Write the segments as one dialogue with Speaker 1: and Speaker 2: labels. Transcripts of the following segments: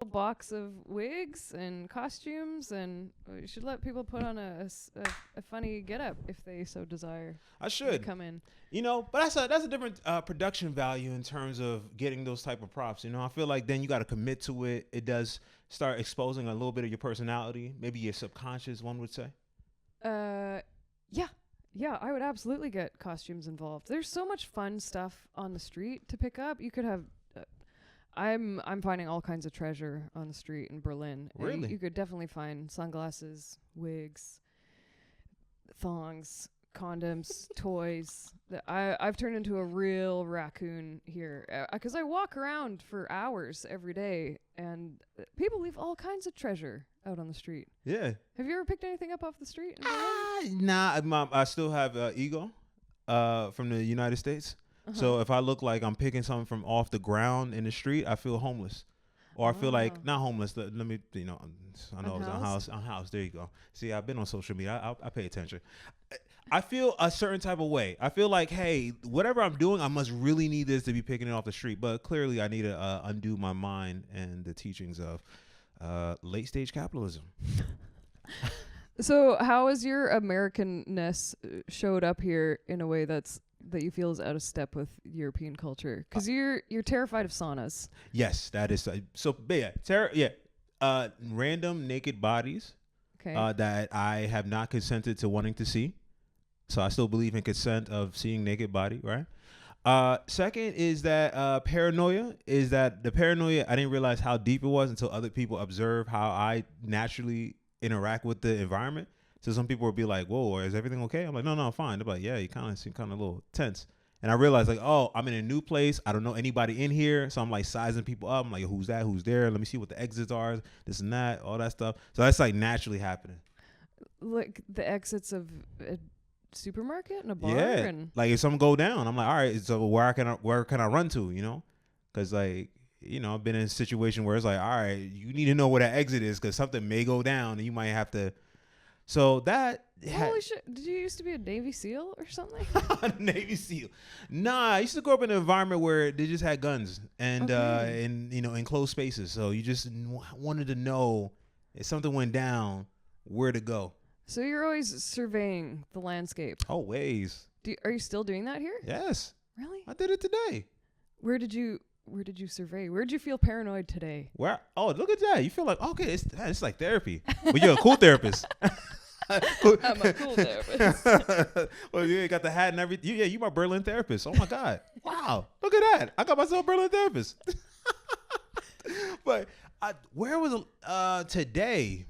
Speaker 1: box of wigs and costumes, and you should let people put on a funny getup if they so desire.
Speaker 2: I
Speaker 1: To
Speaker 2: should.
Speaker 1: come in.
Speaker 2: But that's a different production value in terms of getting those type of props. I feel like then you got to commit to it. It does start exposing a little bit of your personality, maybe your subconscious, one would say.
Speaker 1: Yeah. Yeah, I would absolutely get costumes involved. There's so much fun stuff on the street to pick up. You could have I'm finding all kinds of treasure on the street in Berlin.
Speaker 2: Really?
Speaker 1: You could definitely find sunglasses, wigs, thongs, condoms, toys. I've turned into a real raccoon here because I walk around for hours every day, and people leave all kinds of treasure out on the street.
Speaker 2: Yeah.
Speaker 1: Have you ever picked anything up off the street in Berlin?
Speaker 2: Nah, I still have ego from the United States. So if I look like I'm picking something from off the ground in the street, I feel homeless. Or I feel like, not homeless, let me, I know I was on house. There you go. See, I've been on social media. I pay attention. I feel a certain type of way. I feel like, hey, whatever I'm doing, I must really need this to be picking it off the street. But clearly I need to undo my mind and the teachings of late stage capitalism.
Speaker 1: So how has your Americanness showed up here in a way that you feel is out of step with European culture? Because you're terrified of saunas.
Speaker 2: Yes, that is random naked bodies that I have not consented to wanting to see. So I still believe in consent of seeing naked body, right? Second is that paranoia. Is that the paranoia? I didn't realize how deep it was until other people observe how I naturally interact with the environment. So some people will be like, "Whoa, is everything okay?" I'm like, "No, no, fine." They're like, "Yeah, you kind of seem kind of a little tense." And I realized like, oh, I'm in a new place. I don't know anybody in here. So I'm like sizing people up. I'm like, who's that? Who's there? Let me see what the exits are. This and that, all that stuff. So that's like naturally happening.
Speaker 1: Like the exits of a supermarket and a bar.
Speaker 2: Yeah.
Speaker 1: And
Speaker 2: like if something go down, I'm like, all right, so where can I run to? Because like, I've been in a situation where it's like, all right, you need to know where that exit is because something may go down and you might have to. So that.
Speaker 1: Holy shit! Did you used to be a Navy SEAL or something?
Speaker 2: Navy SEAL. Nah, I used to grow up in an environment where they just had guns and in closed spaces. So you just wanted to know if something went down, where to go.
Speaker 1: So you're always surveying the landscape.
Speaker 2: Always.
Speaker 1: Are you still doing that here?
Speaker 2: Yes.
Speaker 1: Really?
Speaker 2: I did it today.
Speaker 1: Where did you survey? Where did you feel paranoid today?
Speaker 2: Where? Oh, look at that. You feel like, okay, it's like therapy. But you're a cool therapist.
Speaker 1: I'm a cool therapist.
Speaker 2: Well, you got the hat and everything. Yeah, you my Berlin therapist. Oh my God. Wow. Look at that. I got myself a Berlin therapist. But where was today?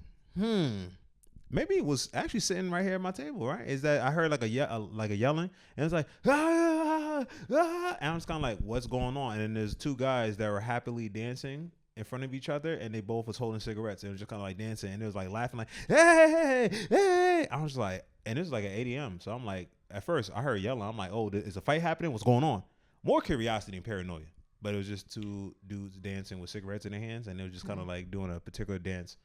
Speaker 2: Maybe it was actually sitting right here at my table, right? Is that I heard like a yelling, and it's like, ah, ah, and I'm just kind of like, what's going on? And then there's two guys that were happily dancing in front of each other, and they both was holding cigarettes, and it was just kind of like dancing, and it was like laughing, like, hey, hey. I was like, and it was like at 8 a.m. So I'm like, at first I heard yelling. I'm like, oh, is a fight happening? What's going on? More curiosity and paranoia, but it was just two dudes dancing with cigarettes in their hands, and they were just kind of like doing a particular dance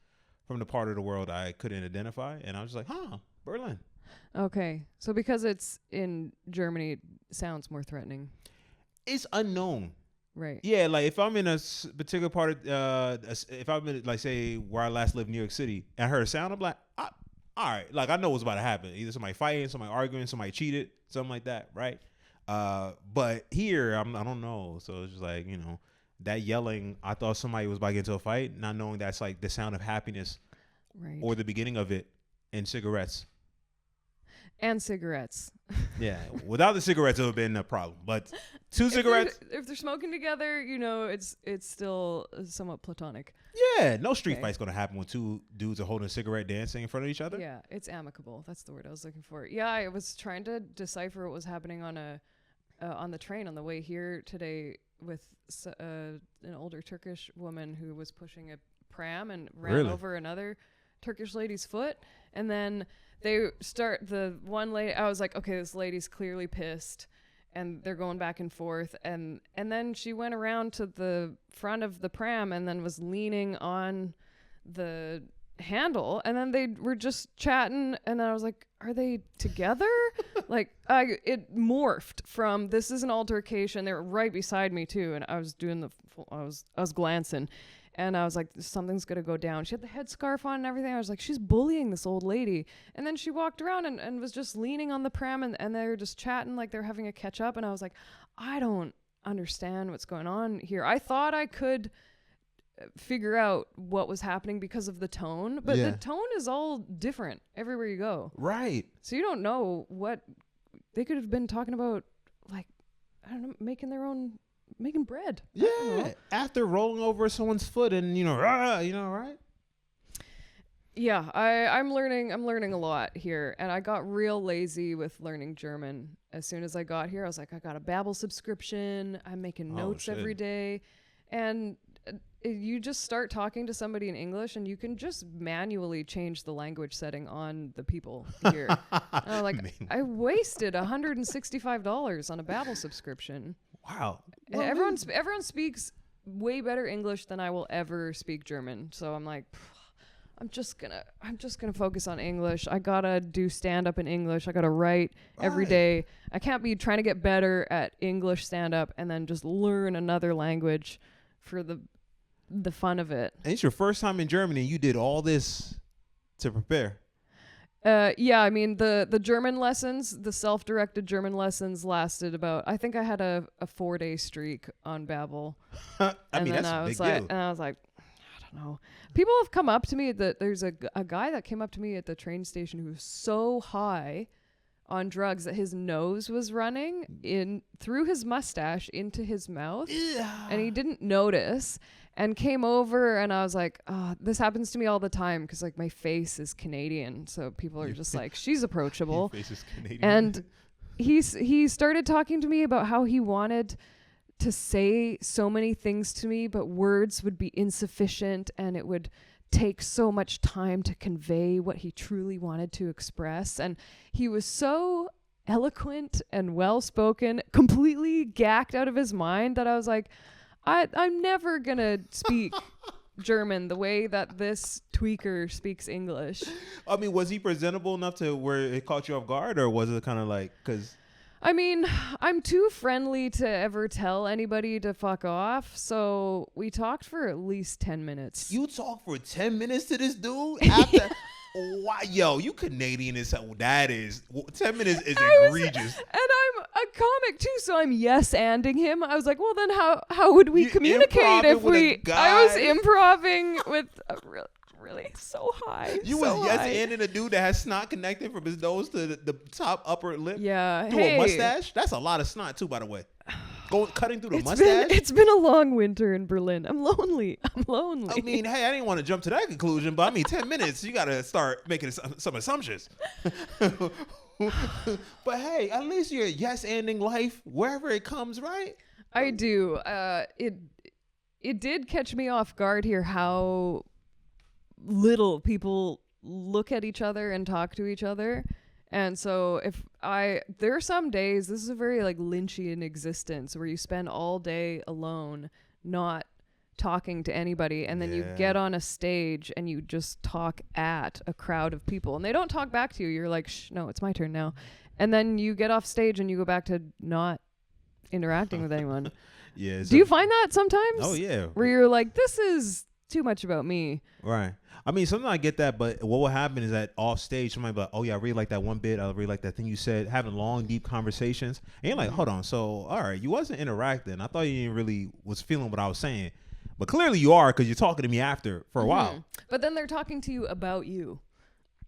Speaker 2: from the part of the world I couldn't identify, and I was just like, Berlin. Okay,
Speaker 1: so because it's in Germany, it sounds more threatening.
Speaker 2: It's unknown.
Speaker 1: Right.
Speaker 2: Yeah, like if I'm in a particular part of, if I'm in, like, say, where I last lived, New York City, and I heard a sound, I'm like, all right, like I know what's about to happen. Either somebody fighting, somebody arguing, somebody cheated, something like that, right? But here, I don't know. So it's just like, that yelling, I thought somebody was about to get into a fight, not knowing that's like the sound of happiness,
Speaker 1: right, or
Speaker 2: the beginning of it, and cigarettes.
Speaker 1: And cigarettes.
Speaker 2: Yeah, without the cigarettes, it would have been a problem. But two cigarettes.
Speaker 1: If they're smoking together, it's still somewhat platonic.
Speaker 2: Yeah, no street fight's gonna happen when two dudes are holding a cigarette, dancing in front of each other.
Speaker 1: Yeah, it's amicable. That's the word I was looking for. Yeah, I was trying to decipher what was happening on the train on the way here today with an older Turkish woman who was pushing a pram and ran over another Turkish lady's foot, and then the one lady, I was like, okay, this lady's clearly pissed, and they're going back and forth, and then she went around to the front of the pram and then was leaning on the handle, and then they were just chatting, and then I was like, are they together? Like, it morphed from, this is an altercation. They were right beside me too, and I was doing I was glancing, And I was like, something's going to go down. She had the headscarf on and everything. I was like, she's bullying this old lady. And then she walked around and was just leaning on the pram, and they were just chatting like they were having a catch up. And I was like, I don't understand what's going on here. I thought I could figure out what was happening because of the tone, but the tone is all different everywhere you go.
Speaker 2: Right.
Speaker 1: So you don't know what they could have been talking about, like, I don't know, making bread.
Speaker 2: Yeah. After rolling over someone's foot and, right?
Speaker 1: Yeah, I'm learning a lot here, and I got real lazy with learning German. As soon as I got here, I was like, I got a Babbel subscription. I'm making notes every day. And you just start talking to somebody in English, and you can just manually change the language setting on the people here. I wasted $165 on a Babbel subscription.
Speaker 2: Wow.
Speaker 1: Well, everyone speaks way better English than I will ever speak German. So I'm like, I'm just gonna focus on English. I gotta do stand up in English. I gotta write every day. I can't be trying to get better at English stand up and then just learn another language for the fun of it.
Speaker 2: And it's your first time in Germany. You did all this to prepare.
Speaker 1: Yeah, I mean the German lessons, the self-directed German lessons lasted about, I think I had a 4-day streak on Babbel.
Speaker 2: That's a big deal.
Speaker 1: And I was like, I don't know. People have come up to me there's a guy that came up to me at the train station who was so high on drugs that his nose was running in through his mustache into his mouth. And he didn't notice and came over, and I was like, oh, this happens to me all the time because like my face is Canadian, so people are just like, she's approachable.
Speaker 2: Your face is Canadian.
Speaker 1: And he started talking to me about how he wanted to say so many things to me, but words would be insufficient, and it would take so much time to convey what he truly wanted to express. And he was so eloquent and well-spoken, completely gacked out of his mind, that I was like, I'm never gonna speak German the way that this tweaker speaks English.
Speaker 2: I mean, was he presentable enough to where it caught you off guard, or was it kind of like, because...
Speaker 1: I mean, I'm too friendly to ever tell anybody to fuck off, so we talked for at least 10 minutes.
Speaker 2: You talked for 10 minutes to this dude? After... Wow, yo, you Canadian is 10 minutes is egregious.
Speaker 1: And I'm a comic too, so I'm yes-anding him. I was like, well, then how would we communicate if I was improving with a really so high.
Speaker 2: You
Speaker 1: so
Speaker 2: was yes-anding a dude that has snot connected from his nose to the top upper lip.
Speaker 1: Yeah,
Speaker 2: through a mustache. That's a lot of snot too, by the way. Cutting through the mustache.
Speaker 1: It's been a long winter in Berlin. I'm lonely.
Speaker 2: I mean, hey, I didn't want to jump to that conclusion, but I mean, 10 minutes, you got to start making some assumptions. But hey, at least you're yes-anding life wherever it comes, right?
Speaker 1: I do. It did catch me off guard here how little people look at each other and talk to each other. And so there are some days, this is a very like Lynchian existence where you spend all day alone, not talking to anybody. And then you get on a stage and you just talk at a crowd of people, and they don't talk back to you. You're like, shh, no, it's my turn now. And then you get off stage and you go back to not interacting with anyone.
Speaker 2: Yeah.
Speaker 1: Do you find that sometimes?
Speaker 2: Oh yeah.
Speaker 1: Where you're like, this is too much about me.
Speaker 2: Right. I mean, sometimes I get that, but what will happen is that off stage, somebody will be like, oh yeah, I really like that one bit. I really like that thing you said. Having long, deep conversations. And you're like, hold on. So, all right, you wasn't interacting. I thought you didn't really was feeling what I was saying. But clearly you are, because you're talking to me after for a while.
Speaker 1: But then they're talking to you about you.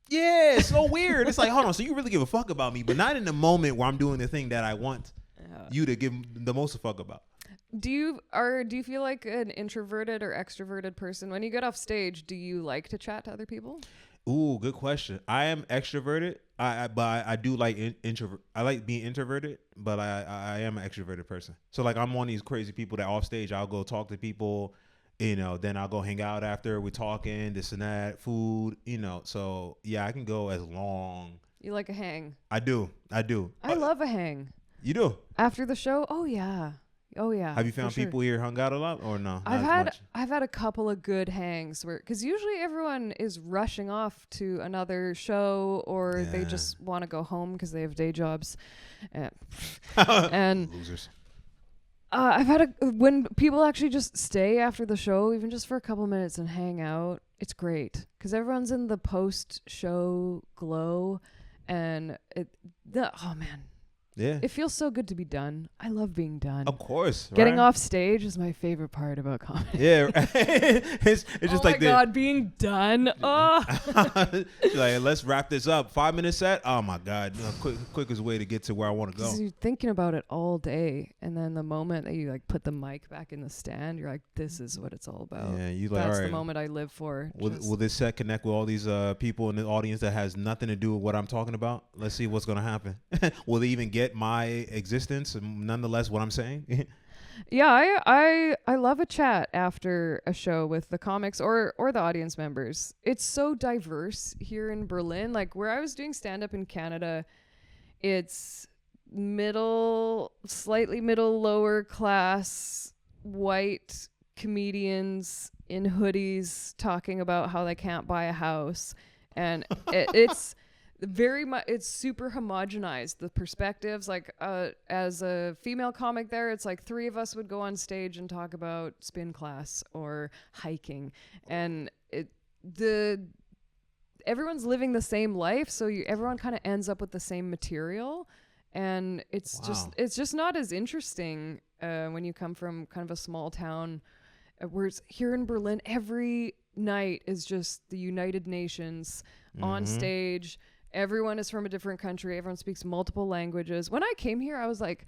Speaker 2: Yeah, it's so weird. It's like, hold on, so you really give a fuck about me, but not in the moment where I'm doing the thing that I want you to give the most a fuck about.
Speaker 1: Do you feel like an introverted or extroverted person? When you get off stage, do you like to chat to other people?
Speaker 2: Ooh, good question. I am extroverted. But I do like introvert. I like being introverted, but I am an extroverted person. So like I'm one of these crazy people that off stage I'll go talk to people, then I'll go hang out after we're talking, this and that, food, So yeah, I can go as long.
Speaker 1: You like a hang? I
Speaker 2: do.
Speaker 1: I llove a hang.
Speaker 2: You do?
Speaker 1: After the show? Oh yeah.
Speaker 2: Have you found people here hung out a lot or no?
Speaker 1: I've had a couple of good hangs because usually everyone is rushing off to another show or they just want to go home because they have day jobs, and
Speaker 2: losers.
Speaker 1: I've had when people actually just stay after the show, even just for a couple minutes and hang out. It's great because everyone's in the post-show glow, and oh man,
Speaker 2: Yeah.
Speaker 1: it feels so good to be done. I love being done.
Speaker 2: Of course.
Speaker 1: Getting
Speaker 2: right?
Speaker 1: off stage is my favorite part about comedy.
Speaker 2: Yeah. it's just
Speaker 1: oh
Speaker 2: like
Speaker 1: my God, being done. Oh.
Speaker 2: like, let's wrap this up. 5 minute set. Oh my God. Quickest way to get to where I want to go.
Speaker 1: You're thinking about it all day, and then the moment that you like put the mic back in the stand, you're like, this is what it's all about.
Speaker 2: Yeah, you like,
Speaker 1: that's
Speaker 2: all right,
Speaker 1: the moment I live for.
Speaker 2: Will this set connect with all these people in the audience that has nothing to do with what I'm talking about? Let's see what's gonna happen. Will they even get my existence and nonetheless what I'm saying?
Speaker 1: Yeah, I love a chat after a show with the comics or the audience members. It's so diverse here in Berlin. Like where I was doing stand up in Canada, it's slightly middle, lower class white comedians in hoodies talking about how they can't buy a house, and it's very much, it's super homogenized, the perspectives. Like as a female comic there, it's like 3 of us would go on stage and talk about spin class or hiking, and everyone's living the same life, so everyone kind of ends up with the same material, and it's just not as interesting when you come from kind of a small town. Whereas here in Berlin, every night is just the United Nations on stage. Everyone is from a different country. Everyone speaks multiple languages. When I came here, I was like,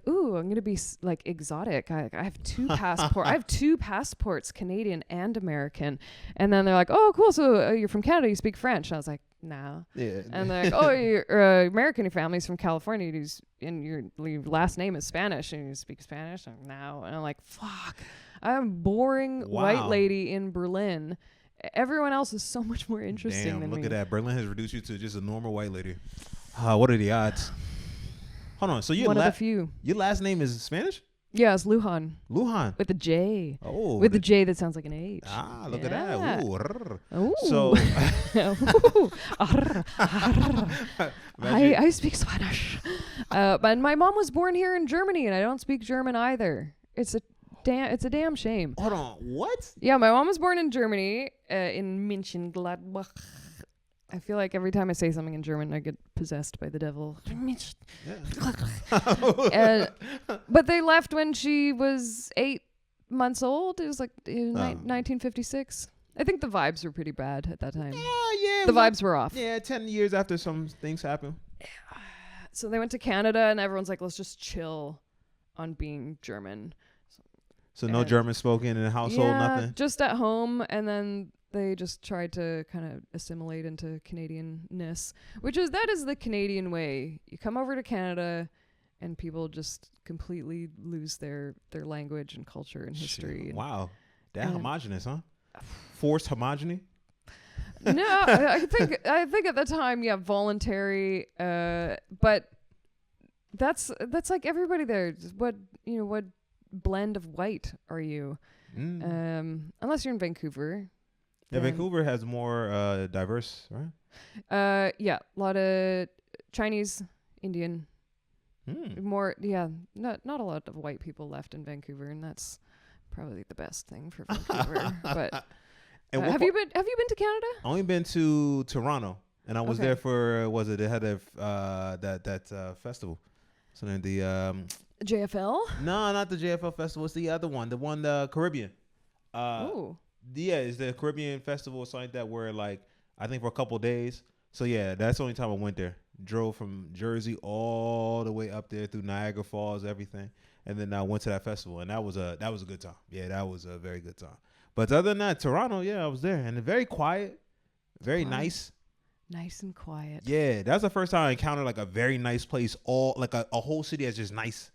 Speaker 1: ooh, I'm gonna be like exotic. I have 2 passports. I have 2 passports, Canadian and American. And then they're like, oh, cool. So you're from Canada. You speak French. And I was like, no.
Speaker 2: Yeah.
Speaker 1: And they're like, oh, you're American. Your family's from California. And your last name is Spanish, and you speak Spanish. I'm no. And I'm like, fuck. I'm a boring white lady in Berlin. Everyone else is so much more interesting than me.
Speaker 2: Look at that. Berlin has reduced you to just a normal white lady. What are the odds? Hold on. So
Speaker 1: one of the few.
Speaker 2: Your last name is Spanish?
Speaker 1: Yeah, it's Lujan.
Speaker 2: Lujan.
Speaker 1: With a J.
Speaker 2: Oh.
Speaker 1: With a J that sounds like an H.
Speaker 2: Look at that. Ooh.
Speaker 1: So. I speak Spanish. But my mom was born here in Germany, and I don't speak German either. It's a damn shame.
Speaker 2: Hold on. What?
Speaker 1: Yeah, my mom was born in Germany, in Mönchengladbach. I feel like every time I say something in German, I get possessed by the devil. But they left when she was 8 months old. It was like 1956. I think the vibes were pretty bad at that time.
Speaker 2: Yeah.
Speaker 1: The vibes were off.
Speaker 2: Yeah, 10 years after some things happened.
Speaker 1: So they went to Canada, and everyone's like, let's just chill on being German.
Speaker 2: So no German spoken in the household, nothing?
Speaker 1: Just at home, and then they just tried to kind of assimilate into Canadianness, that is the Canadian way. You come over to Canada, and people just completely lose their language and culture and history.
Speaker 2: Wow. That homogenous, huh? Forced homogeny?
Speaker 1: No, I think at the time, yeah, voluntary, but that's like everybody there. What blend of white are you? Unless you're in Vancouver.
Speaker 2: Yeah, Vancouver has more diverse, right?
Speaker 1: Yeah, a lot of Chinese, Indian, more. Yeah, not a lot of white people left in Vancouver, and that's probably the best thing for Vancouver. But have you been to Canada?
Speaker 2: Only been to Toronto, and I was there for they had that festival. So then the
Speaker 1: JFL?
Speaker 2: No, not the JFL festival. It's the other one, the Caribbean.
Speaker 1: Oh.
Speaker 2: Yeah, it's the Caribbean festival or something like that, where like I think for a couple of days. So yeah, that's the only time I went there. Drove from Jersey all the way up there through Niagara Falls, everything, and then I went to that festival, and that was a good time. Yeah, that was a very good time. But other than that, Toronto, yeah, I was there, and very quiet, very nice.
Speaker 1: Nice and quiet.
Speaker 2: Yeah, that's the first time I encountered like a very nice place. All like a whole city that's just nice.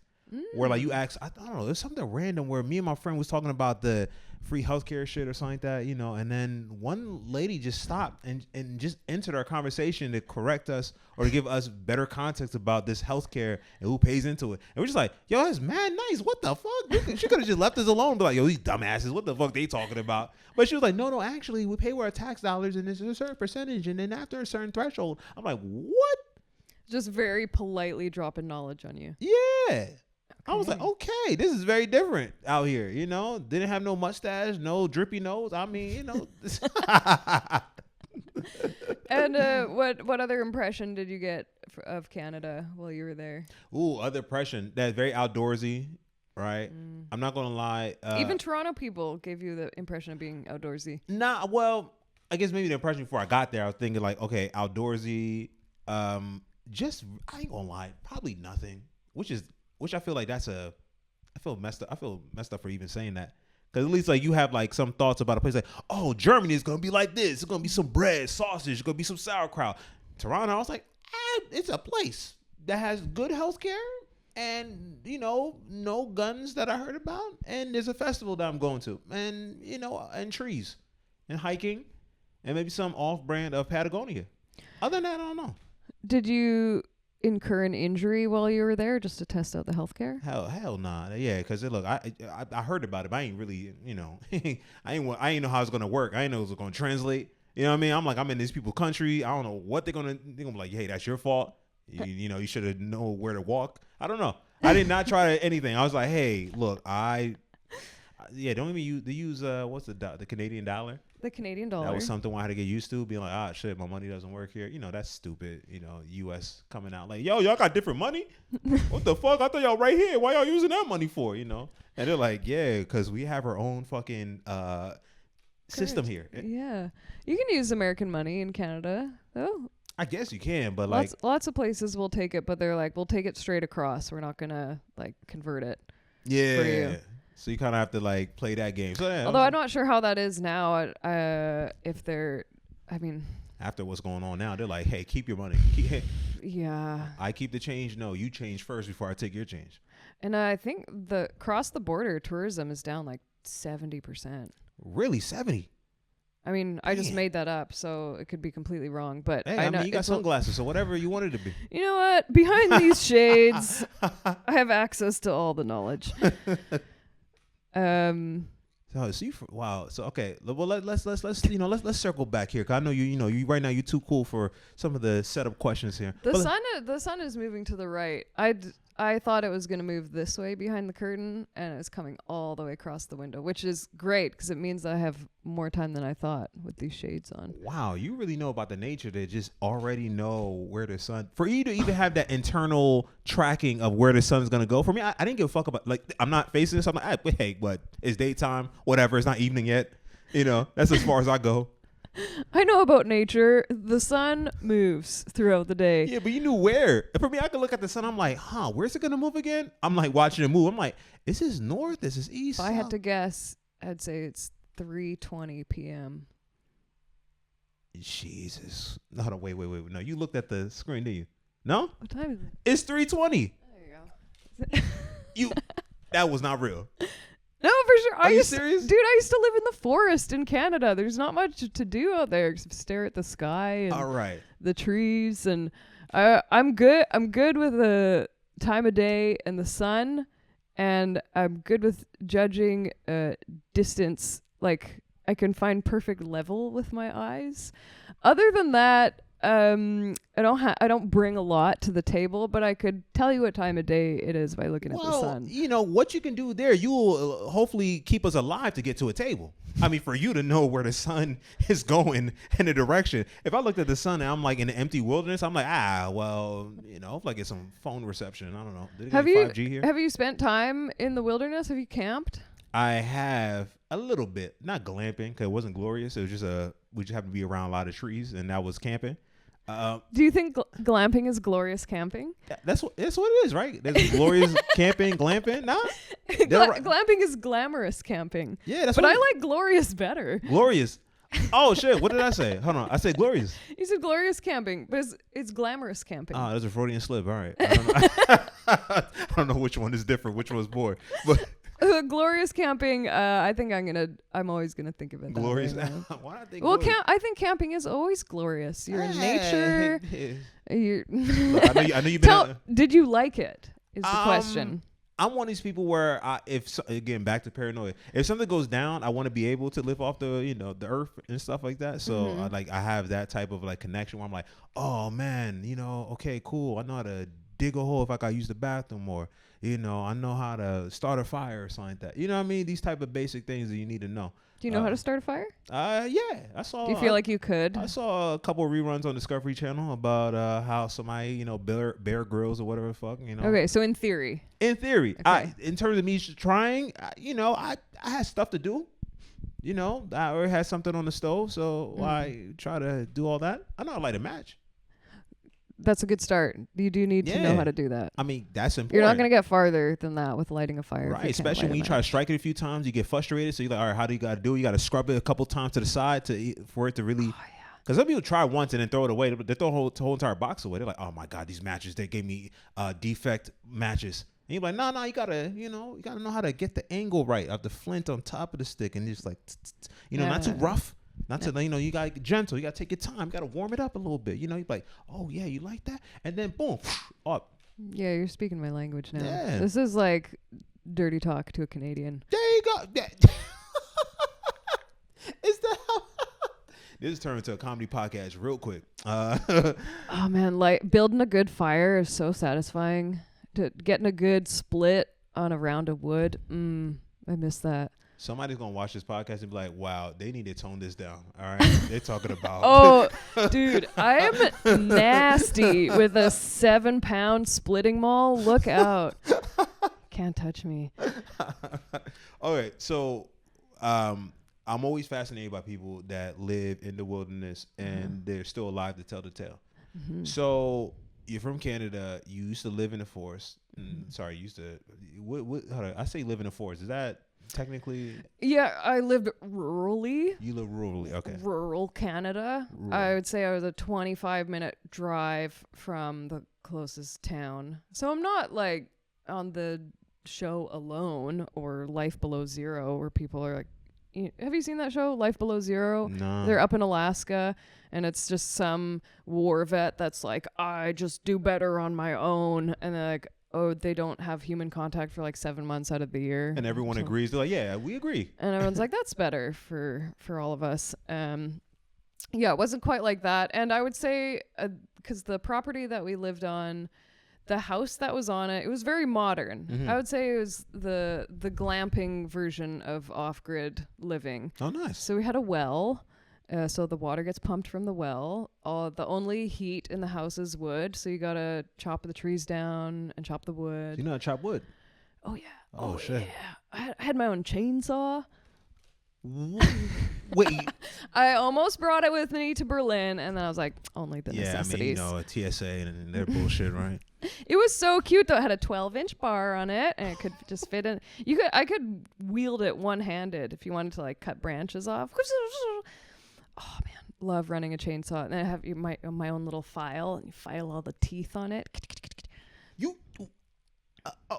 Speaker 2: Where like you ask, I don't know, there's something random where me and my friend was talking about the free healthcare shit or something like that, and then one lady just stopped and just entered our conversation to correct us or to give us better context about this healthcare and who pays into it. And we're just like, yo, that's mad nice. What the fuck? She could have just left us alone. Be like, yo, these dumbasses, what the fuck they talking about? But she was like, no, actually, we pay our tax dollars and there's a certain percentage, and then after a certain threshold, I'm like, what?
Speaker 1: Just very politely dropping knowledge on you.
Speaker 2: Yeah. I was like, okay, this is very different out here. You know, didn't have no mustache, no drippy nose. I mean, you know.
Speaker 1: And what other impression did you get of Canada while you were there?
Speaker 2: Ooh, other impression that's very outdoorsy, right? I'm not gonna lie.
Speaker 1: Even Toronto people gave you the impression of being outdoorsy.
Speaker 2: Nah, well, I guess maybe the impression before I got there, I was thinking like, okay, outdoorsy. Just I ain't gonna lie, probably nothing. Which I feel like I feel messed up. I feel messed up for even saying that. Because at least like you have like some thoughts about a place like, oh, Germany is gonna be like this. It's gonna be some bread, sausage. It's gonna be some sauerkraut. Toronto, I was like, it's a place that has good healthcare and you know no guns that I heard about, and there's a festival that I'm going to, and you know, and trees, and hiking, and maybe some off-brand of Patagonia. Other than that, I don't know. Did
Speaker 1: you incur an injury while you were there just to test out the healthcare?
Speaker 2: Hell nah. Yeah, because look, I heard about it, but I ain't really, you know, I ain't know how it's gonna work. I ain't know it was gonna translate. You know what I mean? I'm like, I'm in these people's country. I don't know what they're gonna be like. Hey, that's your fault. You know, you should have know where to walk. I don't know. I did not try anything. I was like, hey, look, don't even use what's the Canadian dollar?
Speaker 1: The Canadian dollar.
Speaker 2: That was something I had to get used to. Being like, shit, my money doesn't work here. You know, that's stupid. You know, U.S. coming out like, yo, y'all got different money? What the fuck? I thought y'all right here. Why y'all using that money for? You know? And they're like, yeah, because we have our own fucking system here.
Speaker 1: Yeah. You can use American money in Canada, though.
Speaker 2: I guess you can, but like
Speaker 1: lots of places will take it, but they're like, we'll take it straight across. We're not gonna like convert it.
Speaker 2: Yeah.
Speaker 1: For you.
Speaker 2: So you kind of have to like play that game. So, yeah,
Speaker 1: although I'm not sure how that is now. If they're, I mean,
Speaker 2: after what's going on now, they're like, hey, keep your money.
Speaker 1: Yeah.
Speaker 2: I keep the change. No, you change first before I take your change.
Speaker 1: And I think across the border tourism is down like 70%.
Speaker 2: Really, 70?
Speaker 1: I mean, I just made that up, so it could be completely wrong. But
Speaker 2: hey, I mean, you got sunglasses, so whatever you want it to be.
Speaker 1: You know what? Behind these shades, I have access to all the knowledge.
Speaker 2: Wow. So okay. Well, let's circle back here, 'cause I know you right now. You're too cool for some of the setup questions here.
Speaker 1: The sun is moving to the right. I thought it was going to move this way behind the curtain, and it's coming all the way across the window, which is great because it means that I have more time than I thought with these shades on.
Speaker 2: Wow, you really know about the nature to just already know where the sun. For you to even have that internal tracking of where the sun's going to go. For me, I didn't give a fuck about, like, I'm not facing this. I'm like, hey, what? It's daytime, whatever. It's not evening yet. You know, that's as far as I go.
Speaker 1: I know about nature. The sun moves throughout the day.
Speaker 2: Yeah, but you knew where. For me, I could look at the sun. I'm like, where's it going to move again? I'm like watching it move. I'm like, is this north? Is this east?
Speaker 1: If I had to guess, I'd say it's 3:20 p.m.
Speaker 2: Jesus. No, hold on, wait. No, you looked at the screen, didn't you? No?
Speaker 1: What time is it?
Speaker 2: It's 3:20.
Speaker 1: There you go.
Speaker 2: That was not real.
Speaker 1: No, for sure.
Speaker 2: Are you serious?
Speaker 1: Dude, I used to live in the forest in Canada. There's not much to do out there except stare at the sky and the trees. And I'm good. I'm good with the time of day and the sun. And I'm good with judging distance. Like, I can find perfect level with my eyes. Other than that, I don't bring a lot to the table, but I could tell you what time of day it is by looking at the sun.
Speaker 2: You know what you can do there. You will hopefully keep us alive to get to a table. I mean, for you to know where the sun is going in the direction. If I looked at the sun and I'm like in an empty wilderness, I'm like, well, you know, hopefully I get some phone reception. I don't know. Did it get 5G here?
Speaker 1: Have you spent time in the wilderness? Have you camped?
Speaker 2: I have a little bit, not glamping because it wasn't glorious. It was just we just happened to be around a lot of trees, and that was camping.
Speaker 1: Do you think glamping is glorious camping?
Speaker 2: That's what it is, right? There's glorious camping, glamping. Nah,
Speaker 1: glamping is glamorous camping.
Speaker 2: Yeah, that's.
Speaker 1: But I like glorious better.
Speaker 2: Glorious. Oh shit! What did I say? Hold on. I said glorious.
Speaker 1: You said glorious camping, but it's glamorous camping.
Speaker 2: Oh, there's a Freudian slip. All right. I don't know. I don't know which one is different. Which one's more? But
Speaker 1: glorious camping. I'm always gonna think of it.
Speaker 2: Glorious. Why not think?
Speaker 1: Well, I think camping is always glorious. You're in nature.
Speaker 2: Look, I know you've been.
Speaker 1: Did you like it? Is the question.
Speaker 2: I'm one of these people where again back to paranoia. If something goes down, I want to be able to live off the earth and stuff like that. So I have that type of like connection where I'm like, oh man, okay, cool. I know how to dig a hole if I got to use the bathroom, or I know how to start a fire or something like that. You know what I mean? These type of basic things that you need to know.
Speaker 1: Do you know how to start a fire?
Speaker 2: Yeah, I saw.
Speaker 1: Do you feel like you could?
Speaker 2: I saw a couple of reruns on Discovery Channel about how somebody, Bear Grylls or whatever the fuck,
Speaker 1: Okay, so in theory.
Speaker 2: Okay. In terms of me trying, I had stuff to do. I already had something on the stove, so I try to do all that. I know how to light a match.
Speaker 1: That's a good start. You do need to know how to do that.
Speaker 2: I mean, that's important.
Speaker 1: You're not going to get farther than that with lighting a fire.
Speaker 2: Right, especially when you try to strike it a few times, you get frustrated. So you're like, all right, how do you got to do it? You got to scrub it a couple times to the side for it to really. Oh, yeah. Because some people try once and then throw it away. They throw the whole entire box away. They're like, oh my God, these matches, they gave me defect matches. And you're like, no, you gotta know how to get the angle right of the flint on top of the stick, and just like, not too rough. Not to, you got to get gentle. You got to take your time. You got to warm it up a little bit. You're like, oh, yeah, you like that? And then, boom, up.
Speaker 1: Yeah, you're speaking my language now.
Speaker 2: Yeah.
Speaker 1: This is like dirty talk to a Canadian.
Speaker 2: There you go. Is that how? This turned into a comedy podcast real quick.
Speaker 1: Oh, man, like building a good fire is so satisfying. Getting a good split on a round of wood. I miss that.
Speaker 2: Somebody's going to watch this podcast and be like, wow, they need to tone this down. All right. They're talking about.
Speaker 1: Oh, dude, I am nasty with a 7-pound splitting maul. Look out. Can't touch me.
Speaker 2: Okay. So I'm always fascinated by people that live in the wilderness and they're still alive to tell the tale. Mm-hmm. So you're from Canada. You used to live in the forest. Sorry, you used to. I say live in the forest. Is that technically?
Speaker 1: Yeah, I lived rurally.
Speaker 2: You live rurally, okay.
Speaker 1: Rural Canada. I would say I was a 25-minute drive from the closest town. So I'm not like on the show Alone or Life Below Zero, where people are like, have you seen that show, Life Below Zero?
Speaker 2: No.
Speaker 1: They're up in Alaska, and it's just some war vet that's like, I just do better on my own. And they're like, oh, they don't have human contact for like 7 months out of the year.
Speaker 2: And everyone agrees. They're like, yeah, we agree.
Speaker 1: And everyone's like, that's better for all of us. Yeah, it wasn't quite like that. And I would say, because the property that we lived on, the house that was on it, it was very modern. Mm-hmm. I would say it was the glamping version of off-grid living.
Speaker 2: Oh, nice.
Speaker 1: So we had a well. So the water gets pumped from the well. The only heat in the house is wood. So you got to chop the trees down and chop the wood.
Speaker 2: You know how to chop wood?
Speaker 1: Oh, yeah.
Speaker 2: Oh shit.
Speaker 1: Yeah. I had my own chainsaw.
Speaker 2: Wait.
Speaker 1: I almost brought it with me to Berlin, and then I was like, only the necessities.
Speaker 2: Yeah, I mean, TSA and their bullshit, right?
Speaker 1: It was so cute, though. It had a 12-inch bar on it, and it could just fit in. I could wield it one-handed if you wanted to, like, cut branches off. Oh, man. Love running a chainsaw. And I have my own little file, and you file all the teeth on it.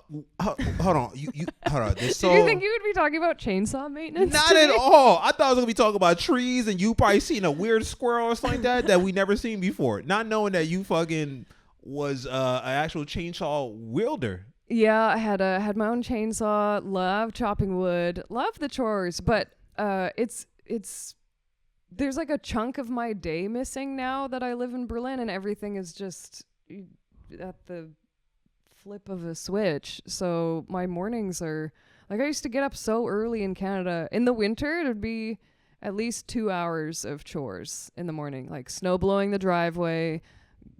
Speaker 2: Hold on. You hold on.
Speaker 1: Do you think you would be talking about chainsaw maintenance?
Speaker 2: Not at all. I thought I was gonna be talking about trees, and you probably seen a weird squirrel or something like that we never seen before. Not knowing that you fucking was an actual chainsaw wielder.
Speaker 1: Yeah, I had my own chainsaw. Love chopping wood. Love the chores, but it's there's like a chunk of my day missing now that I live in Berlin, and everything is just at the flip of a switch. So my mornings are like, I used to get up so early in Canada. In the winter, it would be at least 2 hours of chores in the morning, like snow blowing the driveway,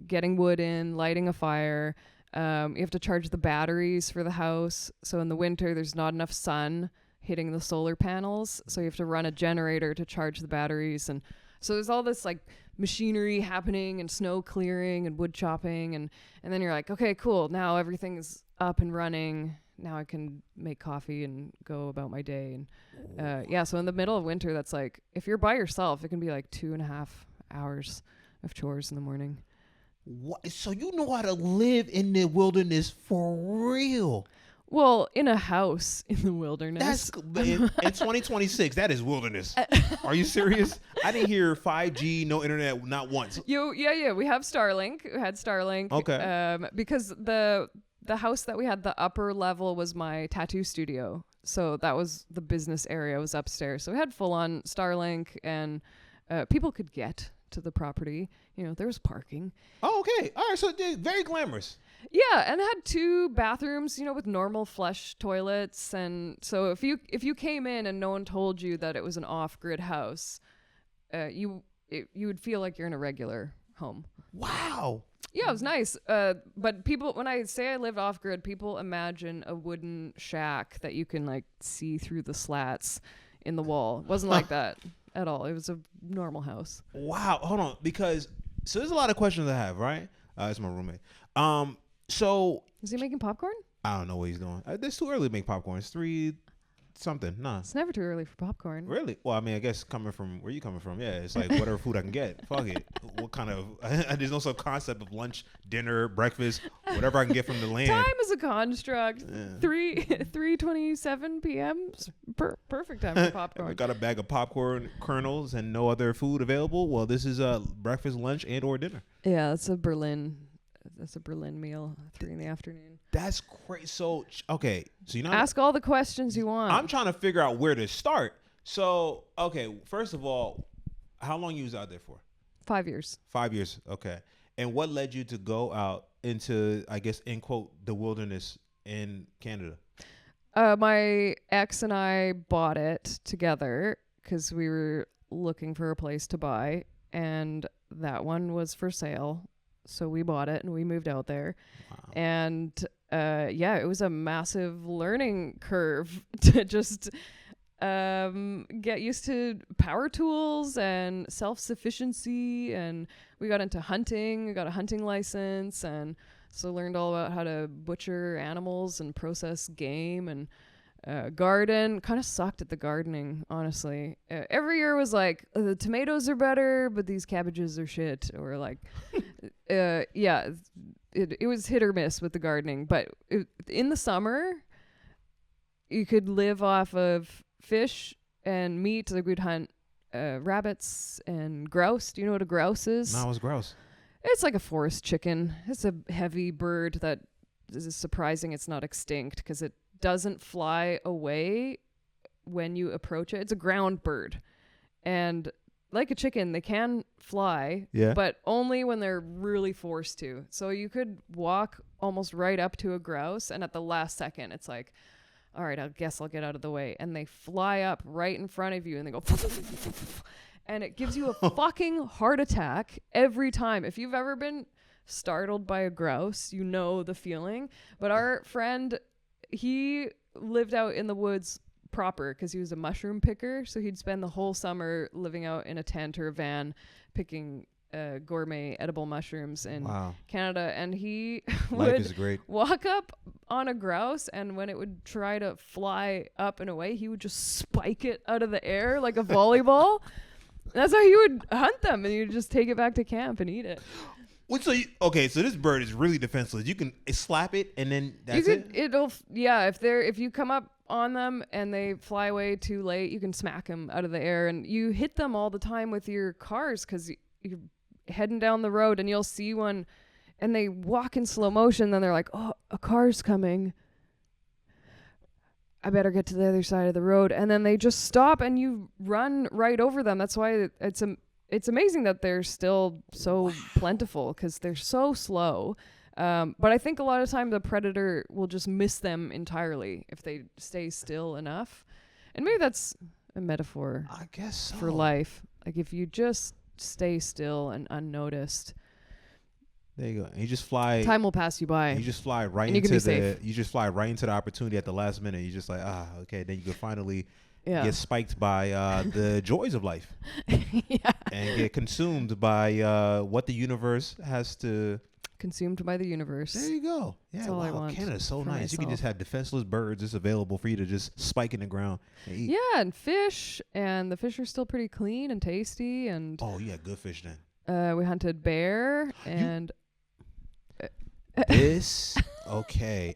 Speaker 1: getting wood in, lighting a fire. You have to charge the batteries for the house. So in the winter, there's not enough sun hitting the solar panels, so you have to run a generator to charge the batteries. And so there's all this like machinery happening and snow clearing and wood chopping, and then you're like, okay, cool, now everything's up and running, now I can make coffee and go about my day. And so in the middle of winter, that's like, if you're by yourself, it can be like 2.5 hours of chores in the morning.
Speaker 2: What? So you know how to live in the wilderness for real?
Speaker 1: Well, in a house in the wilderness.
Speaker 2: In 2026, that is wilderness. Are you serious? I didn't hear 5G, no internet, not once.
Speaker 1: Yeah. We have Starlink. We had Starlink.
Speaker 2: Okay.
Speaker 1: Because the house that we had, the upper level was my tattoo studio. So that was the business area, was upstairs. So we had full on Starlink, and people could get to the property. There was parking.
Speaker 2: Oh, okay. All right. So very glamorous.
Speaker 1: Yeah, and it had 2 bathrooms, with normal flush toilets. And so if you came in and no one told you that it was an off-grid house, you would feel like you're in a regular home.
Speaker 2: Wow.
Speaker 1: Yeah, it was nice. But people, when I say I lived off-grid, people imagine a wooden shack that you can like see through the slats in the wall. It wasn't like that at all. It was a normal house.
Speaker 2: Wow. Hold on, because so there's a lot of questions I have. Right? It's my roommate. So
Speaker 1: Is he making popcorn?
Speaker 2: I don't know what he's doing. It's too early to make popcorn. It's 3 something. Nah.
Speaker 1: It's never too early for popcorn.
Speaker 2: Really? Well, I mean, I guess coming from where you coming from, yeah, it's like whatever food I can get. Fuck it. What kind of? There's no sub concept of lunch, dinner, breakfast, whatever I can get from the land.
Speaker 1: Time is a construct.
Speaker 2: Yeah.
Speaker 1: 3:27 p.m. Perfect time for popcorn.
Speaker 2: I got a bag of popcorn kernels and no other food available. Well, this is breakfast, lunch, and or dinner.
Speaker 1: Yeah, that's a Berlin meal. 3 in the afternoon.
Speaker 2: That's crazy. So okay, so
Speaker 1: ask all the questions you want.
Speaker 2: I'm trying to figure out where to start. So okay, first of all, how long you was out there for?
Speaker 1: 5 years.
Speaker 2: 5 years. Okay. And what led you to go out into, I guess, in quote, the wilderness in Canada?
Speaker 1: My ex and I bought it together because we were looking for a place to buy, and that one was for sale. So we bought it and we moved out there.
Speaker 2: Wow.
Speaker 1: And it was a massive learning curve to just get used to power tools and self-sufficiency. And we got into hunting. We got a hunting license, and so learned all about how to butcher animals and process game and garden. Kind of sucked at the gardening, honestly. Every year was like, the tomatoes are better, but these cabbages are shit. Or like, it was hit or miss with the gardening. But in the summer, you could live off of fish and meat. Like we'd hunt rabbits and grouse. Do you know what a grouse is?
Speaker 2: No, it was grouse.
Speaker 1: It's like a forest chicken. It's a heavy bird that is surprising it's not extinct because it doesn't fly away when you approach it. It's a ground bird. And like a chicken, they can fly, but only when they're really forced to. So you could walk almost right up to a grouse, and at the last second, it's like, all right, I guess I'll get out of the way. And they fly up right in front of you, and they go, and it gives you a fucking heart attack every time. If you've ever been startled by a grouse, you know the feeling. But our friend, he lived out in the woods proper because he was a mushroom picker. So he'd spend the whole summer living out in a tent or a van picking gourmet edible mushrooms in Canada. And he would walk up on a grouse, and when it would try to fly up and away, he would just spike it out of the air like a volleyball. That's how he would hunt them, and he'd just take it back to camp and eat it.
Speaker 2: So this bird is really defenseless. You can slap it, and then that's it?
Speaker 1: If you come up on them and they fly away too late, you can smack them out of the air. And you hit them all the time with your cars because you're heading down the road, and you'll see one, and they walk in slow motion. Then they're like, oh, a car's coming. I better get to the other side of the road. And then they just stop, and you run right over them. That's why it's amazing that they're still so plentiful because they're so slow. But I think a lot of time the predator will just miss them entirely if they stay still enough. And maybe that's a metaphor,
Speaker 2: I guess so,
Speaker 1: for life. Like if you just stay still and unnoticed,
Speaker 2: there you go. And you just fly.
Speaker 1: Time will pass you by.
Speaker 2: You just fly right into the opportunity at the last minute. You just like, okay. Then you can finally get spiked by the joys of life, and get consumed by what the universe has to.
Speaker 1: Consumed by the universe.
Speaker 2: There you go. Yeah,
Speaker 1: that's all I want.
Speaker 2: Canada's so nice. You can just have defenseless birds just available for you to just spike in the ground and eat.
Speaker 1: Yeah, and fish, and the fish are still pretty clean and tasty. And
Speaker 2: good fish then.
Speaker 1: We hunted bear and.
Speaker 2: I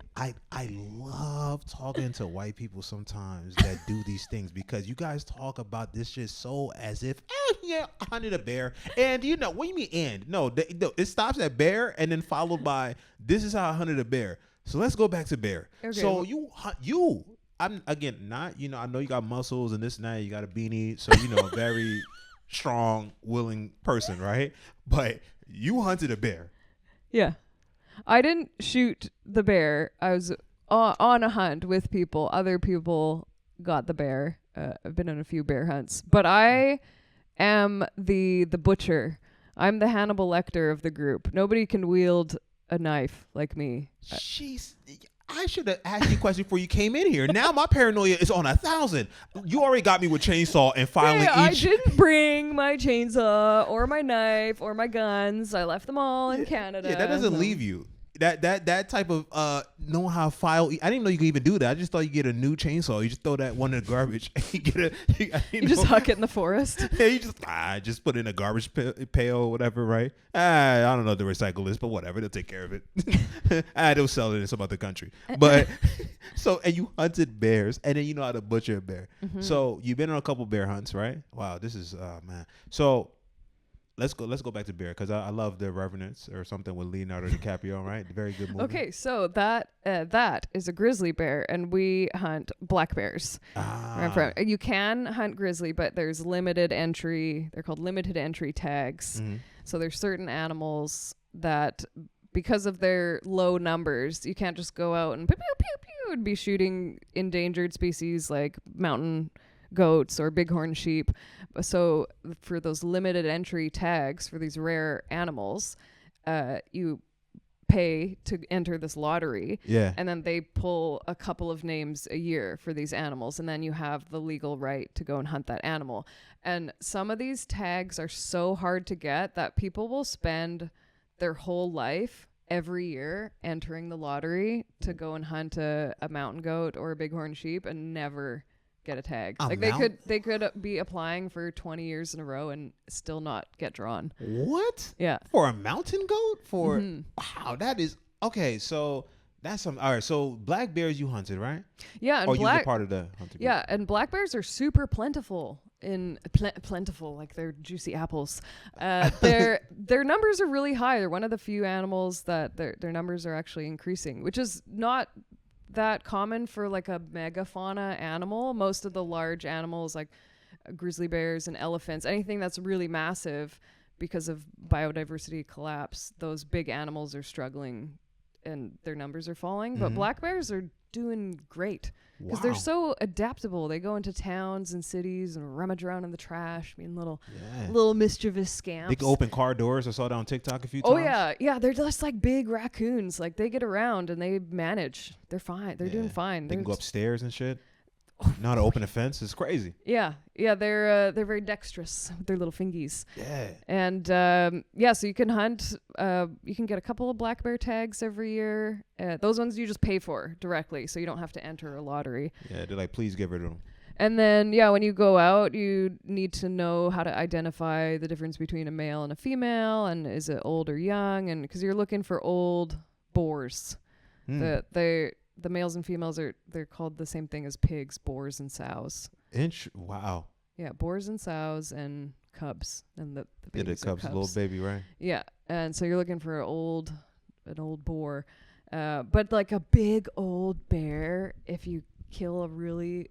Speaker 2: love talking to white people sometimes that do these things because you guys talk about this shit so as if I hunted a bear, and what do you mean? And no, it stops at bear and then followed by this is how I hunted a bear. So let's go back to bear. Okay. So I'm again not I know you got muscles and this and that, you got a beanie, so a very strong, willing person, right? But you hunted a bear.
Speaker 1: Yeah. I didn't shoot the bear. I was on a hunt with people. Other people got the bear. I've been on a few bear hunts, but I am the butcher. I'm the Hannibal Lecter of the group. Nobody can wield a knife like me.
Speaker 2: Jeez, I should have asked you a question before you came in here. Now my paranoia is on 1,000. You already got me with chainsaw and filing each.
Speaker 1: I didn't bring my chainsaw or my knife or my guns. I left them all in Canada.
Speaker 2: Yeah, that doesn't leave you. That type of knowing how to file. I didn't even know you could even do that. I just thought you get a new chainsaw. You just throw that one in the garbage. And you get
Speaker 1: you just huck it in the forest.
Speaker 2: Yeah, you just put it in a garbage pail or whatever, right? I don't know the recycle is, but whatever. They'll take care of it. They'll sell it in some other country. But and you hunted bears, and then you know how to butcher a bear. Mm-hmm. So you've been on a couple bear hunts, right? Wow, this is man. So. Let's go back to bear because I love The Revenants or something with Leonardo DiCaprio, right? Very good movie.
Speaker 1: Okay, so that is a grizzly bear, and we hunt black bears. You can hunt grizzly, but there's limited entry. They're called limited entry tags. Mm-hmm. So there's certain animals that, because of their low numbers, you can't just go out and pew pew pew pew and be shooting endangered species like mountain goats or bighorn sheep. So for those limited entry tags for these rare animals, you pay to enter this lottery.
Speaker 2: Yeah.
Speaker 1: And then they pull a couple of names a year for these animals. And then you have the legal right to go and hunt that animal. And some of these tags are so hard to get that people will spend their whole life every year entering the lottery to go and hunt a mountain goat or a bighorn sheep and never get a tag. They could be applying for 20 years in a row and still not get drawn.
Speaker 2: What?
Speaker 1: Yeah.
Speaker 2: For a mountain goat? Wow, that is okay. So that's some. All right. So black bears you hunted, right?
Speaker 1: Yeah, and
Speaker 2: or you were part of the hunting group?
Speaker 1: Yeah, and black bears are super plentiful plentiful, like they're juicy apples. Their numbers are really high. They're one of the few animals that their numbers are actually increasing, which is not that common for like a megafauna animal. Most of the large animals like grizzly bears and elephants, anything that's really massive, because of biodiversity collapse, those big animals are struggling and their numbers are falling. Mm-hmm. But black bears are doing great because they're so adaptable. They go into towns and cities and rummage around in the trash, being little mischievous scamps.
Speaker 2: They can open car doors. I saw that on TikTok a few times.
Speaker 1: Oh yeah, they're just like big raccoons. Like they get around and they manage. They're fine. They're doing fine.
Speaker 2: They can go upstairs and shit. Know how to open a fence. It's crazy.
Speaker 1: Yeah, they're very dexterous with their little fingies.
Speaker 2: Yeah.
Speaker 1: And so you can hunt. You can get a couple of black bear tags every year. Those ones you just pay for directly, so you don't have to enter a lottery.
Speaker 2: Yeah, they're like, please get rid of them.
Speaker 1: And then when you go out, you need to know how to identify the difference between a male and a female, and is it old or young, and because you're looking for old boars. The males and females they're called the same thing as pigs, boars and sows.
Speaker 2: Wow.
Speaker 1: Yeah, boars and sows and cubs, and the babies
Speaker 2: the cubs, little baby, right?
Speaker 1: Yeah, and so you're looking for an old boar, but like a big old bear. If you kill a really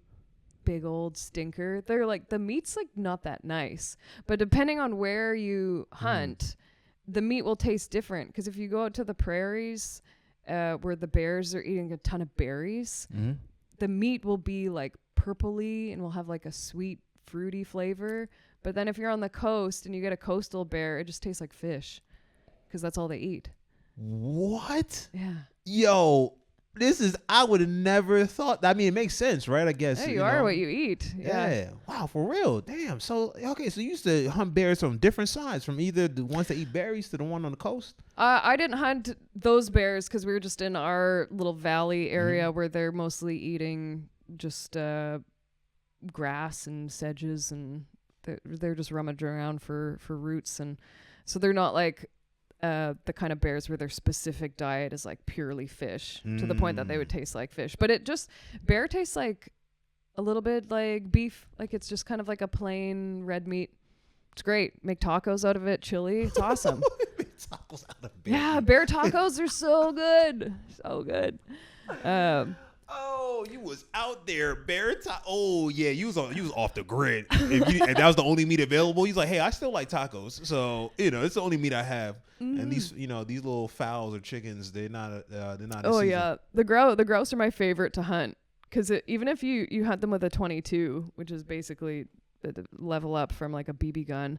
Speaker 1: big old stinker, they're like, the meat's like not that nice. But depending on where you hunt, the meat will taste different. Because if you go out to the prairies, where the bears are eating a ton of berries, the meat will be like purpley and will have like a sweet, fruity flavor. But then if you're on the coast and you get a coastal bear, it just tastes like fish because that's all they eat.
Speaker 2: What?
Speaker 1: Yeah.
Speaker 2: Yo, I would have never thought. I mean, it makes sense, right? I guess.
Speaker 1: Yeah, you are what you eat.
Speaker 2: Yeah. Wow, for real. Damn. So, okay, so you used to hunt bears from different sides, from either the ones that eat berries to the one on the coast?
Speaker 1: I didn't hunt those bears because we were just in our little valley area where they're mostly eating just grass and sedges, and they're just rummaging around for roots. And so they're not like the kind of bears where their specific diet is like purely fish to the point that they would taste like fish. But bear tastes like a little bit like beef. Like it's just kind of like a plain red meat. It's great. Make tacos out of it, chili. It's awesome.
Speaker 2: Make tacos out of bear.
Speaker 1: Yeah, bear tacos are so good. So good.
Speaker 2: Oh, you was out there, bear. Oh yeah, you was off the grid. And that was the only meat available. He's like, hey, I still like tacos, so it's the only meat I have. And these little fowls or chickens, they're not.
Speaker 1: Oh yeah, the grouse are my favorite to hunt because even if you hunt them with a 22, which is basically the level up from like a BB gun,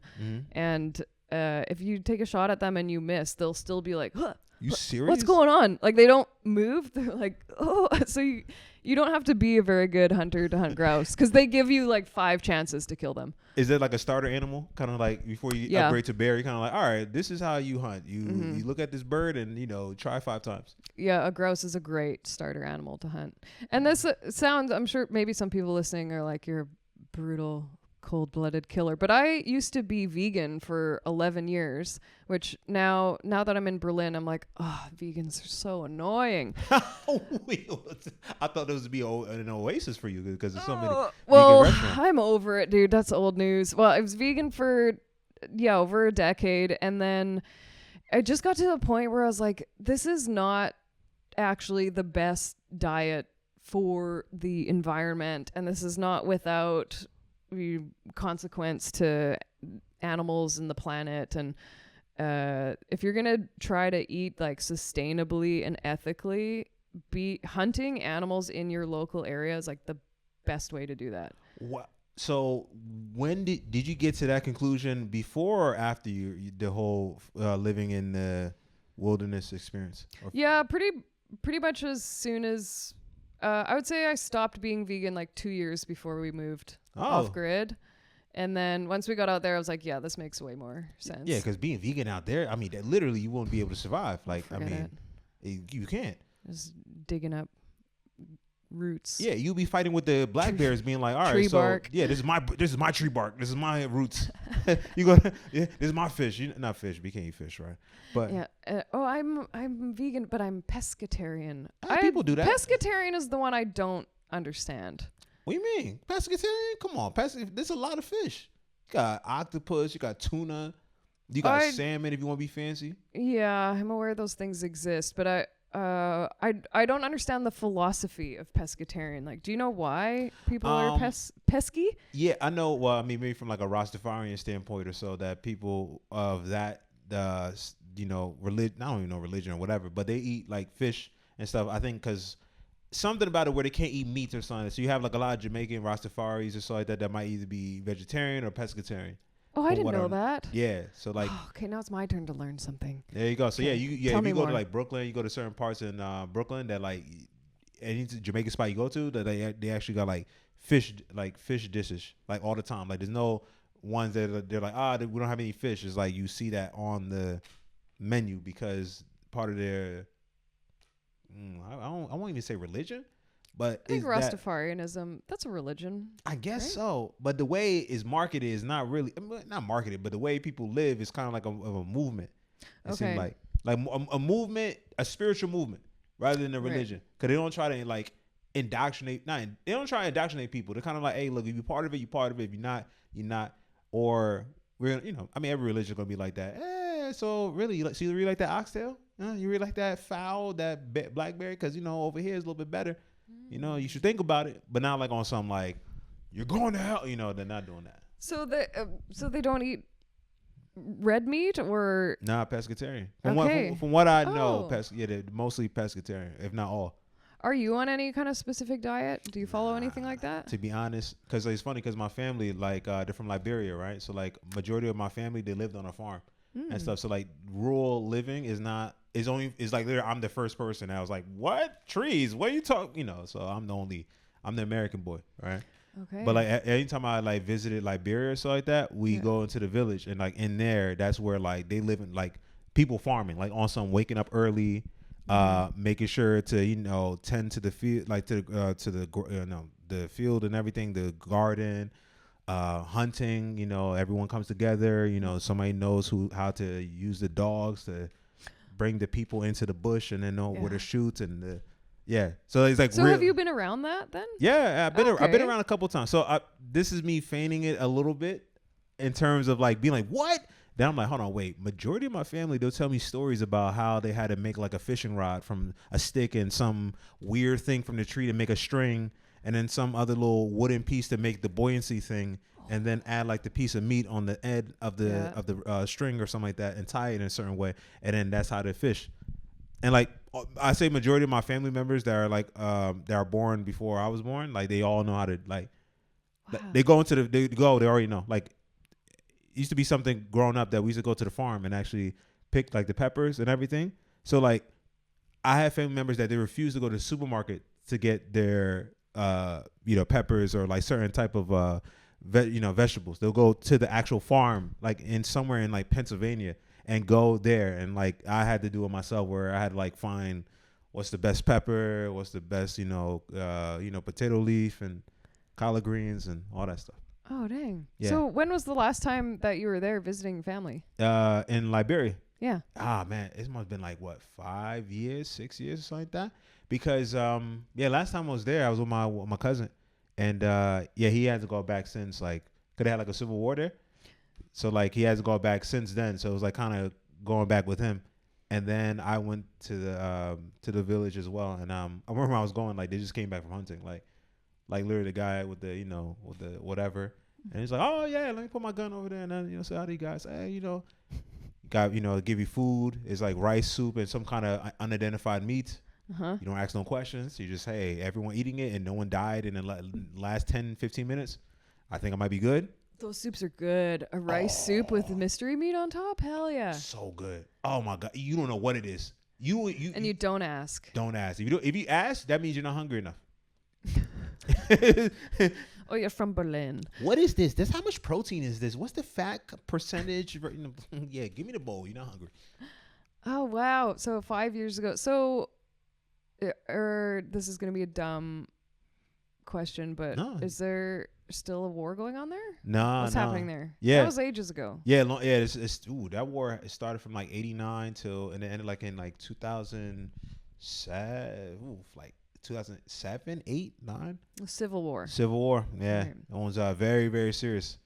Speaker 1: and if you take a shot at them and you miss, they'll still be like, huh.
Speaker 2: You serious?
Speaker 1: What's going on? Like they don't move. They're like, oh, so you don't have to be a very good hunter to hunt grouse because they give you like 5 chances to kill them.
Speaker 2: Is it like a starter animal? Kind of like before you upgrade to bear, you're kind of like, all right, this is how you hunt. You look at this bird and try 5 times.
Speaker 1: Yeah, a grouse is a great starter animal to hunt. And this sounds, I'm sure maybe some people listening are like, you're a brutal, cold-blooded killer, but I used to be vegan for 11 years, which now that I'm in Berlin, I'm like, oh, vegans are so annoying.
Speaker 2: I thought there would be an oasis for you because there's so many vegan restaurants.
Speaker 1: I'm over it, dude. That's old news. Well, I was vegan for over a decade, and then I just got to the point where I was like, this is not actually the best diet for the environment, and this is not without consequence to animals and the planet. And if you're gonna try to eat like sustainably and ethically, be hunting animals in your local area is like the best way to do that.
Speaker 2: What? So when did you get to that conclusion? Before or after the whole living in the wilderness experience?
Speaker 1: Yeah, pretty much as soon as I would say I stopped being vegan like 2 years before we moved off grid. And then once we got out there, I was like, yeah, this makes way more sense.
Speaker 2: Yeah, because being vegan out there, I mean, literally you won't be able to survive. Like, you can't.
Speaker 1: Just digging up roots.
Speaker 2: Yeah, you'll be fighting with the black bears being like, all right,
Speaker 1: tree bark.
Speaker 2: Yeah, this is my tree bark. This is my roots. This is my fish. Not fish, but you can't eat fish, right? But
Speaker 1: yeah. I'm vegan, but I'm pescatarian.
Speaker 2: People do that.
Speaker 1: Pescatarian is the one I don't understand.
Speaker 2: What do you mean? Pescatarian? Come on. There's a lot of fish. You got octopus, you got tuna, you got salmon if you want to be fancy.
Speaker 1: Yeah, I'm aware those things exist, but I don't understand the philosophy of pescatarian. Like, do you know why people are pesky?
Speaker 2: Yeah, I know. Well, I mean, maybe from like a Rastafarian standpoint or so, that people of that, religion, I don't even know religion or whatever, but they eat like fish and stuff. I think because something about it where they can't eat meat or something. So you have like a lot of Jamaican Rastafaris or so like that might either be vegetarian or pescatarian.
Speaker 1: Oh, I didn't know that.
Speaker 2: Yeah, so like.
Speaker 1: Okay, now it's my turn to learn something.
Speaker 2: There you go. So
Speaker 1: okay.
Speaker 2: if you go to like Brooklyn, you go to certain parts in Brooklyn that like any Jamaican spot you go to that they actually got like fish dishes like all the time. Like there's no ones that they're like we don't have any fish. It's like you see that on the menu because part of their I won't even say religion, but
Speaker 1: I think Rastafarianism, that's a religion.
Speaker 2: I guess right? So. But the way it's marketed is not really, not marketed, but the way people live is kind of like a movement. It seems like a movement, a spiritual movement rather than a religion. Because they don't try to like indoctrinate, they don't try to indoctrinate people. They're kind of like, hey, look, if you're part of it, you're part of it. If you're not, you're not. Or, every religion is going to be like that. So really, you really like that oxtail? You really like that fowl, that blackberry? Because, over here is a little bit better. You should think about it, but not like on something like you're going to hell. They're not doing that. So
Speaker 1: they don't eat red meat or
Speaker 2: pescatarian. From what I know, they're mostly pescatarian, if not all.
Speaker 1: Are you on any kind of specific diet? Do you follow anything like that?
Speaker 2: To be honest, because it's funny because my family they're from Liberia, right? So like majority of my family they lived on a farm and stuff. So like rural living is like literally I'm the first person. I was like, what trees? What are you talking? So I'm the American boy, right?
Speaker 1: Okay.
Speaker 2: But like anytime I like visited Liberia or so like that, we go into the village and like in there, that's where like they live in like people farming, like on some waking up early, making sure to tend to the field, like to the field and everything, the garden, hunting. Everyone comes together. Somebody knows how to use the dogs to bring the people into the bush and then know where to shoot and so it's like.
Speaker 1: So have you been around that then?
Speaker 2: Yeah, I've been around a couple of times. So this is me feigning it a little bit in terms of like being like, what? Then I'm like, hold on, wait. Majority of my family, they'll tell me stories about how they had to make like a fishing rod from a stick and some weird thing from the tree to make a string, and then some other little wooden piece to make the buoyancy thing, and then add like the piece of meat on the end of the string or something like that, and tie it in a certain way, and then that's how they fish. And like I say, majority of my family members that are like that are born before I was born, like they all know how to like.
Speaker 1: Wow.
Speaker 2: They already know. Like it used to be something growing up that we used to go to the farm and actually pick like the peppers and everything. So like I have family members that they refuse to go to the supermarket to get their peppers or like certain type of vegetables. They'll go to the actual farm, like in somewhere in like Pennsylvania, and go there. And like I had to do it myself, where I had to like find what's the best pepper, what's the best potato leaf and collard greens and all that stuff.
Speaker 1: Oh, dang.
Speaker 2: Yeah.
Speaker 1: So when was the last time that you were there visiting family?
Speaker 2: In Liberia.
Speaker 1: Yeah.
Speaker 2: Ah, man, it must have been like what, 5 years, 6 years, or something like that. Because last time I was there, I was with my cousin, and he had to go back since, like, could have had like a civil war there, so like he has to go back since then. So it was like kind of going back with him, and then I went to the village as well. And I remember when I was going, like they just came back from hunting, like literally the guy with the with the whatever, and he's like, oh yeah, let me put my gun over there, and then say, how do you guys, hey, got give you food. It's like rice soup and some kind of unidentified meat. You don't ask no questions. You just, hey, everyone eating it and no one died in the last 10-15 minutes. I think I might be good.
Speaker 1: Those soups are good. A rice soup with mystery meat on top? Hell yeah.
Speaker 2: So good. Oh my God. You don't know what it is. You
Speaker 1: don't ask.
Speaker 2: Don't ask. If you ask, that means you're not hungry enough.
Speaker 1: Oh, you're from Berlin.
Speaker 2: What is this? How much protein is this? What's the fat percentage? Yeah, give me the bowl. You're not hungry.
Speaker 1: Oh, wow. So 5 years ago. So, this is going to be a dumb question, but is there still a war going on there?
Speaker 2: No.
Speaker 1: What's happening there?
Speaker 2: Yeah.
Speaker 1: That was ages ago.
Speaker 2: Yeah. That war started from like 89 and it ended like in like 2007, like 2007, 8, 9.
Speaker 1: Civil War.
Speaker 2: Yeah.
Speaker 1: Right.
Speaker 2: That one's very, very serious.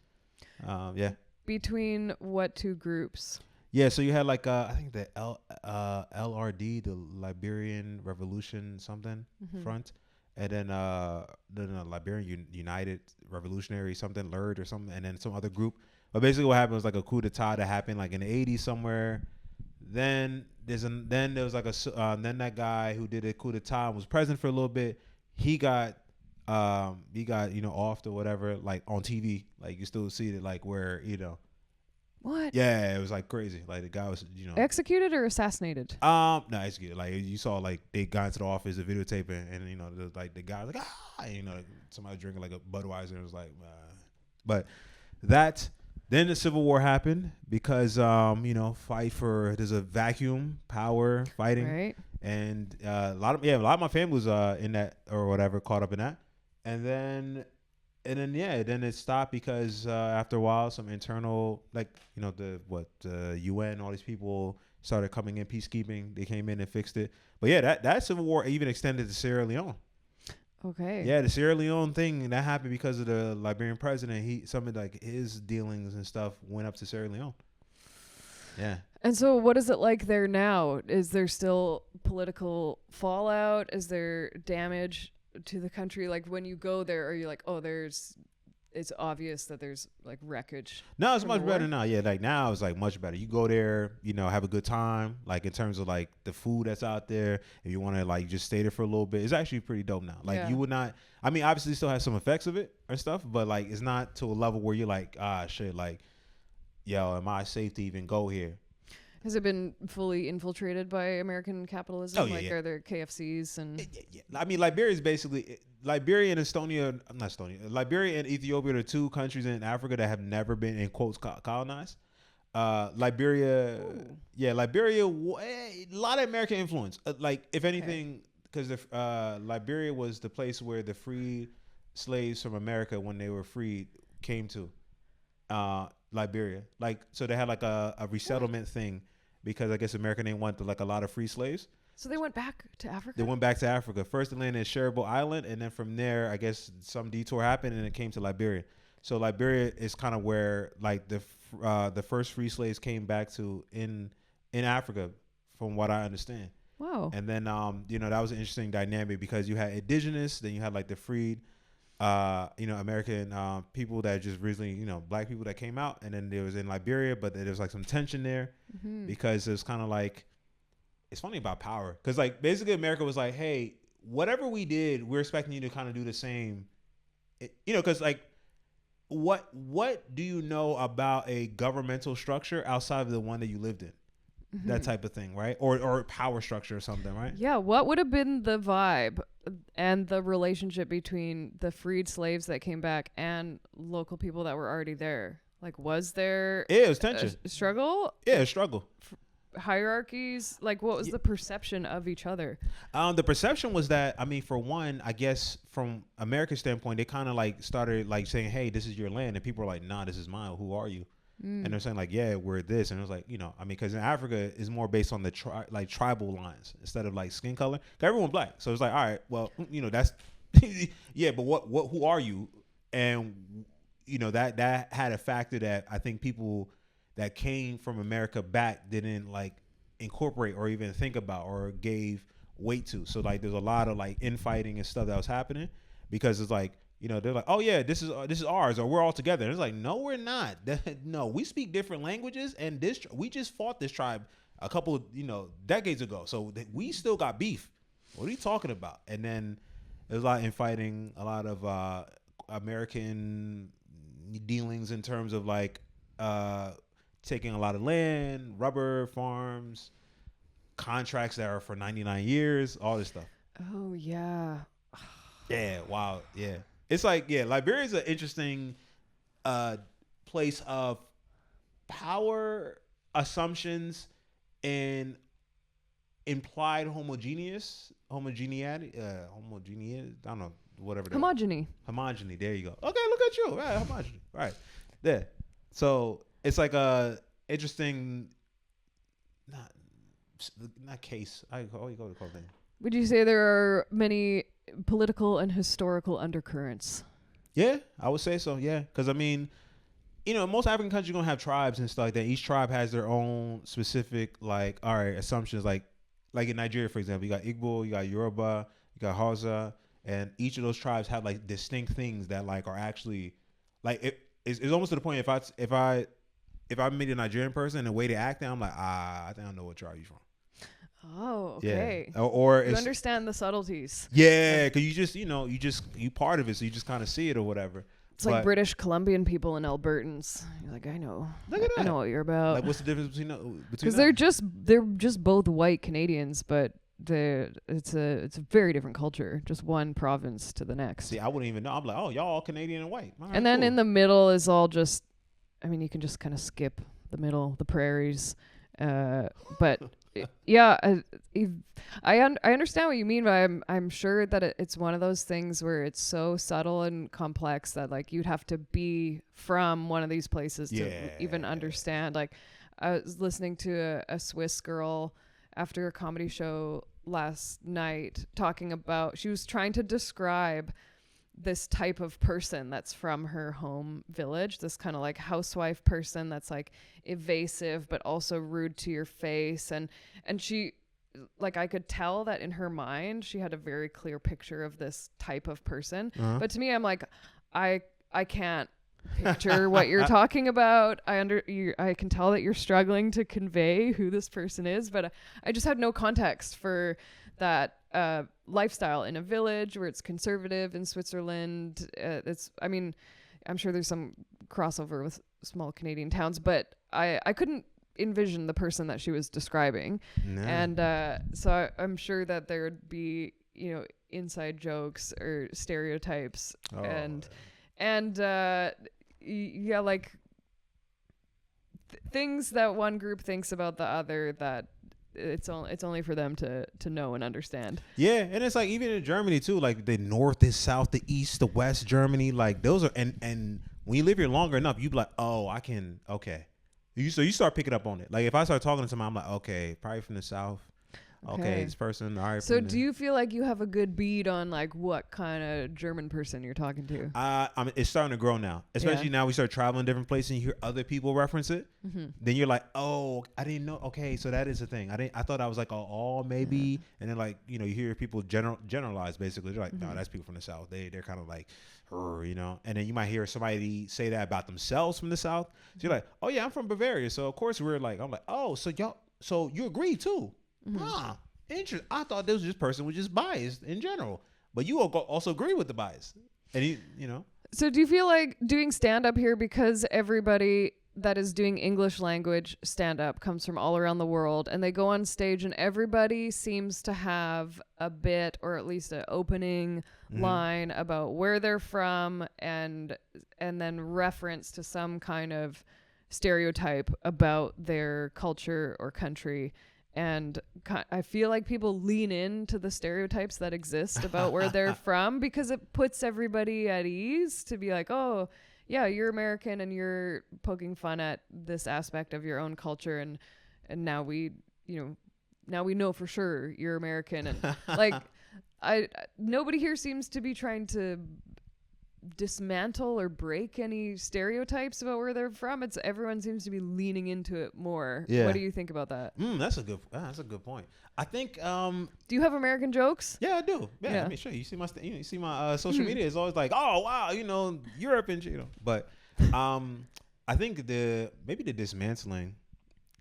Speaker 2: Yeah.
Speaker 1: Between what two groups?
Speaker 2: Yeah, so you had like I think the LRD, the Liberian Revolution Front, and then the Liberian United Revolutionary something, LURD or something, and then some other group. But basically, what happened was like a coup d'état that happened like in the 80s somewhere. Then there was like then that guy who did a coup d'état and was president for a little bit. He got offed or whatever, like on TV. Like you still see it, like where
Speaker 1: What?
Speaker 2: Yeah, it was like crazy. Like the guy was,
Speaker 1: executed or assassinated?
Speaker 2: No, executed. Like you saw, like they got into the office, the videotaping, and the guy was like, somebody drinking like a Budweiser, and it was like, but then the Civil War happened because there's a vacuum power fighting,
Speaker 1: right?
Speaker 2: And a lot of my family was in that or whatever, caught up in that, and then it stopped because after a while, some internal, like, the UN, all these people started coming in, peacekeeping. They came in and fixed it. But yeah, that Civil War even extended to Sierra Leone.
Speaker 1: Okay.
Speaker 2: Yeah, the Sierra Leone thing, that happened because of the Liberian president. Some of like his dealings and stuff went up to Sierra Leone. Yeah.
Speaker 1: And so what is it like there now? Is there still political fallout? Is there damage to the country? Like when you go there, are you like, oh, it's obvious that there's like wreckage?
Speaker 2: No, it's much better now. Yeah, like now it's like much better. You go there, have a good time. Like in terms of like the food that's out there, if you want to like just stay there for a little bit, it's actually pretty dope now. Like you would not, I mean, obviously still have some effects of it and stuff, but like it's not to a level where you're like, shit, like, yo, am I safe to even go here?
Speaker 1: Has it been fully infiltrated by American capitalism?
Speaker 2: Oh, yeah,
Speaker 1: Are there KFCs and?
Speaker 2: Yeah. I mean, Liberia is basically Liberia and Liberia and Ethiopia are the two countries in Africa that have never been in quotes colonized. Liberia, Liberia, a lot of American influence. Like if anything, because Liberia was the place where the free slaves from America, when they were freed, came to. Liberia, like, so they had like a resettlement thing because I guess America didn't want like a lot of free slaves.
Speaker 1: So they went back to Africa?
Speaker 2: They went back to Africa. First they landed in Cherbourg Island, and then from there, I guess some detour happened and it came to Liberia. So Liberia is kind of where like the first free slaves came back to in Africa, from what I understand.
Speaker 1: Wow.
Speaker 2: And then that was an interesting dynamic because you had indigenous, then you had like the freed, American people that just recently, black people that came out, and then there was in Liberia, but there was like some tension there because it was kind of like, it's funny about power because like basically America was like, hey, whatever we did, we're expecting you to kind of do the same, because like what do you know about a governmental structure outside of the one that you lived in? That type of thing, right? Or power structure or something, right?
Speaker 1: Yeah. What would have been the vibe and the relationship between the freed slaves that came back and local people that were already there? Like, was there
Speaker 2: it was tension,
Speaker 1: a struggle?
Speaker 2: Yeah, a struggle.
Speaker 1: Hierarchies? Like, what was the perception of each other?
Speaker 2: The perception was that, I mean, for one, I guess from America's standpoint, they kind of like started like saying, hey, this is your land. And people were like, nah, this is mine. Who are you? And they're saying like, yeah, we're this. And it was like, because in Africa is more based on the tribal lines instead of like skin color. 'Cause everyone's black. So it's like, all right, well, that's, yeah, but who are you? And, that had a factor that I think people that came from America back didn't like incorporate or even think about or gave weight to. So like, there's a lot of like infighting and stuff that was happening because it's like, they're like, oh yeah, this is ours, or we're all together. And it's like, no, we're not. No, we speak different languages, and we just fought this tribe a couple of decades ago. So we still got beef. What are you talking about? And then there's a lot of infighting, a lot of American dealings in terms of like taking a lot of land, rubber farms, contracts that are for 99 years, all this stuff.
Speaker 1: Oh yeah.
Speaker 2: Yeah. Wow. Yeah. It's like, yeah, Liberia is an interesting place of power assumptions and implied homogeneity. I don't know, whatever. Homogeny. There you go. Okay, look at you. Right, homogeny. Right there. So it's like a interesting, not case. I go to call it.
Speaker 1: Would you say there are many political and historical undercurrents?
Speaker 2: Yeah, I would say so. Yeah, because I mean, most African countries are gonna have tribes and stuff like that. Each tribe has their own specific, like, all right, assumptions. Like in Nigeria, for example, you got Igbo, you got Yoruba, you got Hausa, and each of those tribes have like distinct things that like are actually like it's almost to the point if I meet a Nigerian person and the way they act, I'm like, I think I know what tribe you're from.
Speaker 1: Oh, okay.
Speaker 2: Yeah. Or
Speaker 1: you understand the subtleties.
Speaker 2: Yeah, because you part of it, so you just kind of see it or whatever.
Speaker 1: It's like British Columbian people and Albertans. You're like, I know.
Speaker 2: Look at that.
Speaker 1: I know what you're about.
Speaker 2: Like, what's the difference between?
Speaker 1: Because they're just both white Canadians, but it's a very different culture. Just one province to the next.
Speaker 2: See, I wouldn't even know. I'm like, oh, y'all all Canadian and white. All right,
Speaker 1: and then
Speaker 2: cool.
Speaker 1: in the middle is all just. I mean, you can just kind of skip the middle, the prairies, but. Yeah, I understand what you mean, but I'm sure that it's one of those things where it's so subtle and complex that like you'd have to be from one of these places to even understand. Like, I was listening to a Swiss girl after a comedy show last night talking about, she was trying to describe this type of person that's from her home village, this kind of like housewife person that's like evasive but also rude to your face, and she, like, I could tell that in her mind she had a very clear picture of this type of person. But to me, I'm like, I can't picture what you're talking about. I can tell that you're struggling to convey who this person is, but I just had no context for that lifestyle in a village where it's conservative in Switzerland. I mean, I'm sure there's some crossover with small Canadian towns, but I couldn't envision the person that she was describing. No. And so I'm sure that there would be, inside jokes or stereotypes and like things that one group thinks about the other that it's only for them to know and understand. Yeah,
Speaker 2: and it's like even in Germany too, like the north, the south, the east, the west, Germany, like those are and when you live here longer enough, you be like, oh, I can, okay. So you start picking up on it. Like if I start talking to somebody, I'm like, okay, probably from the south. Okay, this person. All right.
Speaker 1: So do you feel like you have a good bead on like what kind of German person you're talking to?
Speaker 2: I mean, it's starting to grow now, especially now we start traveling different places and you hear other people reference it. Then you're like, oh, I didn't know. Okay, so that is a thing. I thought I was like, oh, maybe. And then like, you hear people generalize basically. They're like, no, that's people from the South. They're kind of like, and then you might hear somebody say that about themselves from the South. So you're like, oh yeah, I'm from Bavaria. So of course I'm like, oh, so you agree too. Interesting. I thought this person was just biased in general, but you also agree with the bias, and
Speaker 1: So do you feel like doing stand up here, because everybody that is doing English language stand up comes from all around the world, and they go on stage and everybody seems to have a bit, or at least an opening line about where they're from, and then reference to some kind of stereotype about their culture or country. And I feel like people lean into the stereotypes that exist about where they're from, because it puts everybody at ease to be like, oh, yeah, you're American and you're poking fun at this aspect of your own culture. And now we know for sure you're American. And like, nobody here seems to be trying to dismantle or break any stereotypes about where they're from. Everyone seems to be leaning into it more.
Speaker 2: Yeah.
Speaker 1: What do you think about that?
Speaker 2: That's a good point. I think
Speaker 1: do you have American jokes?
Speaker 2: Yeah, I do. Yeah. I mean, sure, you see my social media is always like, oh wow, Europe and but I think maybe the dismantling,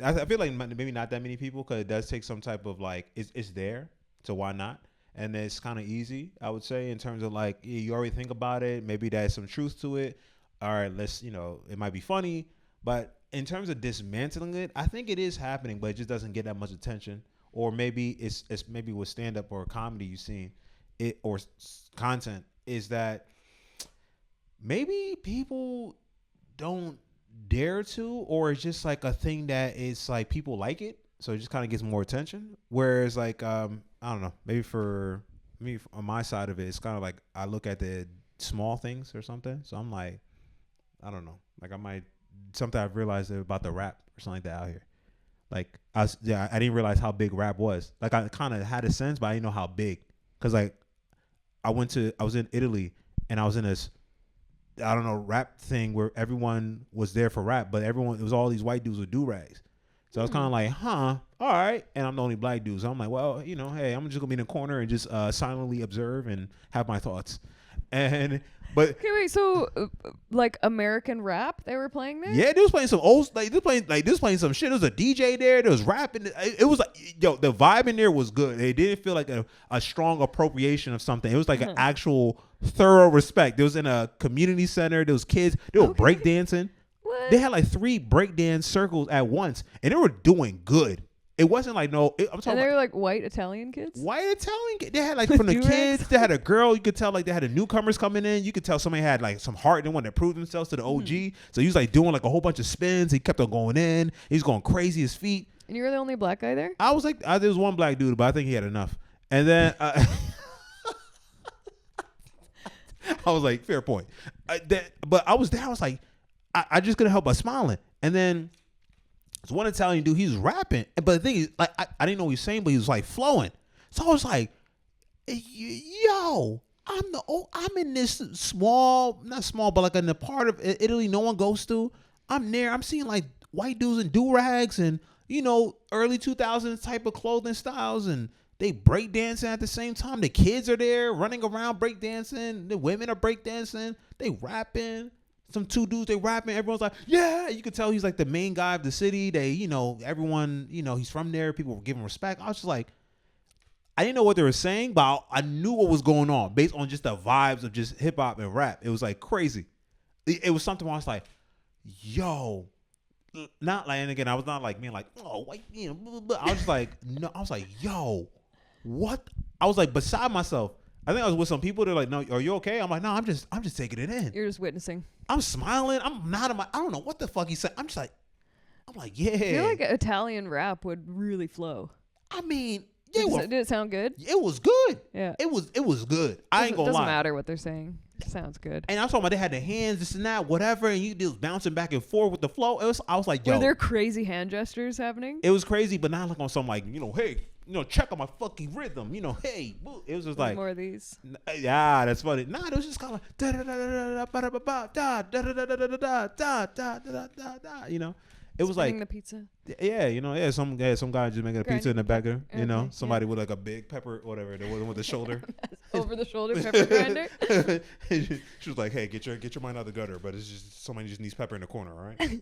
Speaker 2: I feel like maybe not that many people, because it does take some type of like, it's there, so why not? And it's kind of easy, I would say, in terms of like, you already think about it. Maybe there's some truth to it. All right, it might be funny. But in terms of dismantling it, I think it is happening, but it just doesn't get that much attention. Or maybe it's maybe with stand-up or comedy you've seen it, or content, is that maybe people don't dare to, or it's just like a thing that is like people like it. So it just kind of gets more attention. Whereas like, I don't know, maybe for me on my side of it, it's kind of like I look at the small things or something. So I'm like, I don't know, like something I've realized about the rap or something like that out here. Like I didn't realize how big rap was. Like I kind of had a sense, but I didn't know how big. Cause like I was in Italy and I was in this, I don't know, rap thing where everyone was there for rap, but it was all these white dudes with do-rags. So I was kind of like, all right. And I'm the only black dude. So I'm like, well, hey, I'm just going to be in the corner and just silently observe and have my thoughts. Okay,
Speaker 1: wait, so like American rap they were playing there?
Speaker 2: Yeah, they was playing some old, they was playing some shit. There was a DJ there. There was rapping. It was like, the vibe in there was good. It didn't feel like a strong appropriation of something. It was like an actual thorough respect. It was in a community center. There was kids. They were breakdancing.
Speaker 1: What?
Speaker 2: They had like 3 breakdance circles at once, and they were doing good. It wasn't like I'm talking.
Speaker 1: And they were like white Italian kids.
Speaker 2: White Italian kids. They had like from the kids. They had a girl. You could tell like they had the newcomers coming in. You could tell somebody had like some heart. They wanted to prove themselves to the OG. So he was like doing like a whole bunch of spins. He kept on going in. He was going crazy. His feet.
Speaker 1: And you were the only black guy there?
Speaker 2: I was like, there was one black dude, but I think he had enough. And then I was like, fair point. But I was there. I was like, I just couldn't help but smiling. And then there's one Italian dude, he was rapping. But the thing is, like, I didn't know what he was saying, but he was like flowing. So I was like, yo, I'm in this small, not small, but like in the part of Italy no one goes to. I'm there. I'm seeing like white dudes in do-rags and, early 2000s type of clothing styles. And they breakdancing at the same time. The kids are there running around breakdancing. The women are breakdancing. They rapping. Some 2 dudes, they rapping. Everyone's like, yeah. You could tell he's like the main guy of the city. They, everyone, he's from there. People were giving respect. I was just like, I didn't know what they were saying, but I knew what was going on based on just the vibes of just hip hop and rap. It was like crazy. It was something where I was like, yo, not like, and again, I was not like being like, oh, white, I was just like, no, I was like, yo, what? I was like beside myself. I think I was with some people. They're like, no, are you okay? I'm like, no, I'm just taking it in.
Speaker 1: You're just witnessing.
Speaker 2: I'm smiling. I'm not I don't know what the fuck he said. I'm like, yeah.
Speaker 1: I feel like Italian rap would really flow.
Speaker 2: I mean,
Speaker 1: yeah. Did it sound good?
Speaker 2: It was good.
Speaker 1: Yeah.
Speaker 2: It was good. I ain't gonna lie.
Speaker 1: It doesn't matter what they're saying. It sounds good.
Speaker 2: And I'm talking about they had the hands, this and that, whatever, and you just bouncing back and forth with the flow. I was like, yo.
Speaker 1: Were there crazy hand gestures happening?
Speaker 2: It was crazy, but not like on some like, hey, check on my fucking rhythm. Hey, boo. It was just like
Speaker 1: more of these.
Speaker 2: Yeah, that's funny. Nah, it was just kind of da da da da da da da da da da da da da da da da da. It was like
Speaker 1: the pizza.
Speaker 2: Yeah, some guy just making a pizza in the back of
Speaker 1: Okay,
Speaker 2: somebody with like a big pepper, whatever, the one with the shoulder,
Speaker 1: over the shoulder pepper grinder.
Speaker 2: She was like, "Hey, get your mind out of the gutter," but it's just somebody just needs pepper in the corner, all right?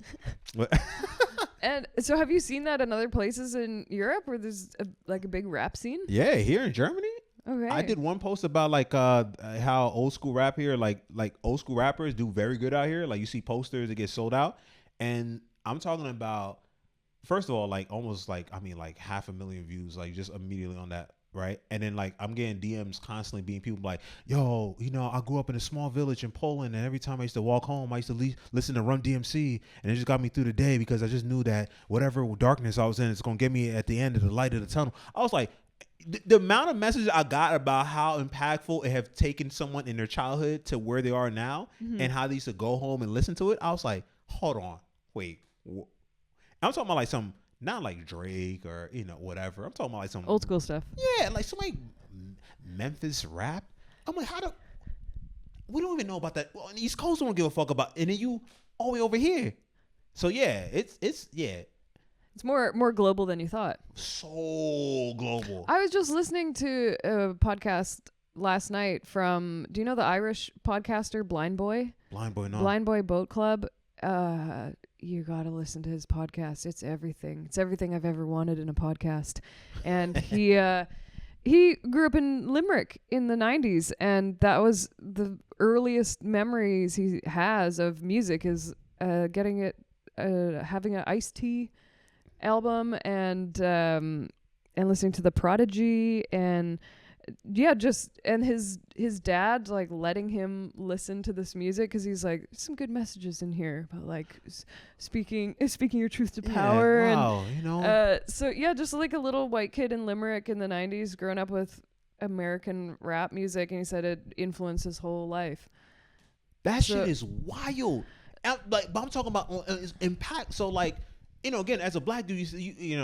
Speaker 1: And so, have you seen that in other places in Europe where there's a big rap scene?
Speaker 2: Yeah, here in Germany.
Speaker 1: Okay.
Speaker 2: I did one post about like how old school rap here, like old school rappers do very good out here. Like you see posters that get sold out, and I'm talking about, first of all, like almost like 500,000 views, like just immediately on that, right? And then like I'm getting DMs constantly being people like, yo, I grew up in a small village in Poland, and every time I used to walk home, I used to listen to Run DMC, and it just got me through the day because I just knew that whatever darkness I was in, it's gonna get me at the end of the light of the tunnel. I was like, the amount of messages I got about how impactful it have taken someone in their childhood to where they are now, and how they used to go home and listen to it, I was like, hold on, wait. I'm talking about like some, not like Drake or whatever. I'm talking about like some
Speaker 1: old school stuff.
Speaker 2: Yeah, like some like Memphis rap. I'm like, we don't even know about that. Well, on the East Coast don't give a fuck about, and then you all the way over here. So yeah, it's
Speaker 1: more global than you thought.
Speaker 2: So global.
Speaker 1: I was just listening to a podcast last night from, do you know the Irish podcaster Blind Boy?
Speaker 2: Blind Boy, no.
Speaker 1: Blind Boy Boat Club. You gotta listen to his podcast. It's everything. It's everything I've ever wanted in a podcast. And he grew up in Limerick in the 90s, and that was the earliest memories he has of music is having an Ice-T album and listening to The Prodigy and his dad like letting him listen to this music because he's like, some good messages in here about like speaking your truth to power.
Speaker 2: Wow,
Speaker 1: and just like a little white kid in Limerick in the 90s growing up with American rap music, and he said it influenced his whole life.
Speaker 2: That shit is wild. But I'm talking about impact. So like, again, as a black dude, you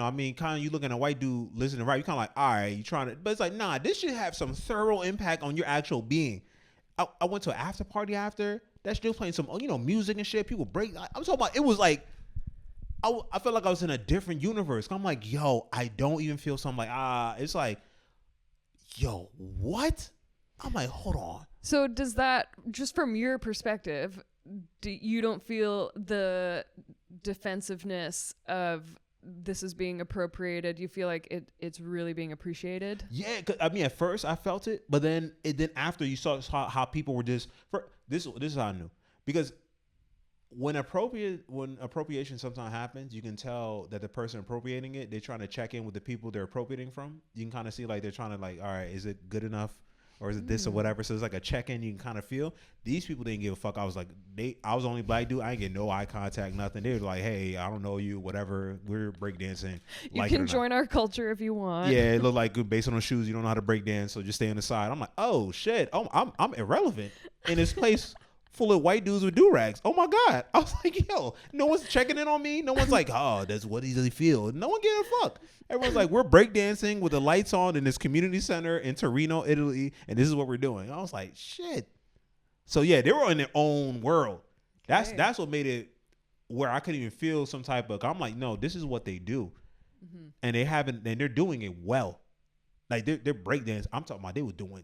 Speaker 2: look at a white dude listening to rap, you kind of like, all right, you trying to, but it's like, nah, this should have some thorough impact on your actual being. I went to an after party after, that shit was playing some, music and shit, people break. I'm talking about, it was like, I felt like I was in a different universe. I'm like, yo, I don't even feel something like, it's like, yo, what? I'm like, hold on.
Speaker 1: So does that, just from your perspective, you don't feel the defensiveness of this is being appropriated? You feel like it's really being appreciated?
Speaker 2: Yeah, 'cause, at first I felt it, but then after you saw how people were this is how I knew, because when appropriation sometimes happens, you can tell that the person appropriating it, they're trying to check in with the people they're appropriating from. You can kind of see like they're trying to like, all right, is it good enough? Or is it this or whatever? So it's like a check-in you can kind of feel. These people didn't give a fuck. I was the only black dude. I ain't get no eye contact, nothing. They were like, hey, I don't know you, whatever. We're breakdancing.
Speaker 1: You can join our culture if you want.
Speaker 2: Yeah, it looked like based on the shoes, you don't know how to breakdance, so just stay on the side. I'm like, oh shit. Oh, I'm irrelevant in this place full of white dudes with do-rags. Oh my God. I was like, yo, no one's checking in on me. No one's like, oh, that's what does he feel. No one gave a fuck. Everyone's like, we're breakdancing with the lights on in this community center in Torino, Italy, and this is what we're doing. I was like, shit. So yeah, they were in their own world. That's what made it where I couldn't even feel some type of, I'm like, no, this is what they do. And they're doing it well. Like they're breakdance. I'm talking about they were doing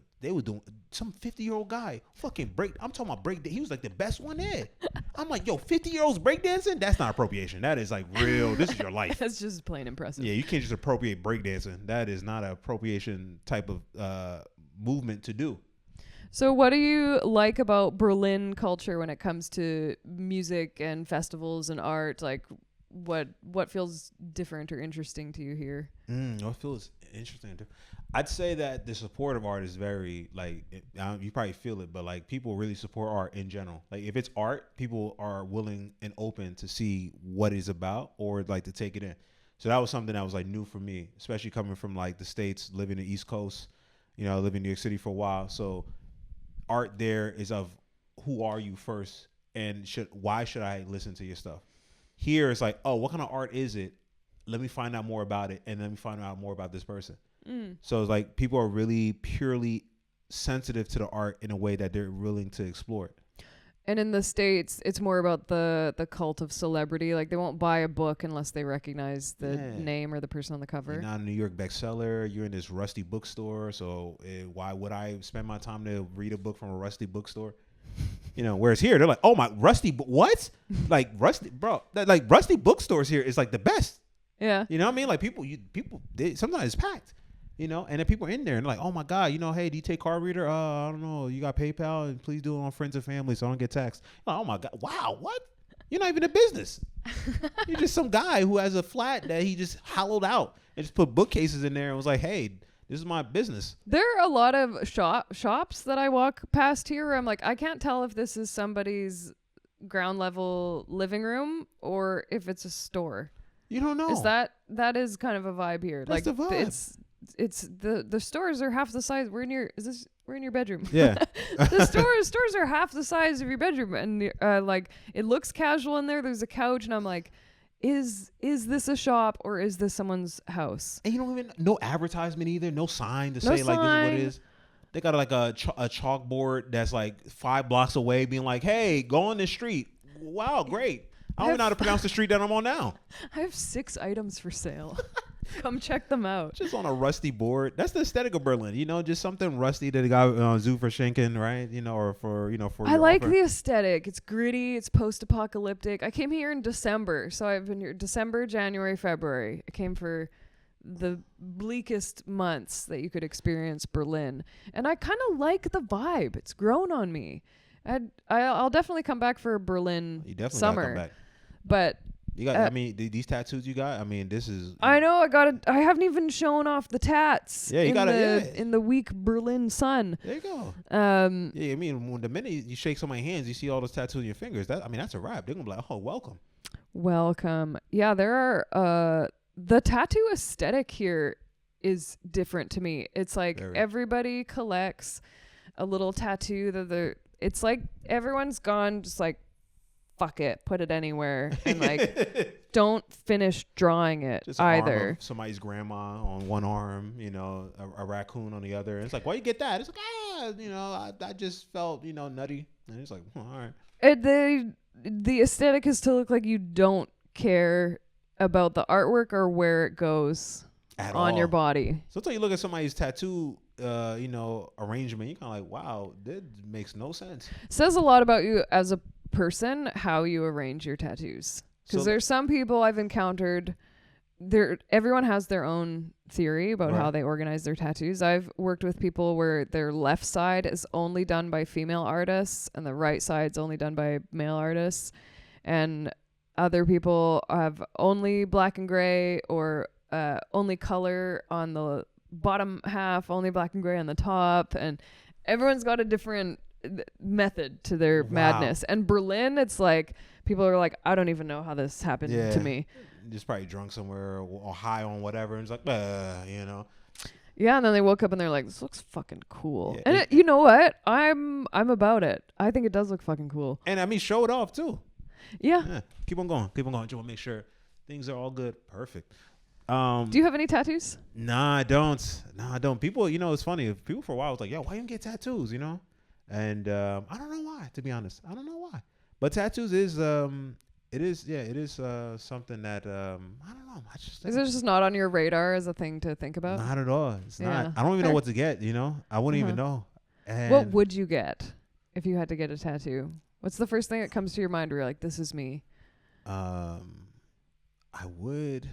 Speaker 2: some 50-year-old guy fucking break. I'm talking about break. He was like the best one there. I'm like, yo, 50-year-olds breakdancing? That's not appropriation. That is like real. This is your life.
Speaker 1: That's just plain impressive.
Speaker 2: Yeah, you can't just appropriate breakdancing. That is not an appropriation type of movement to do.
Speaker 1: So what do you like about Berlin culture when it comes to music and festivals and art? Like what feels different or interesting to you here?
Speaker 2: What feels interesting? I'd say that the support of art is very like, you probably feel it, but like people really support art in general. Like if it's art, people are willing and open to see what it's about or like to take it in. So that was something that was like new for me, especially coming from like the States, living in the East Coast, living in New York City for a while. So art there is of who are you first, and why should I listen to your stuff? Here it's like, oh, what kind of art is it? Let me find out more about it, and let me find out more about this person. So it's like people are really purely sensitive to the art in a way that they're willing to explore it.
Speaker 1: And in the States, it's more about the cult of celebrity. Like, they won't buy a book unless they recognize the name or the person on the cover.
Speaker 2: You're not a New York bestseller. You're in this rusty bookstore. So why would I spend my time to read a book from a rusty bookstore? You know, whereas here, they're like, oh, my rusty, what? Like, rusty, bro. Like, rusty bookstores here is like the best.
Speaker 1: Yeah.
Speaker 2: You know what I mean? Like, people, sometimes it's packed. You know, and then people are in there and like, oh my God, you know, hey, do you take card reader? I don't know. You got PayPal, and please do it on friends and family so I don't get taxed. Oh my God. Wow. What? You're not even in business. You're just some guy who has a flat that he just hollowed out and just put bookcases in there and was like, hey, this is my business.
Speaker 1: There are a lot of shops that I walk past here where I'm like, I can't tell if this is somebody's ground level living room or if it's a store.
Speaker 2: You don't know.
Speaker 1: That is kind of a vibe here.
Speaker 2: That's
Speaker 1: like
Speaker 2: the vibe.
Speaker 1: It's the stores are half the size. We're in your bedroom.
Speaker 2: Yeah.
Speaker 1: The stores are half the size of your bedroom, and like, it looks casual in there. There's a couch, and I'm like, is this a shop or is this someone's house?
Speaker 2: And you don't even no advertisement either, no sign to say like this is what it is. They got like a chalkboard that's like 5 blocks away, being like, hey, go on this street. Wow, great. I don't even know how to pronounce the street that I'm on now.
Speaker 1: I have 6 items for sale. Come check them out.
Speaker 2: Just on a rusty board. That's the aesthetic of Berlin. You know, just something rusty that got Zoo for Schenken, right? You know, or for
Speaker 1: I like the aesthetic. It's gritty. It's post-apocalyptic. I came here in December, so I've been here December, January, February. I came for the bleakest months that you could experience Berlin, and I kind of like the vibe. It's grown on me. I'll definitely come back for Berlin
Speaker 2: you definitely
Speaker 1: summer,
Speaker 2: come back.
Speaker 1: But
Speaker 2: you got. I mean, these tattoos you got. I mean, this is.
Speaker 1: I know. I haven't even shown off the tats.
Speaker 2: Yeah, you got it.
Speaker 1: In the weak Berlin sun.
Speaker 2: There you go.
Speaker 1: Yeah,
Speaker 2: I mean, when the minute you shake somebody's hands, you see all those tattoos on your fingers. That's a wrap. They're gonna be like, oh, welcome.
Speaker 1: Welcome. Yeah, there are. The tattoo aesthetic here is different to me. It's like everybody collects a little tattoo that it's like everyone's gone just like, fuck it, put it anywhere, and like don't finish drawing it just either.
Speaker 2: Somebody's grandma on one arm, you know, a raccoon on the other. And it's like, why you get that? It's like, you know, I just felt, you know, nutty. And it's like, all right.
Speaker 1: The aesthetic is to look like you don't care about the artwork or where it goes on your body.
Speaker 2: So until you look at somebody's tattoo, you know, arrangement, you're kind of like, wow, that makes no sense.
Speaker 1: Says a lot about you as a person how you arrange your tattoos, because there's some people I've encountered everyone has their own theory about how they organize their tattoos. I've worked with people where their left side is only done by female artists and the right side's only done by male artists, and other people have only black and gray or only color on the bottom half, only black and gray on the top, and everyone's got a different method to their madness. And Berlin, it's like people are like, I don't even know how this happened to me.
Speaker 2: Just probably drunk somewhere or high on whatever, and it's like, you know.
Speaker 1: Yeah, and then they woke up and they're like, this looks fucking cool. Yeah, and you know what? I'm about it. I think it does look fucking cool.
Speaker 2: And I mean, show it off too.
Speaker 1: Yeah.
Speaker 2: Keep on going. Just want to make sure things are all good. Perfect.
Speaker 1: Do you have any tattoos?
Speaker 2: Nah, I don't. People, you know, it's funny. People for a while was like, yo, why you don't get tattoos, you know? And I don't know why, to be honest. I don't know why. But tattoos is it is something that I don't know.
Speaker 1: Is it just not on your radar as a thing to think about?
Speaker 2: Not at all. It's not. I don't even know what to get, you know? I wouldn't even know. And
Speaker 1: what would you get if you had to get a tattoo? What's the first thing that comes to your mind where you're like, this is me?
Speaker 2: I would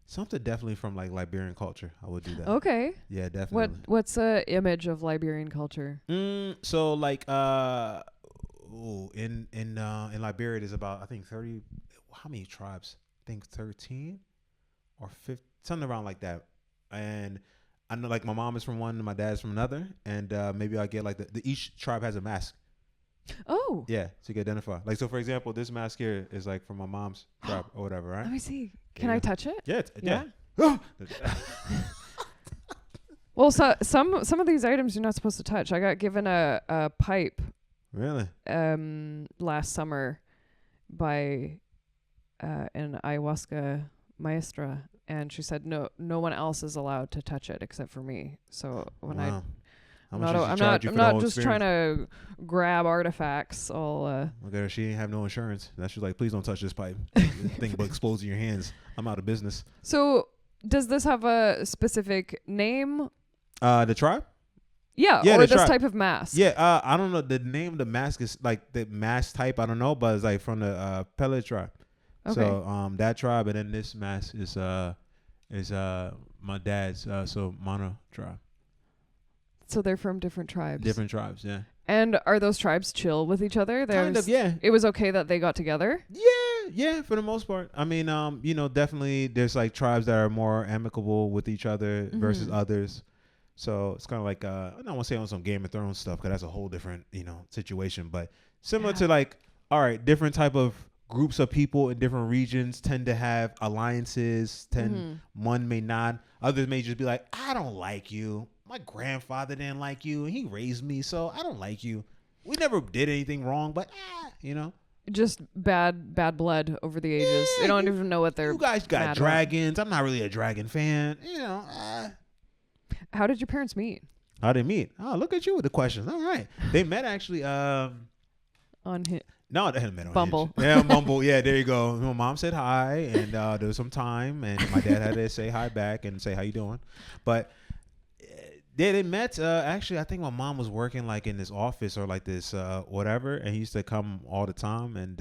Speaker 2: something definitely from like Liberian culture. I would do that.
Speaker 1: Okay.
Speaker 2: Yeah, definitely.
Speaker 1: What's a image of Liberian culture?
Speaker 2: So like in Liberia there's about I think 30. How many tribes? I think 13 or 15, something around like that. And I know like my mom is from one and my dad's from another, and maybe I get like the each tribe has a mask.
Speaker 1: Oh.
Speaker 2: Yeah, so you can identify. Like, so for example, this mask here is like from my mom's tribe or whatever, right?
Speaker 1: Let me see. Can I touch it?
Speaker 2: Yeah.
Speaker 1: Well, so some of these items you're not supposed to touch. I got given a pipe.
Speaker 2: Really?
Speaker 1: Last summer by an ayahuasca maestra and she said no one else is allowed to touch it except for me. So when
Speaker 2: Wow. How
Speaker 1: I'm
Speaker 2: much
Speaker 1: not
Speaker 2: did she
Speaker 1: I'm
Speaker 2: charge
Speaker 1: not
Speaker 2: you
Speaker 1: I'm
Speaker 2: for the
Speaker 1: not
Speaker 2: whole
Speaker 1: just trying
Speaker 2: experience?
Speaker 1: to grab artifacts. I'll
Speaker 2: Look at her. She ain't have no insurance. That's just like, please don't touch this pipe. The thing but explodes in your hands. I'm out of business.
Speaker 1: So does this have a specific name?
Speaker 2: The tribe?
Speaker 1: Yeah,
Speaker 2: Yeah,
Speaker 1: or
Speaker 2: the
Speaker 1: this
Speaker 2: tribe.
Speaker 1: type of mask?
Speaker 2: Yeah, I don't know the name of the mask is like the mask type. I don't know, but it's like from the Pellet tribe.
Speaker 1: Okay.
Speaker 2: So that tribe, and then this mask is my dad's so Mono tribe.
Speaker 1: So they're from different tribes.
Speaker 2: Different tribes, yeah.
Speaker 1: And are those tribes chill with each other?
Speaker 2: Kind of, yeah.
Speaker 1: It was okay that they got together?
Speaker 2: Yeah, for the most part. I mean, definitely there's like tribes that are more amicable with each other versus others. So it's kind of like I don't want to say on some Game of Thrones stuff because that's a whole different, situation. But similar to like, all right, different type of groups of people in different regions tend to have alliances. One may not. Others may just be like, I don't like you. My grandfather didn't like you, and he raised me, so I don't like you. We never did anything wrong, but
Speaker 1: Just bad blood over the ages. They don't even know what they're.
Speaker 2: You guys got
Speaker 1: mad
Speaker 2: dragons. I'm not really a dragon fan.
Speaker 1: How did your parents meet?
Speaker 2: How they meet? Oh, look at you with the questions. All right, they met actually.
Speaker 1: On
Speaker 2: No, they hadn't met on
Speaker 1: Bumble.
Speaker 2: Hinge. Yeah, Bumble. Yeah, there you go. My mom said hi, and there was some time, and my dad had to say hi back and say how you doing. But yeah, they met. Actually, I think my mom was working like in this office or like this whatever, and he used to come all the time, and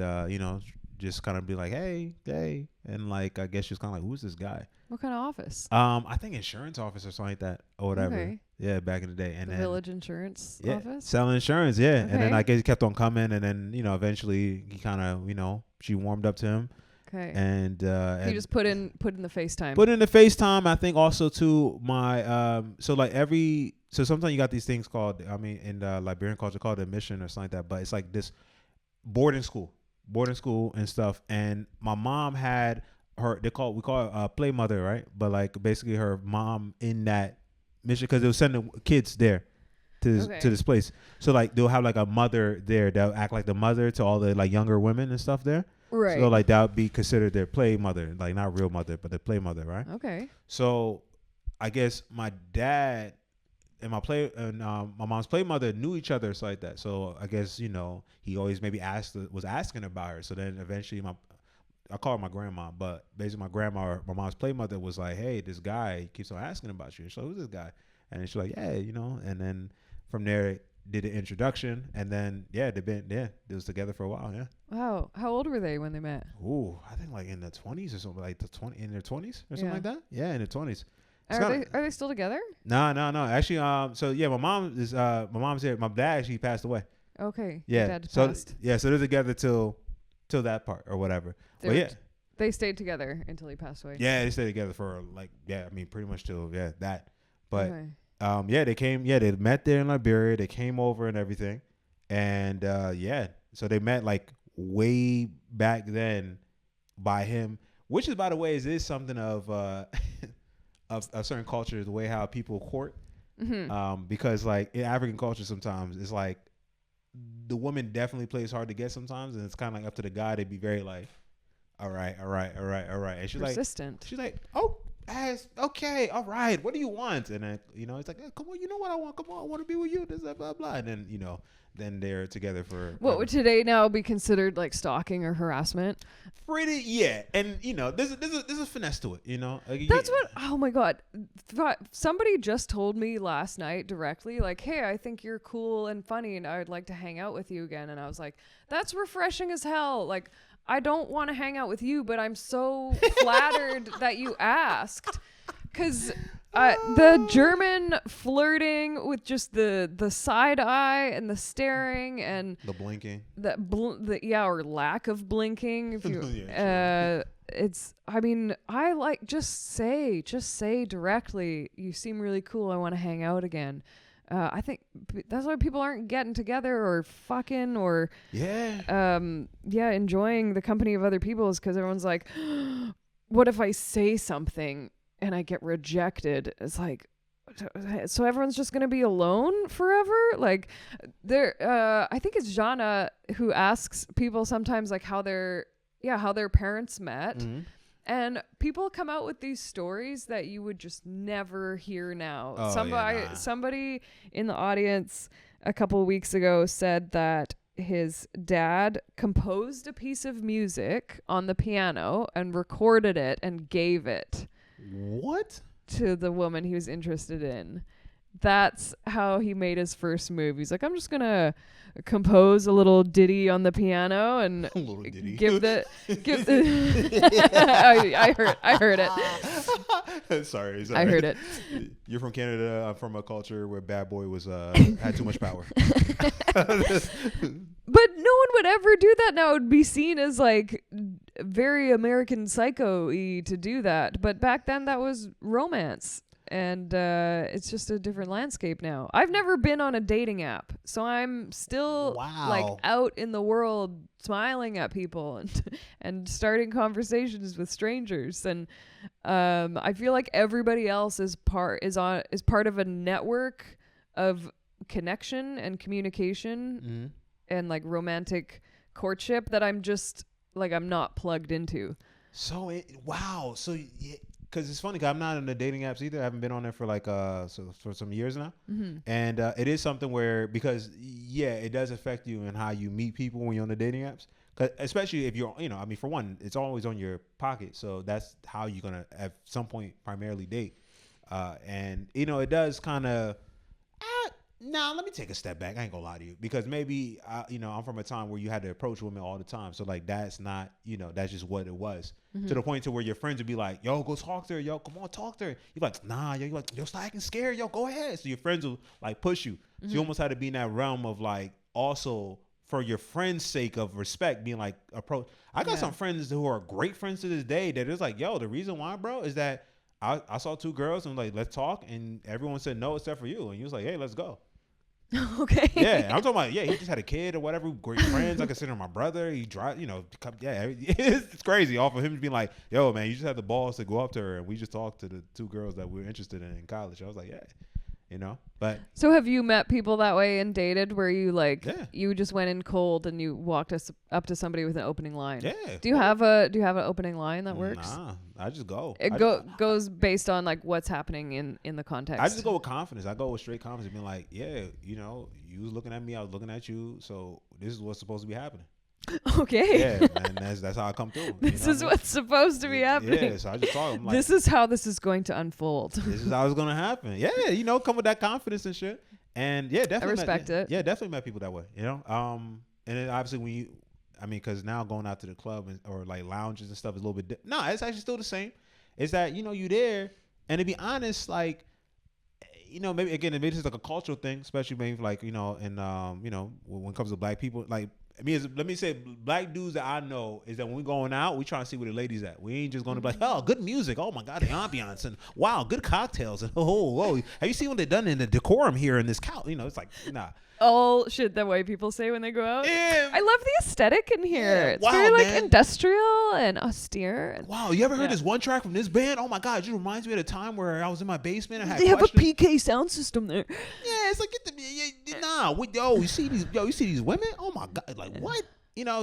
Speaker 2: just kind of be like, hey, and like I guess she was kind of like, who's this guy?
Speaker 1: What kind of office?
Speaker 2: I think insurance office or something like that or whatever.
Speaker 1: Okay.
Speaker 2: Yeah, back in the day, and
Speaker 1: The
Speaker 2: then
Speaker 1: Village Insurance
Speaker 2: yeah,
Speaker 1: office?
Speaker 2: selling insurance. Yeah, and then
Speaker 1: Okay.
Speaker 2: I guess he kept on coming, and then eventually he kind of she warmed up to him,
Speaker 1: Okay.
Speaker 2: and
Speaker 1: He just put in the FaceTime.
Speaker 2: put in the FaceTime. I think also to my so sometimes you got these things called in the Liberian culture called admission or something like that, but it's like this boarding school and stuff. And my mom had we call it play mother, right? But like basically her mom in that mission because they were sending kids there to this place. So like they'll have like a mother there that'll act like the mother to all the like younger women and stuff there.
Speaker 1: Right.
Speaker 2: So like that would be considered their play mother, like not real mother, but the play mother, right?
Speaker 1: Okay.
Speaker 2: So I guess my dad and my mom's play mother knew each other, so like that. So I guess he always maybe was asking about her. So then eventually I call her my grandma, but basically my mom's play mother was like, hey, this guy keeps on asking about you. And she's like, who's this guy? And she's like, yeah, and then from there did an introduction, and then they was together for a while. Yeah.
Speaker 1: Wow. How old were they when they met?
Speaker 2: Ooh, I think like in the 20s or something, like in their 20s or something like that. Yeah, in their 20s.
Speaker 1: Are they still together?
Speaker 2: No. Actually, so yeah, my mom's here. My dad actually passed away.
Speaker 1: Okay.
Speaker 2: Yeah.
Speaker 1: Your dad
Speaker 2: So
Speaker 1: passed.
Speaker 2: yeah, so they're together till that part or whatever. But yeah.
Speaker 1: They stayed together until he passed away.
Speaker 2: Yeah, they stayed together for pretty much till that. But
Speaker 1: Okay.
Speaker 2: they met there in Liberia. They came over and everything. And so they met like way back then by him, which is, by the way, is something of of a certain culture, the way how people court. Because like in African culture sometimes it's like the woman definitely plays hard to get sometimes, and it's kind of like up to the guy to be very like, all right. And she's
Speaker 1: persistent.
Speaker 2: She's like, oh, okay, all right. What do you want? And then it's like, come on, you know what I want? Come on, I want to be with you. This blah blah blah. And then then they're together for.
Speaker 1: What would today now be considered like stalking or harassment?
Speaker 2: Pretty, yeah. And there's a finesse to it. Like,
Speaker 1: That's what. Oh my God! Somebody just told me last night directly, like, "Hey, I think you're cool and funny, and I would like to hang out with you again." And I was like, "That's refreshing as hell." Like, I don't want to hang out with you, but I'm so flattered that you asked. Because the German flirting with just the side eye and the staring and
Speaker 2: the blinking,
Speaker 1: or lack of blinking. If you,
Speaker 2: Yeah,
Speaker 1: it's. I mean, I like just say directly. You seem really cool. I want to hang out again. I think that's why people aren't getting together or fucking or enjoying the company of other people, is because everyone's like, what if I say something and I get rejected? It's like, so everyone's just gonna be alone forever? Like, I think it's Jana who asks people sometimes like how their parents met. And people come out with these stories that you would just never hear now.
Speaker 2: Oh,
Speaker 1: Somebody in the audience a couple of weeks ago said that his dad composed a piece of music on the piano and recorded it and gave it.
Speaker 2: What?
Speaker 1: To the woman he was interested in. That's how he made his first move. He's like, I'm just gonna compose a little ditty on the piano and give the I heard it.
Speaker 2: Sorry.
Speaker 1: I heard it.
Speaker 2: You're from Canada. I'm from a culture where Bad Boy was had too much power.
Speaker 1: But no one would ever do that now. It would be seen as like very American Psycho-y to do that. But back then that was romance. And it's just a different landscape now. I've never been on a dating app, so I'm still like out in the world smiling at people and starting conversations with strangers. And I feel like everybody else is part of a network of connection and communication and like romantic courtship that I'm just like I'm not plugged into.
Speaker 2: So because it's funny, 'cause I'm not on the dating apps either. I haven't been on there for like for some years now, and it is something where because it does affect you and how you meet people when you're on the dating apps. 'Cause especially if you're, I mean, for one, it's always on your pocket, so that's how you're gonna at some point primarily date, and it does kind of. Now, let me take a step back. I ain't gonna lie to you because maybe I'm from a time where you had to approach women all the time. So like that's not that's just what it was to the point to where your friends would be like, "Yo, go talk to her. Yo, come on, talk to her." You're like, "Nah, yo." You're like, "Yo, stop acting scared. Yo, go ahead." So your friends will like push you. So you almost had to be in that realm of like also for your friends' sake of respect, being like approach. I got some friends who are great friends to this day that is like, "Yo, the reason why, bro, is that I saw two girls and like let's talk, and everyone said no except for you, and you was like, hey, let's go."
Speaker 1: Okay.
Speaker 2: Yeah, I'm talking about. Yeah, he just had a kid or whatever. Great friends. I consider him my brother. He drive. It's crazy. Off of him being like, "Yo, man, you just had the balls to go up to her," and we just talked to the two girls that we were interested in college. I was like, yeah, But
Speaker 1: so have you met people that way and dated where you you just went in cold and you walked us up to somebody with an opening line?
Speaker 2: Yeah.
Speaker 1: Do you have an opening line that works?
Speaker 2: Nah, I just go.
Speaker 1: It goes based on like what's happening in the context.
Speaker 2: I just go with confidence. I go with straight confidence, being like, yeah, you was looking at me, I was looking at you, so this is what's supposed to be happening.
Speaker 1: Okay.
Speaker 2: Yeah, and that's how I come through.
Speaker 1: This is what's supposed to be happening.
Speaker 2: Yeah, so I just thought, I'm like,
Speaker 1: this is how this is going to unfold.
Speaker 2: This is how it's gonna happen. Yeah, come with that confidence and shit. And yeah, definitely.
Speaker 1: I respect it.
Speaker 2: Yeah, definitely met people that way. And then obviously because now going out to the club or like lounges and stuff is a little bit. No, it's actually still the same. It's that you there, and to be honest, like. Maybe this is like a cultural thing, especially maybe like when it comes to black people. Like, let me say, black dudes that I know is that when we going out, we trying to see where the ladies at. We ain't just going to be like, oh, good music, oh my god, the ambiance, and wow, good cocktails, and whoa, have you seen what they done in the decorum here in this couch? It's like nah.
Speaker 1: All shit that white people say when they go out.
Speaker 2: Yeah.
Speaker 1: I love the aesthetic in here.
Speaker 2: Yeah.
Speaker 1: It's very like industrial and austere. And
Speaker 2: wow, you ever heard this one track from this band? Oh my god, it just reminds me of the time where I was in my basement and
Speaker 1: they have a PK sound system there.
Speaker 2: Yeah, it's like you see these women? Oh my god, like what?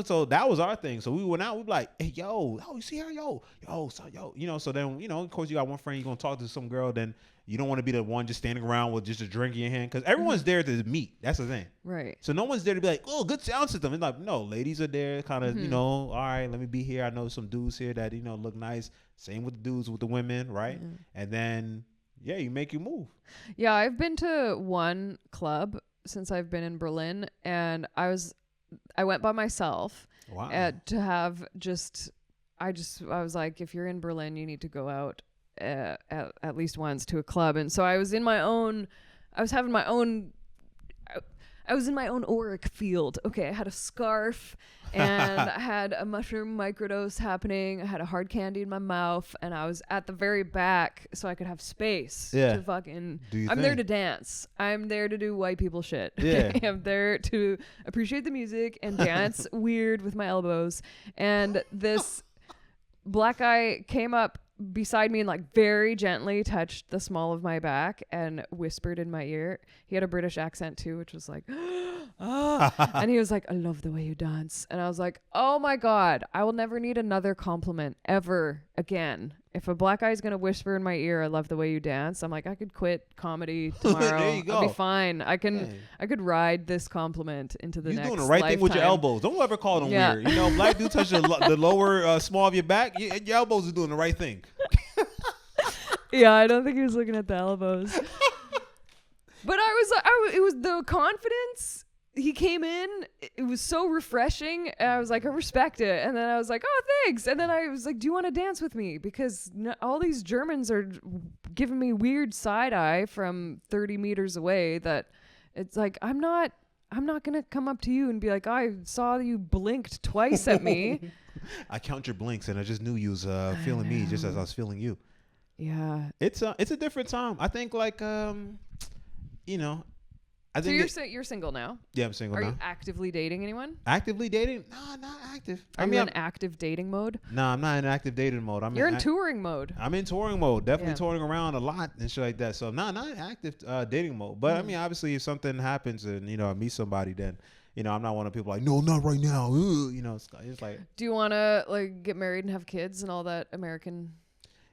Speaker 2: So that was our thing. So we went out. We were like, hey, yo, you see her, yo, so So then, of course, you got one friend. You're gonna talk to some girl. Then you don't want to be the one just standing around with just a drink in your hand because everyone's there to meet. That's the thing,
Speaker 1: right?
Speaker 2: So no one's there to be like, oh, good sound system. It's like, no, ladies are there, kind of, all right, let me be here. I know some dudes here that look nice. Same with the dudes with the women, right? And then you make your move. Yeah,
Speaker 1: I've been to one club since I've been in Berlin, and I went by myself.
Speaker 2: Wow.
Speaker 1: To have I was like, if you're in Berlin, you need to go out at least once to a club. And so I was in my own auric field. Okay, I had a scarf and I had a mushroom microdose happening. I had a hard candy in my mouth, and I was at the very back so I could have space to fucking. I'm there to dance. I'm there to do white people shit.
Speaker 2: Yeah.
Speaker 1: I'm there to appreciate the music and dance weird with my elbows. And this black guy came up beside me and like very gently touched the small of my back and whispered in my ear. He had a British accent too, which was like, and he was like, I love the way you dance. And I was like, oh my God, I will never need another compliment ever again. If a black guy is gonna whisper in my ear, "I love the way you dance," I'm like, I could quit comedy tomorrow.
Speaker 2: There you go.
Speaker 1: I'll be fine. I
Speaker 2: Hey.
Speaker 1: could ride this compliment into the
Speaker 2: You're
Speaker 1: next
Speaker 2: doing the right thing with your
Speaker 1: lifetime.
Speaker 2: elbows. Don't ever call them
Speaker 1: Yeah.
Speaker 2: weird. You know, black dude touch the lower small of your back. Your elbows are doing the right thing.
Speaker 1: Yeah, I don't think he was looking at the elbows. But it was the confidence. He came in, it was so refreshing, and I was like, I respect it. And then I was like, oh, thanks. And then I was like, do you want to dance with me? Because all these Germans are giving me weird side eye from 30 meters away that it's like, I'm not going to come up to you and be like, I saw you blinked twice at me.
Speaker 2: I count your blinks, and I just knew you was feeling me just as I was feeling you.
Speaker 1: Yeah.
Speaker 2: It's a different time. I think like you know, I
Speaker 1: So
Speaker 2: think
Speaker 1: you're single now?
Speaker 2: yeah, I'm single
Speaker 1: Are
Speaker 2: now.
Speaker 1: you actively dating anyone?
Speaker 2: Actively dating? No, not active.
Speaker 1: Are you in active dating mode?
Speaker 2: No, I'm not in active dating mode.
Speaker 1: You're in touring mode.
Speaker 2: I'm in touring mode. Definitely
Speaker 1: Yeah.
Speaker 2: touring around a lot and shit like that. So not in active dating mode. But I mean, obviously, if something happens and I meet somebody, then I'm not one of people like, no, not right now. It's like.
Speaker 1: Do you want to like get married and have kids and all that American?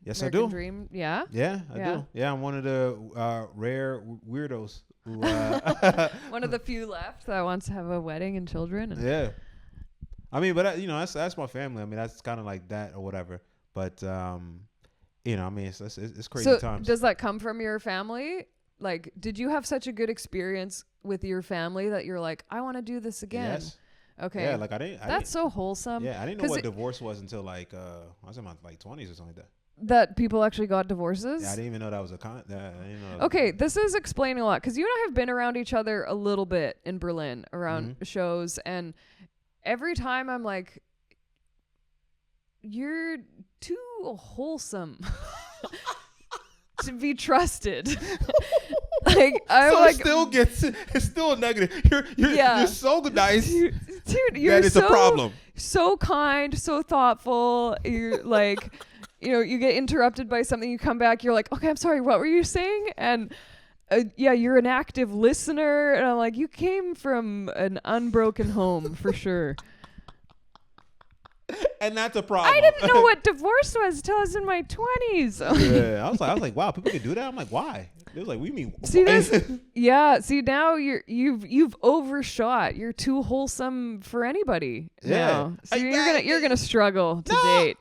Speaker 2: Yes,
Speaker 1: American
Speaker 2: I do.
Speaker 1: Dream? Yeah.
Speaker 2: Yeah, I
Speaker 1: Yeah.
Speaker 2: do. Yeah, I'm one of the rare weirdos who.
Speaker 1: One of the few left that wants to have a wedding and children. And
Speaker 2: Yeah. I mean, but that's my family. I mean, that's kind of like that or whatever. But I mean, it's crazy
Speaker 1: so
Speaker 2: times.
Speaker 1: does that come from your family? Like, did you have such a good experience with your family that you're like, I want to do this again?
Speaker 2: Yes.
Speaker 1: Okay.
Speaker 2: Yeah, like I didn't.
Speaker 1: That's so wholesome.
Speaker 2: Yeah, I didn't know
Speaker 1: 'Cause
Speaker 2: what divorce was until like I was in my like 20s or something like that.
Speaker 1: that people actually got divorces.
Speaker 2: Yeah, I didn't even know that was a I didn't know.
Speaker 1: Okay, this is explaining a lot because you and I have been around each other a little bit in Berlin around shows, and every time I'm like, you're too wholesome to be trusted. Like I'm
Speaker 2: so
Speaker 1: like,
Speaker 2: it's still negative. You're so nice.
Speaker 1: dude, you're
Speaker 2: That is
Speaker 1: so
Speaker 2: a problem.
Speaker 1: so kind, so thoughtful. You're like, you get interrupted by something, you come back, you're like, okay, I'm sorry, what were you saying? And yeah, you're an active listener. And I'm like, you came from an unbroken home for sure.
Speaker 2: And that's a problem.
Speaker 1: I didn't know what divorce was till I was in my 20s.
Speaker 2: Yeah, I was like, wow, people can do that. I'm like, why? It was like, we mean.
Speaker 1: See this? Yeah. See now you've overshot. You're too wholesome for anybody.
Speaker 2: Yeah.
Speaker 1: Now. So you're gonna struggle to date.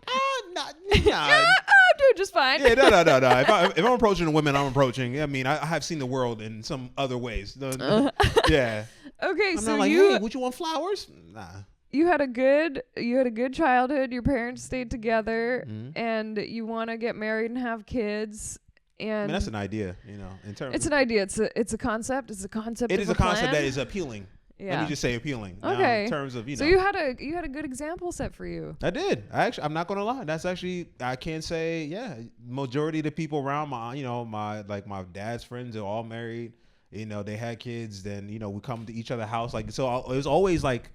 Speaker 2: Nah.
Speaker 1: I'm doing just fine.
Speaker 2: Yeah, no. If I'm approaching the women I'm approaching, I mean, I have seen the world in some other ways. Yeah.
Speaker 1: Okay,
Speaker 2: I'm
Speaker 1: so
Speaker 2: not like,
Speaker 1: you
Speaker 2: hey, would you want flowers? Nah.
Speaker 1: you had a good childhood. Your parents stayed together,
Speaker 2: Mhm.
Speaker 1: and you want to get married and have kids.
Speaker 2: I
Speaker 1: And
Speaker 2: mean, that's an idea, in terms.
Speaker 1: it's an idea. It's a concept. It's a concept.
Speaker 2: It
Speaker 1: of
Speaker 2: is a concept
Speaker 1: plan.
Speaker 2: that is appealing.
Speaker 1: Yeah.
Speaker 2: Let me just say appealing. Now,
Speaker 1: Okay.
Speaker 2: in terms of
Speaker 1: So you had a good example set for you.
Speaker 2: I did. I'm not gonna lie. That's actually, I can say, yeah. Majority of the people around my dad's friends are all married. They had kids. Then we come to each other's house. Like, so it was always like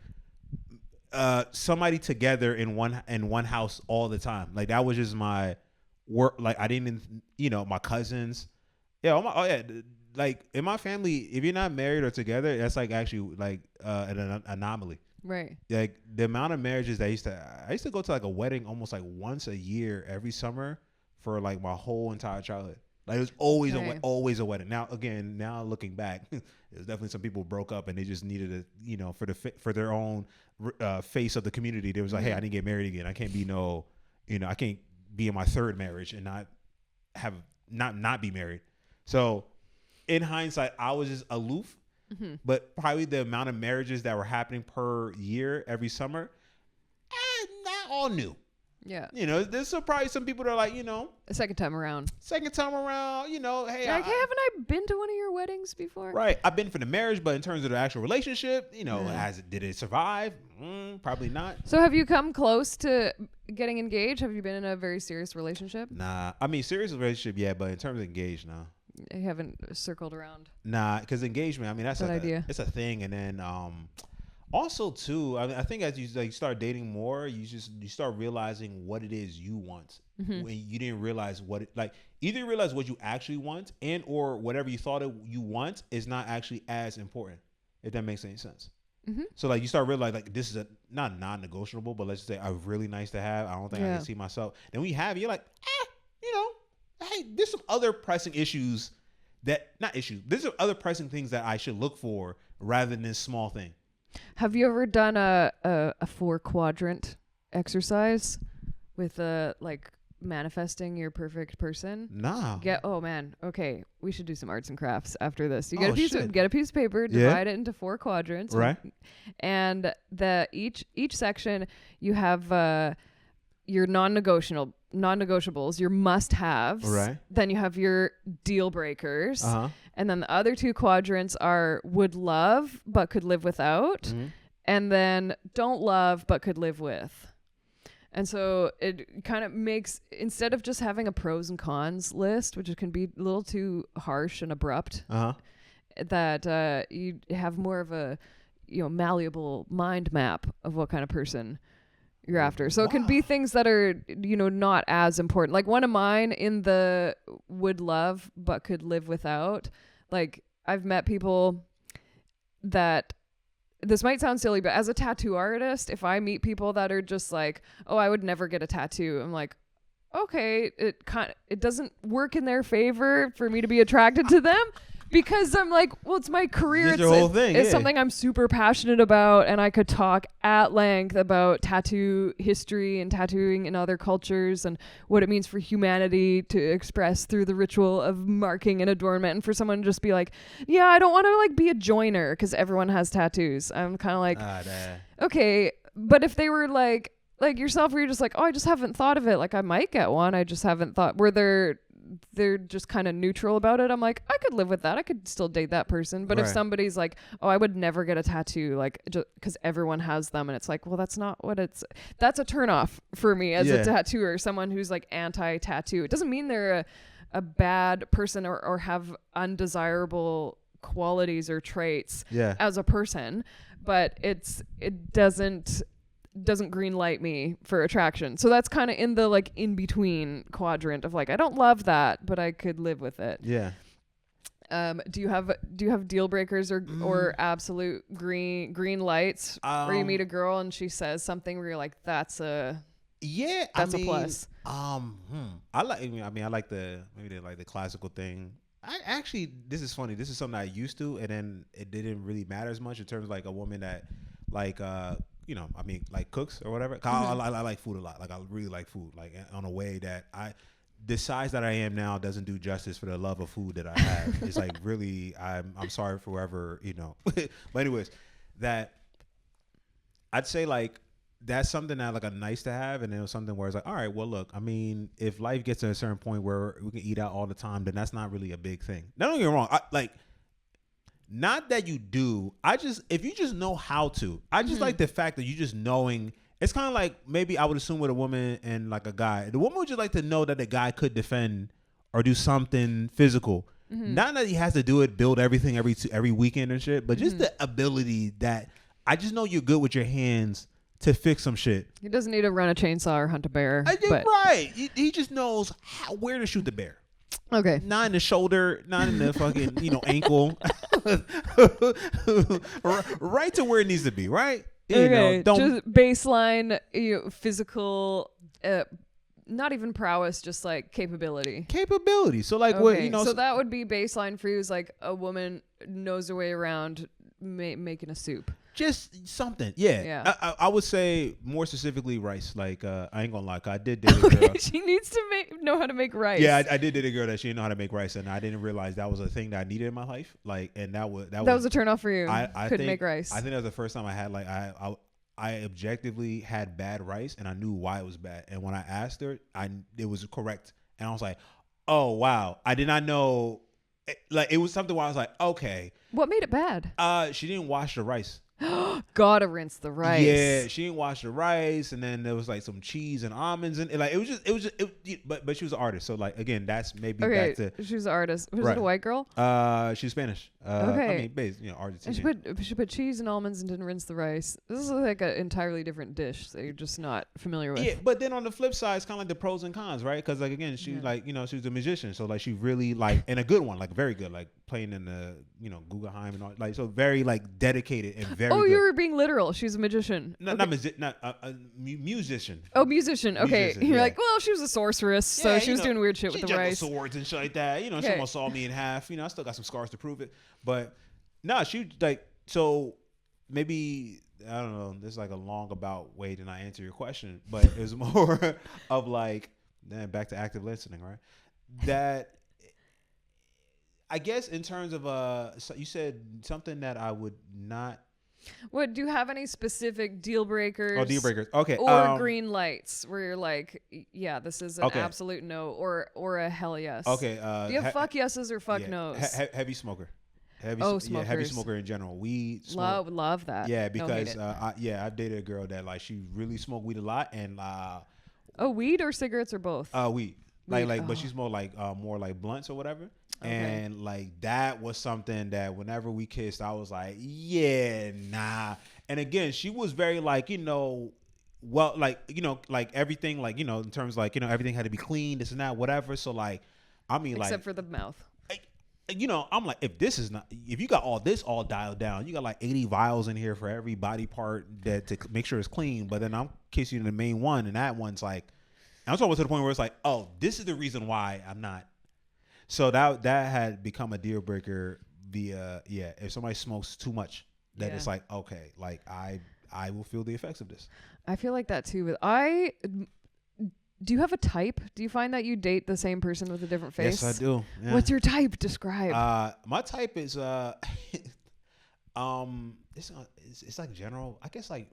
Speaker 2: somebody together in one house all the time. Like that was just my work. Like I didn't, my cousins. Yeah. Like in my family, if you're not married or together, that's like actually like an anomaly.
Speaker 1: Right.
Speaker 2: Like the amount of marriages that I used to go to like a wedding almost like once a year every summer for like my whole entire childhood. Like it was always always a wedding. Now looking back, there's definitely some people broke up and they just needed for their own face of the community. They was like, hey, I didn't get married again. I can't be I can't be in my third marriage and not be married. So in hindsight, I was just aloof.
Speaker 1: Mm-hmm.
Speaker 2: But probably the amount of marriages that were happening per year every summer, not all new.
Speaker 1: Yeah.
Speaker 2: There's probably some people that are like,
Speaker 1: The second time around.
Speaker 2: hey,
Speaker 1: Like, hey, haven't I been to one of your weddings before?
Speaker 2: right. I've been for the marriage, but in terms of the actual relationship,
Speaker 1: Yeah.
Speaker 2: did it survive? Probably not.
Speaker 1: So have you come close to getting engaged? Have you been in a very serious relationship?
Speaker 2: Nah. I mean, serious relationship, yeah, but in terms of engaged, no.
Speaker 1: I haven't circled around.
Speaker 2: Nah, because engagement, I mean, that's
Speaker 1: Good
Speaker 2: like
Speaker 1: idea.
Speaker 2: it's a thing. And then also too, I think as you like start dating more, you start realizing what it is you want when you didn't realize what it like. Either you realize what you actually want, and or whatever you thought you want is not actually as important. If that makes any sense.
Speaker 1: Mm-hmm.
Speaker 2: So like you start realizing like this is a not non-negotiable, but let's just say a really nice to have. I don't think I
Speaker 1: Yeah.
Speaker 2: can see myself. Then we have you're like, you know, hey, there's some other pressing issues that not issues. There's other pressing things that I should look for rather than this small thing.
Speaker 1: Have you ever done a 4-quadrant exercise with like manifesting your perfect person?
Speaker 2: Nah.
Speaker 1: Oh man, okay, we should do some arts and crafts after this. You
Speaker 2: Oh,
Speaker 1: get a piece of paper,
Speaker 2: Yeah.
Speaker 1: divide it into 4 quadrants,
Speaker 2: Right.
Speaker 1: and each section you have your non-negotiables, your must-haves.
Speaker 2: Right.
Speaker 1: Then you have your deal breakers,
Speaker 2: Uh-huh.
Speaker 1: and then the other 2 quadrants are would love but could live without,
Speaker 2: Mhm.
Speaker 1: and then don't love but could live with. And so it kind of makes, instead of just having a pros and cons list, which can be a little too harsh and abrupt,
Speaker 2: Uh-huh.
Speaker 1: that you have more of a malleable mind map of what kind of person you're after. So it can be
Speaker 2: Wow.
Speaker 1: things that are not as important. Like one of mine in the would love but could live without. Like I've met people that, this might sound silly, but as a tattoo artist, if I meet people that are just like, oh, I would never get a tattoo, I'm like, okay, it doesn't work in their favor for me to be attracted to them, because I'm like, well, it's my career.
Speaker 2: It's your whole thing.
Speaker 1: It's
Speaker 2: Yeah.
Speaker 1: something I'm super passionate about, and I could talk at length about tattoo history and tattooing in other cultures and what it means for humanity to express through the ritual of marking and adornment. And for someone to just be like, yeah, I don't want to like be a joiner because everyone has tattoos. I'm kind of like, okay. But if they were like yourself, where you're just like, oh, I just haven't thought of it. Like I might get one. I just haven't thought, where they're just kind of neutral about it. I'm like, I could live with that. I could still date that person. But if
Speaker 2: Right.
Speaker 1: somebody's like, oh, I would never get a tattoo, like just because everyone has them, and it's like, well, that's not what that's a turnoff for me as
Speaker 2: Yeah.
Speaker 1: a tattooer. Someone who's like anti-tattoo. It doesn't mean they're a bad person or have undesirable qualities or traits
Speaker 2: Yeah.
Speaker 1: as a person, but it doesn't green light me for attraction. So that's kind of in the like in between quadrant of like, I don't love that, but I could live with it.
Speaker 2: Yeah.
Speaker 1: Do you have deal breakers or absolute green lights where you meet a girl and she says something where you're like, that's a plus.
Speaker 2: I like the classical thing. I actually, this is funny. This is something I used to, and then it didn't really matter as much in terms of like a woman that like, like cooks or whatever.
Speaker 1: Mm-hmm.
Speaker 2: I like food a lot. Like I really like food, like on a way that the size that I am now doesn't do justice for the love of food that I have. It's like really, I'm sorry for whoever, but anyways, that I'd say like, that's something that like a nice to have, and then it was something where it's like, all right, well, look, I mean, if life gets to a certain point where we can eat out all the time, then that's not really a big thing. Now, don't get me wrong, not that you do. If you just know how to, I just like the fact that you just knowing. It's kind of like maybe I would assume with a woman and like a guy, the woman would just like to know that the guy could defend or do something physical. Not that he has to do it, build everything every weekend and shit, but just the ability that I just know you're good with your hands to fix some shit.
Speaker 1: He doesn't need to run a chainsaw or hunt a bear.
Speaker 2: Right. He just knows where to shoot the bear.
Speaker 1: Okay.
Speaker 2: Not in the shoulder, not in the fucking, ankle. Right to where it needs to be, right?
Speaker 1: Okay. Just baseline physical, not even prowess, just like capability.
Speaker 2: So like
Speaker 1: Okay.
Speaker 2: what,
Speaker 1: So that would be baseline for you, is like a woman knows her way around making a soup.
Speaker 2: Just something, yeah.
Speaker 1: Yeah.
Speaker 2: I would say more specifically rice. Like I ain't gonna lie, 'cause I did date a girl.
Speaker 1: She needs to know how to make rice.
Speaker 2: Yeah, I did date a girl that she didn't know how to make rice, and I didn't realize that was a thing that I needed in my life. Like, and that was
Speaker 1: a turn off for you.
Speaker 2: I
Speaker 1: couldn't
Speaker 2: think,
Speaker 1: make rice.
Speaker 2: I think that was the first time I had like I objectively had bad rice, and I knew why it was bad. And when I asked her, it was correct, and I was like, oh wow, I did not know. Like it was something where I was like, okay.
Speaker 1: What made it bad?
Speaker 2: She didn't wash the rice.
Speaker 1: Gotta rinse the rice.
Speaker 2: Yeah, she didn't wash the rice, and then there was like some cheese and almonds, and like it was just. But she was an artist, so like again, that's maybe back to.
Speaker 1: She was an artist. Was
Speaker 2: Right.
Speaker 1: it a white girl?
Speaker 2: She's Spanish.
Speaker 1: Okay.
Speaker 2: I mean, Argentinian.
Speaker 1: And she put cheese and almonds and didn't rinse the rice. This is like an entirely different dish that you're just not familiar with.
Speaker 2: Yeah, but then on the flip side, it's kind of like the pros and cons, right? Because like again, she like she was a musician, so like she really like, and a good one, like very good, like playing in the Guggenheim and all, like, so very like dedicated and very.
Speaker 1: Oh,
Speaker 2: good.
Speaker 1: you were being literal. She's a magician.
Speaker 2: No,
Speaker 1: Okay.
Speaker 2: not a musician.
Speaker 1: Oh, musician. Okay,
Speaker 2: Musician,
Speaker 1: you're
Speaker 2: yeah.
Speaker 1: like, well, she was a sorceress, so she was doing weird shit
Speaker 2: she
Speaker 1: with the rice.
Speaker 2: swords and shit like that.
Speaker 1: Okay.
Speaker 2: Someone saw me in half. I still got some scars to prove it. But no, she like so maybe. I don't know. This is like a long about way to not answer your question, but it was more of like, then back to active listening, right? That I guess in terms of so you said something that I would not.
Speaker 1: What, do you have any specific deal breakers?
Speaker 2: Oh, deal breakers. Okay.
Speaker 1: Or green lights where you're like, yeah, this is an
Speaker 2: Okay.
Speaker 1: absolute no, or a hell yes.
Speaker 2: Okay.
Speaker 1: Do you have fuck yeses or fuck
Speaker 2: yeah.
Speaker 1: nos?
Speaker 2: Heavy smoker. Heavy
Speaker 1: Smokers.
Speaker 2: smoker in general. Weed. Smoke.
Speaker 1: Love that.
Speaker 2: Yeah,
Speaker 1: Don't hate
Speaker 2: because
Speaker 1: it.
Speaker 2: I've dated a girl that like she really smoked weed a lot and
Speaker 1: Oh, weed or cigarettes or both?
Speaker 2: weed.
Speaker 1: Weed,
Speaker 2: Like but she smoked like more like blunts or whatever.
Speaker 1: Okay.
Speaker 2: And like that was something that whenever we kissed, I was like, yeah, nah. And again, she was very like, well, like, like everything, like, in terms like, everything had to be clean, this and that, whatever. So like, I mean,
Speaker 1: Except
Speaker 2: like,
Speaker 1: for the mouth.
Speaker 2: I'm like, if you got all this all dialed down, you got like 80 vials in here for every body part that to make sure it's clean. But then I'm kissing the main one, and that one's like, I'm talking to the point where it's like, oh, this is the reason why I'm not. So that had become a deal breaker via, if somebody smokes too much, that it's like, okay, like I will feel the effects of this.
Speaker 1: I feel like that too. Do you have a type? Do you find that you date the same person with a different face?
Speaker 2: Yes, I do. Yeah.
Speaker 1: What's your type? Describe.
Speaker 2: My type is it's like general. I guess like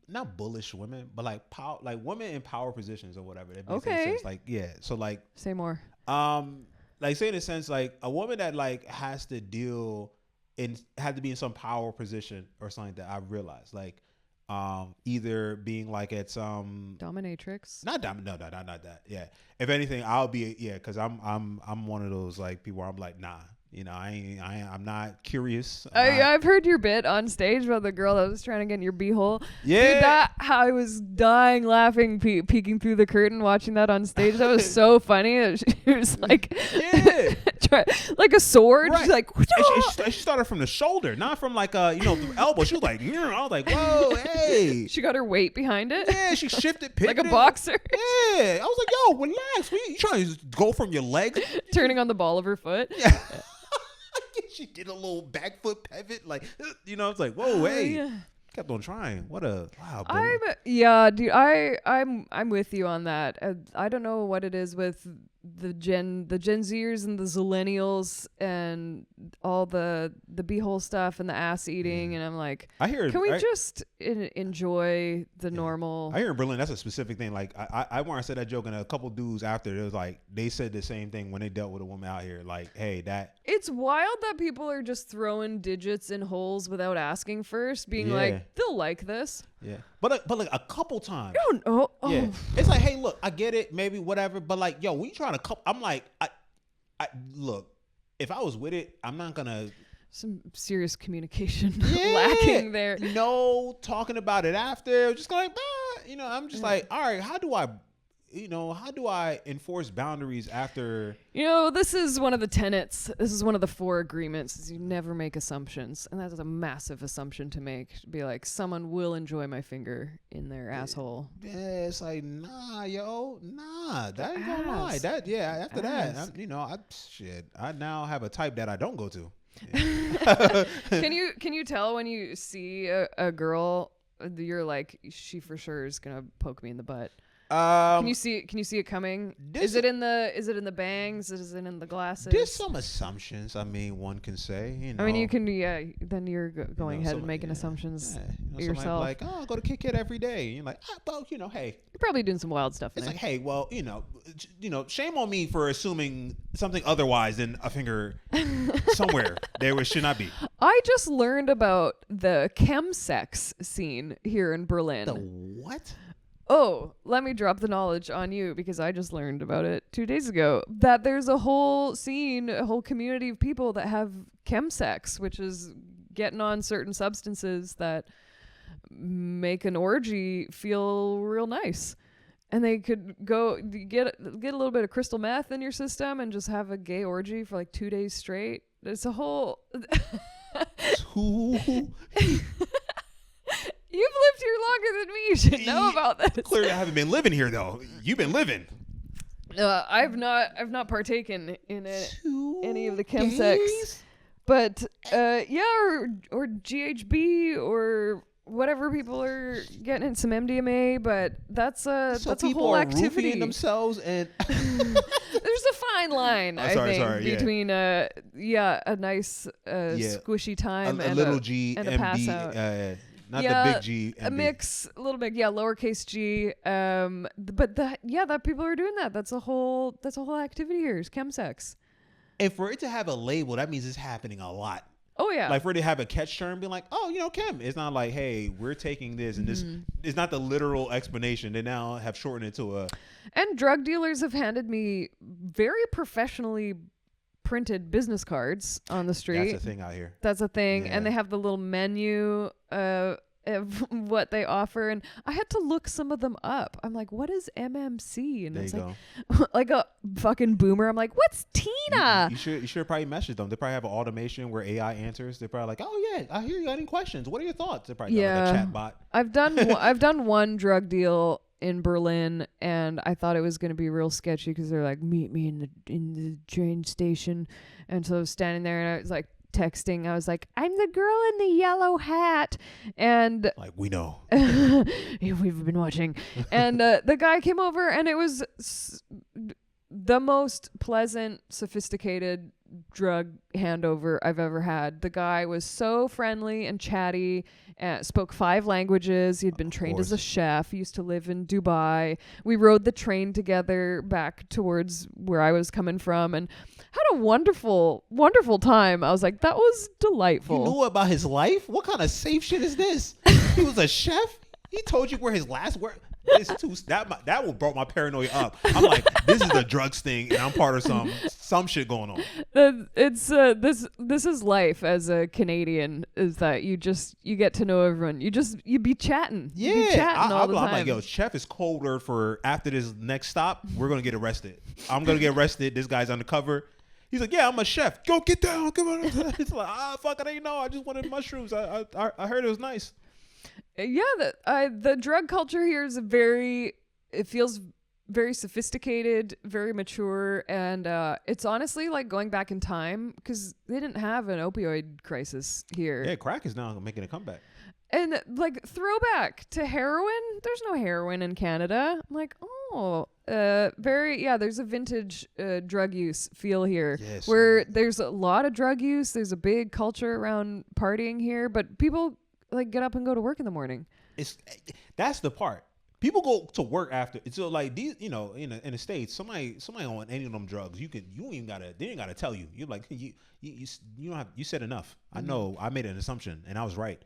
Speaker 2: not bullish women, but like power, like women in power positions or whatever. That makes any sense. Like so like
Speaker 1: say more.
Speaker 2: Like say in a sense like a woman that like had to be in some power position or something that I realized like. Either being like at some
Speaker 1: dominatrix.
Speaker 2: Not that. Yeah. If anything, I'll be because I'm one of those like people where I'm like, nah, I'm not curious.
Speaker 1: I've heard your bit on stage about the girl that was trying to get in your beehole.
Speaker 2: Yeah.
Speaker 1: Dude, I was dying laughing, peeking through the curtain, watching that on stage. That was so funny. She was like,
Speaker 2: yeah,
Speaker 1: like a sword.
Speaker 2: Right.
Speaker 1: She's like,
Speaker 2: she started from the shoulder, not from like the elbow. She was like, I was like, whoa, hey.
Speaker 1: She got her weight behind it.
Speaker 2: Yeah, she shifted, pivoted.
Speaker 1: Like a boxer.
Speaker 2: Yeah, I was like, yo, relax. You trying to go from your legs?
Speaker 1: Turning on the ball of her foot.
Speaker 2: Yeah. She did a little back foot pivot, like it's like, whoa, hey,
Speaker 1: yeah.
Speaker 2: Kept on trying. What a wow.
Speaker 1: Dude. I'm with you on that. I don't know what it is with the Gen Zers and the Zillennials and all the beehole stuff and the ass eating, and I'm like, can we just enjoy the normal?
Speaker 2: I hear in Berlin that's a specific thing. Like I want to say that joke, and a couple dudes after it was like they said the same thing when they dealt with a woman out here. Like, hey, that
Speaker 1: it's wild that people are just throwing digits in holes without asking first, being like, they'll like this.
Speaker 2: Yeah, but like a couple times.
Speaker 1: I don't know. Oh.
Speaker 2: Yeah, it's like, hey, look, I get it, maybe whatever, but like, yo, we trying to I'm like, I look, if I was with it, I'm not gonna.
Speaker 1: Some serious communication lacking there.
Speaker 2: No talking about it after. Just like, I'm just like, all right, how do I enforce boundaries after?
Speaker 1: This is one of the tenets. This is one of the 4 agreements is you never make assumptions. And that's a massive assumption to make. To be like, someone will enjoy my finger in their asshole.
Speaker 2: Yeah, it's like, nah, yo, nah, that ain't gonna lie. That, after that, I now have a type that I don't go to. Yeah.
Speaker 1: Can you tell when you see a girl, you're like, she for sure is gonna poke me in the butt? Can you see it coming? Is it in the bangs? Is it in the glasses?
Speaker 2: There's some assumptions. I mean, one can say.
Speaker 1: I mean, you can. Yeah. Then you're going ahead and making assumptions yourself.
Speaker 2: Like, oh, I go to Kit Kat every day. And you're like, well, hey.
Speaker 1: You're probably doing some wild stuff.
Speaker 2: It's like, hey, well, shame on me for assuming something otherwise than a finger somewhere there where it should not be.
Speaker 1: I just learned about the chemsex scene here in Berlin.
Speaker 2: The what?
Speaker 1: Oh, let me drop the knowledge on you because I just learned about it 2 days ago. That there's a whole scene, a whole community of people that have chemsex, which is getting on certain substances that make an orgy feel real nice. and they could go get a little bit of crystal meth in your system and just have a gay orgy for like 2 days straight. It's a whole. You've lived here longer than me. You should know about this.
Speaker 2: Clearly, I haven't been living here though. You've been living.
Speaker 1: I've not partaken in any of the chemsex, but or GHB or whatever people are getting in, some MDMA. But that's a whole activity.
Speaker 2: Themselves and
Speaker 1: there's a fine line, I think, between a nice squishy time
Speaker 2: and a little G
Speaker 1: and
Speaker 2: MD,
Speaker 1: a pass out.
Speaker 2: Not the big G.
Speaker 1: MD. A little bit, lowercase G. But that people are doing that. That's a whole activity here is chemsex.
Speaker 2: And for it to have a label, that means it's happening a lot.
Speaker 1: Oh yeah.
Speaker 2: Like for it to have a catch term, be like, oh, chem. It's not like, hey, we're taking this and this. It's not the literal explanation. They now have shortened it to a. And
Speaker 1: drug dealers have handed me very professionally printed business cards on the street.
Speaker 2: That's a thing out here.
Speaker 1: That's a thing. Yeah. And they have the little menu of what they offer. And I had to look some of them up. I'm like, what is MMC? And
Speaker 2: there
Speaker 1: it's
Speaker 2: like,
Speaker 1: like a fucking boomer. I'm like, what's Tina?
Speaker 2: You should probably message them. They probably have an automation where AI answers. They're probably like, oh yeah, I hear you got any questions. What are your thoughts? They're probably got like a chat bot.
Speaker 1: I've done one drug deal in Berlin, and I thought it was going to be real sketchy because they're like, meet me in the train station. And so I was standing there and I was like texting. I was like, I'm the girl in the yellow hat. And
Speaker 2: like, we know.
Speaker 1: We've been watching. And the guy came over, and it was the most pleasant, sophisticated drug handover I've ever had. The guy was so friendly and chatty, spoke 5 languages. He'd been trained as a chef. He used to live in Dubai. We rode the train together back towards where I was coming from and had a wonderful, wonderful time. I was like, that was delightful.
Speaker 2: You knew about his life? What kind of safe shit is this? He was a chef? He told you where his last work. That will brought my paranoia up. I'm like, this is a drugs thing, and I'm part of some shit going on.
Speaker 1: It's this is life as a Canadian. Is that you get to know everyone. You be chatting.
Speaker 2: Yeah,
Speaker 1: you be chatting all the time.
Speaker 2: I'm like, yo, chef is cold word for after this next stop, we're gonna get arrested. I'm gonna get arrested. This guy's undercover. He's like, yeah, I'm a chef. Go get down. Come on. It's like, fuck, I didn't know. I just wanted mushrooms. I heard it was nice.
Speaker 1: Yeah, the drug culture here is it feels very sophisticated, very mature, and it's honestly like going back in time because they didn't have an opioid crisis here.
Speaker 2: Yeah, crack is now making a comeback.
Speaker 1: And like throwback to heroin, there's no heroin in Canada. I'm like, there's a vintage drug use feel here,
Speaker 2: yes,
Speaker 1: where there's a lot of drug use. There's a big culture around partying here, but people like get up and go to work in the morning.
Speaker 2: That's the part. People go to work after. So like these, in the States, somebody on any of them drugs, they ain't gotta tell you. You're like, you don't have, you said enough. I know I made an assumption and I was right.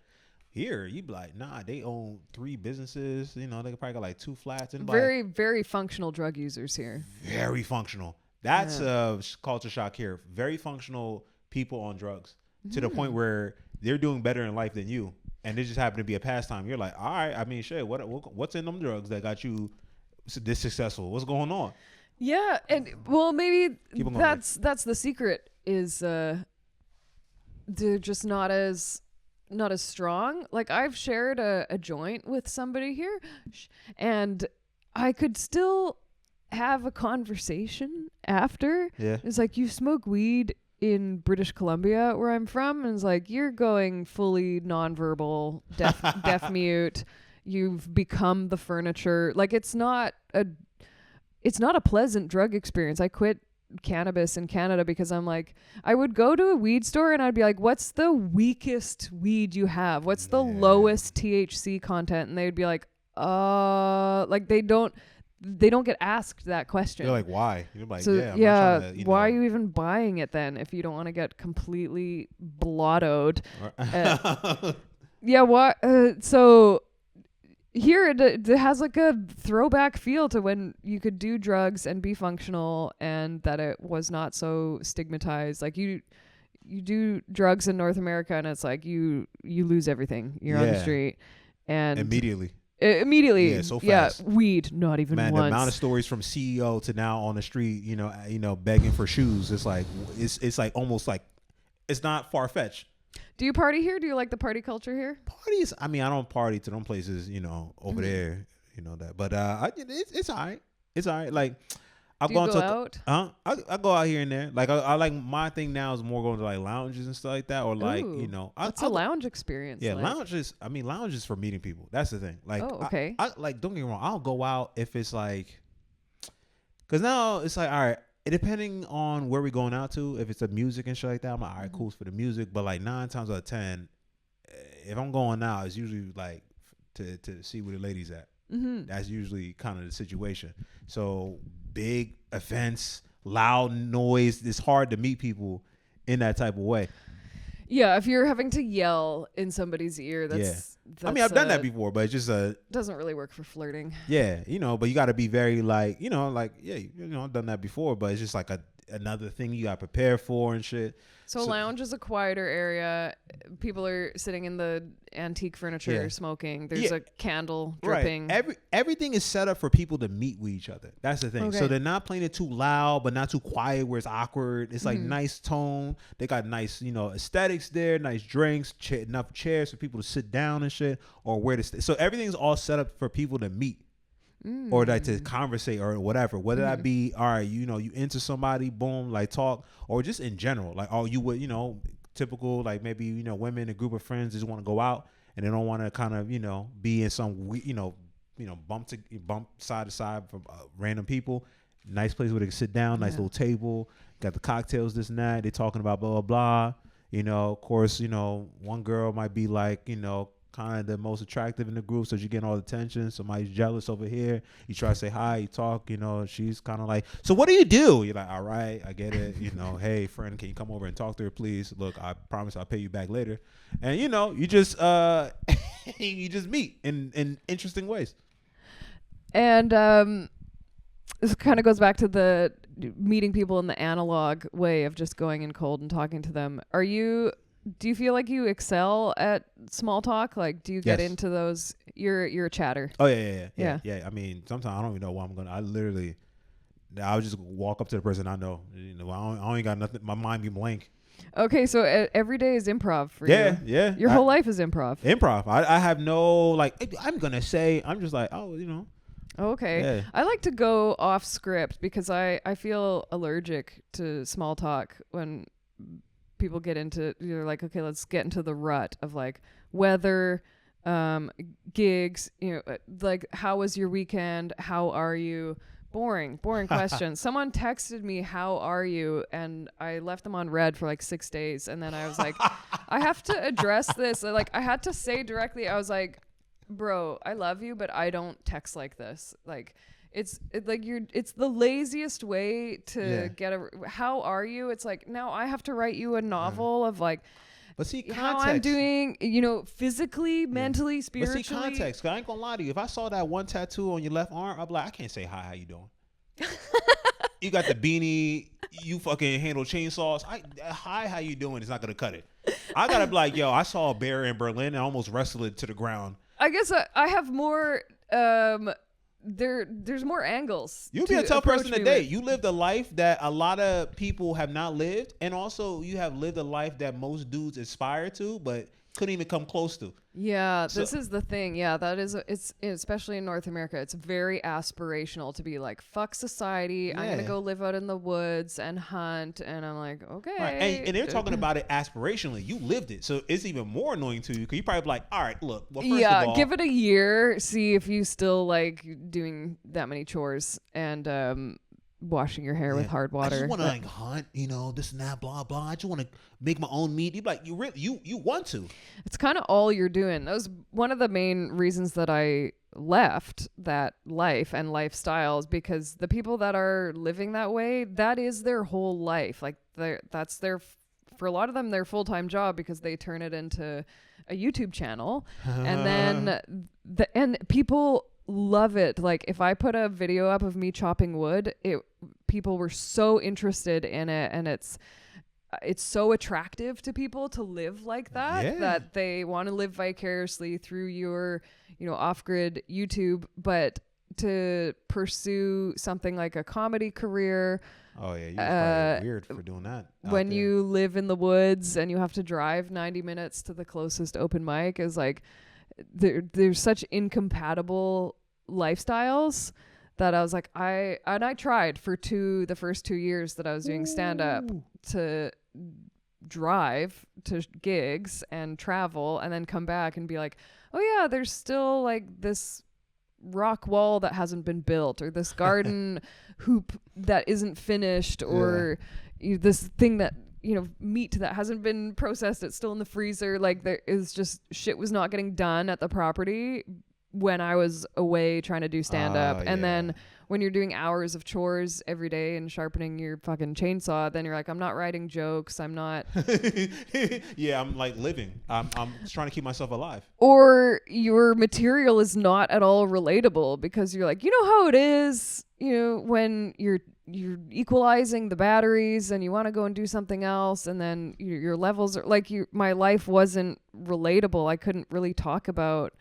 Speaker 2: Here, you be like, nah, they own 3 businesses. They probably got like 2 flats. And
Speaker 1: very, very functional drug users here.
Speaker 2: Very functional. That's a culture shock here. Very functional people on drugs to the point where they're doing better in life than you. And it just happened to be a pastime. You're like, all right, I mean, shit, what's in them drugs that got you this successful? What's going on?
Speaker 1: Yeah, and well, maybe that's the secret is they're just not as strong. Like I've shared a joint with somebody here, and I could still have a conversation after.
Speaker 2: Yeah,
Speaker 1: it's like, you smoke weed in British Columbia, where I'm from, and it's like, you're going fully nonverbal, deaf mute. You've become the furniture. Like it's not a pleasant drug experience. I quit cannabis in Canada because I'm like, I would go to a weed store and I'd be like, what's the weakest weed you have? What's the lowest THC content? And they'd be like, like they don't get asked that question.
Speaker 2: They're like, why? You're like,
Speaker 1: why are you even buying it then if you don't want to get completely blottoed? So here it has like a throwback feel to when you could do drugs and be functional, and that it was not so stigmatized. Like you do drugs in North America and it's like you lose everything. You're on the street and
Speaker 2: immediately.
Speaker 1: Immediately.
Speaker 2: Yeah, so fast.
Speaker 1: Weed, not even
Speaker 2: Man,
Speaker 1: once.
Speaker 2: the amount of stories from CEO to now on the street, begging for shoes. It's like it's like almost like it's not far fetched.
Speaker 1: Do you party here? Do you like the party culture here?
Speaker 2: Parties. I mean, I don't party to them places, over there, that. But it's all right. It's all right. Like I've gone to
Speaker 1: out?
Speaker 2: I go out here and there. Like I like my thing now is more going to like lounges and stuff like that, or like
Speaker 1: what's a lounge experience?
Speaker 2: Yeah,
Speaker 1: like?
Speaker 2: lounges. I mean, lounges for meeting people. That's the thing. Like,
Speaker 1: okay.
Speaker 2: I like. Don't get me wrong. I'll go out if it's like, because now it's like, all right. Depending on where we're going out to, if it's the music and shit like that, I'm like, all right, cool for the music. But like 9 times out of 10, if I'm going out, it's usually like to see where the ladies at. That's usually kind of the situation. So big events, loud noise. It's hard to meet people in that type of way.
Speaker 1: Yeah, if you're having to yell in somebody's ear, that's
Speaker 2: I mean, I've done that before, but it's just
Speaker 1: doesn't really work for flirting.
Speaker 2: Yeah, but you got to be very like, I've done that before, but it's just like another thing you got to prepare for and shit.
Speaker 1: So lounge is a quieter area. People are sitting in the antique furniture smoking. There's a candle dripping.
Speaker 2: Right. Everything is set up for people to meet with each other. That's the thing. Okay. So they're not playing it too loud, but not too quiet where it's awkward. It's like nice tone. They got nice, aesthetics there, nice drinks, enough chairs for people to sit down and shit, or where to stay. So everything's all set up for people to meet. Or like to conversate or whatever, whether that be, all right, you into somebody, boom, like talk, or just in general, like, oh, you would, typical, like maybe, women, a group of friends just want to go out and they don't want to kind of, be in some, bump side to side from random people. Nice place where they can sit down, nice little table, got the cocktails, this and that. They're talking about blah, blah, blah. Of course, one girl might be like, kind of the most attractive in the group, so you're getting all the attention. Somebody's jealous over here. You try to say hi, you talk, she's kind of like, so what do you do? You're like, all right, I get it. Hey, friend, can you come over and talk to her, please? Look, I promise I'll pay you back later. And, you just you just meet in interesting ways.
Speaker 1: And this kind of goes back to the meeting people in the analog way of just going in cold and talking to them. Do you feel like you excel at small talk? Like, do you get into those? You're a chatter.
Speaker 2: Oh yeah. I mean, sometimes I don't even know what I'm gonna. I'll just walk up to the person I know. I ain't got nothing. My mind be blank.
Speaker 1: Okay, so every day is improv for you.
Speaker 2: Yeah.
Speaker 1: Your whole life is improv.
Speaker 2: Improv. I have no like. I'm gonna say. I'm just like, oh,
Speaker 1: Okay.
Speaker 2: Yeah.
Speaker 1: I like to go off script because I feel allergic to small talk when people get into, you're like, okay, let's get into the rut of like weather, gigs, like, how was your weekend? How are you? Boring questions. Someone texted me, how are you? And I left them on red for like 6 days. And then I was like, I have to address this. Like, I had to say directly, I was like, bro, I love you, but I don't text like this. Like, it's the laziest way to get how are you? It's like, now I have to write you a novel of like,
Speaker 2: but see, context.
Speaker 1: How I'm doing, physically, mentally, spiritually.
Speaker 2: But see, context. 'Cause I ain't gonna lie to you. If I saw that one tattoo on your left arm, I'd be like, I can't say hi, how you doing? You got the beanie, you fucking handle chainsaws. Hi, how you doing? It's not gonna cut it. I gotta be like, yo, I saw a bear in Berlin and I almost wrestled it to the ground.
Speaker 1: I guess I have more there's more angles.
Speaker 2: You'll be a tough person to date. You lived a life that a lot of people have not lived, and also you have lived a life that most dudes aspire to, but couldn't even come close to.
Speaker 1: Yeah, this is the thing. Yeah, that is, it's especially in North America, it's very aspirational to be like, fuck society. I'm going to go live out in the woods and hunt. And I'm like, okay.
Speaker 2: Right. And they're talking about it aspirationally. You lived it. So it's even more annoying to you because you probably be like, all right, look. Well, first of all,
Speaker 1: give it a year. See if you still like doing that many chores and washing your hair with hard water.
Speaker 2: I just want to like hunt, this and that, blah blah. I just want to make my own meat. You like, you want to.
Speaker 1: It's kind of all you're doing. That was one of the main reasons that I left that life and lifestyle, is because the people that are living that way, that is their whole life. Like that's their, for a lot of them, their full-time job, because they turn it into a YouTube channel, and then and people love it. Like, if I put a video up of me chopping wood, people were so interested in it, and it's so attractive to people to live like that,
Speaker 2: Yeah.
Speaker 1: that they want to live vicariously through your, off-grid YouTube, but to pursue something like a comedy career,
Speaker 2: Oh yeah, you was probably weird for doing that.
Speaker 1: when you live in the woods and you have to drive 90 minutes to the closest open mic, is like there's such incompatible lifestyles that I was like, I tried for the first 2 years that I was doing stand up to drive to gigs and travel and then come back and be like, oh yeah, there's still like this rock wall that hasn't been built, or this garden hoop that isn't finished, or this thing that, meat that hasn't been processed, it's still in the freezer. Like, there is just shit was not getting done at the property when I was away trying to do stand up. And then when you're doing hours of chores every day and sharpening your fucking chainsaw, then you're like, I'm not writing jokes. I'm not.
Speaker 2: Yeah, I'm like living. I'm just trying to keep myself alive.
Speaker 1: Or your material is not at all relatable, because you're like, how it is, when you're equalizing the batteries and you want to go and do something else, and then your levels are like, my life wasn't relatable. I couldn't really talk about,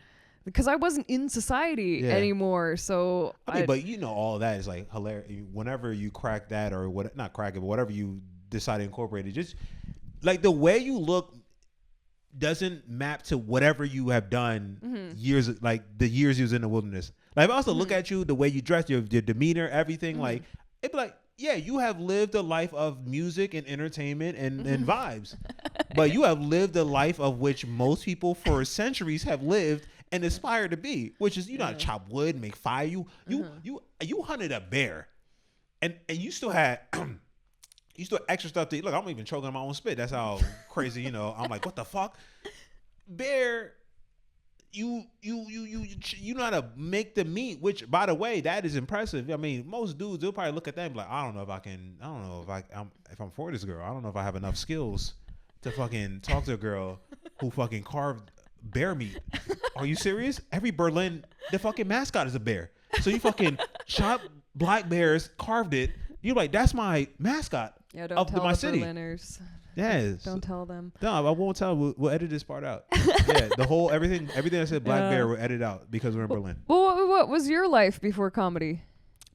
Speaker 1: because I wasn't in society anymore. So
Speaker 2: I mean, but all of that is like hilarious. Whenever you crack that, or not crack it, but whatever you decide to incorporate it, just like the way you look doesn't map to whatever you have done years, like the years you was in the wilderness. Like, if I also look at you, the way you dress, your demeanor, everything, like, it'd be like, yeah, you have lived a life of music and entertainment and vibes, but you have lived a life of which most people for centuries have lived and aspire to be, which is, not chop wood, make fire. You hunted a bear, and you still had you still extra stuff to eat. Look, I'm even choking on my own spit. That's how crazy, I'm like, what the fuck, bear. You know how to make the meat, which, by the way, that is impressive. I mean, most dudes, they'll probably look at that and be like, I don't know if I'm for this girl. I don't know if I have enough skills to fucking talk to a girl who fucking carved bear meat. Are you serious? Every Berlin, the fucking mascot is a bear. So you fucking chop black bears, carved it. You're like, that's my mascot
Speaker 1: don't tell
Speaker 2: my
Speaker 1: the
Speaker 2: city.
Speaker 1: Berliners.
Speaker 2: Yes.
Speaker 1: Don't tell them.
Speaker 2: No, I won't tell. We'll edit this part out. Yeah, the whole everything I said black bear will edit out because we're in Berlin.
Speaker 1: Well, what was your life before comedy?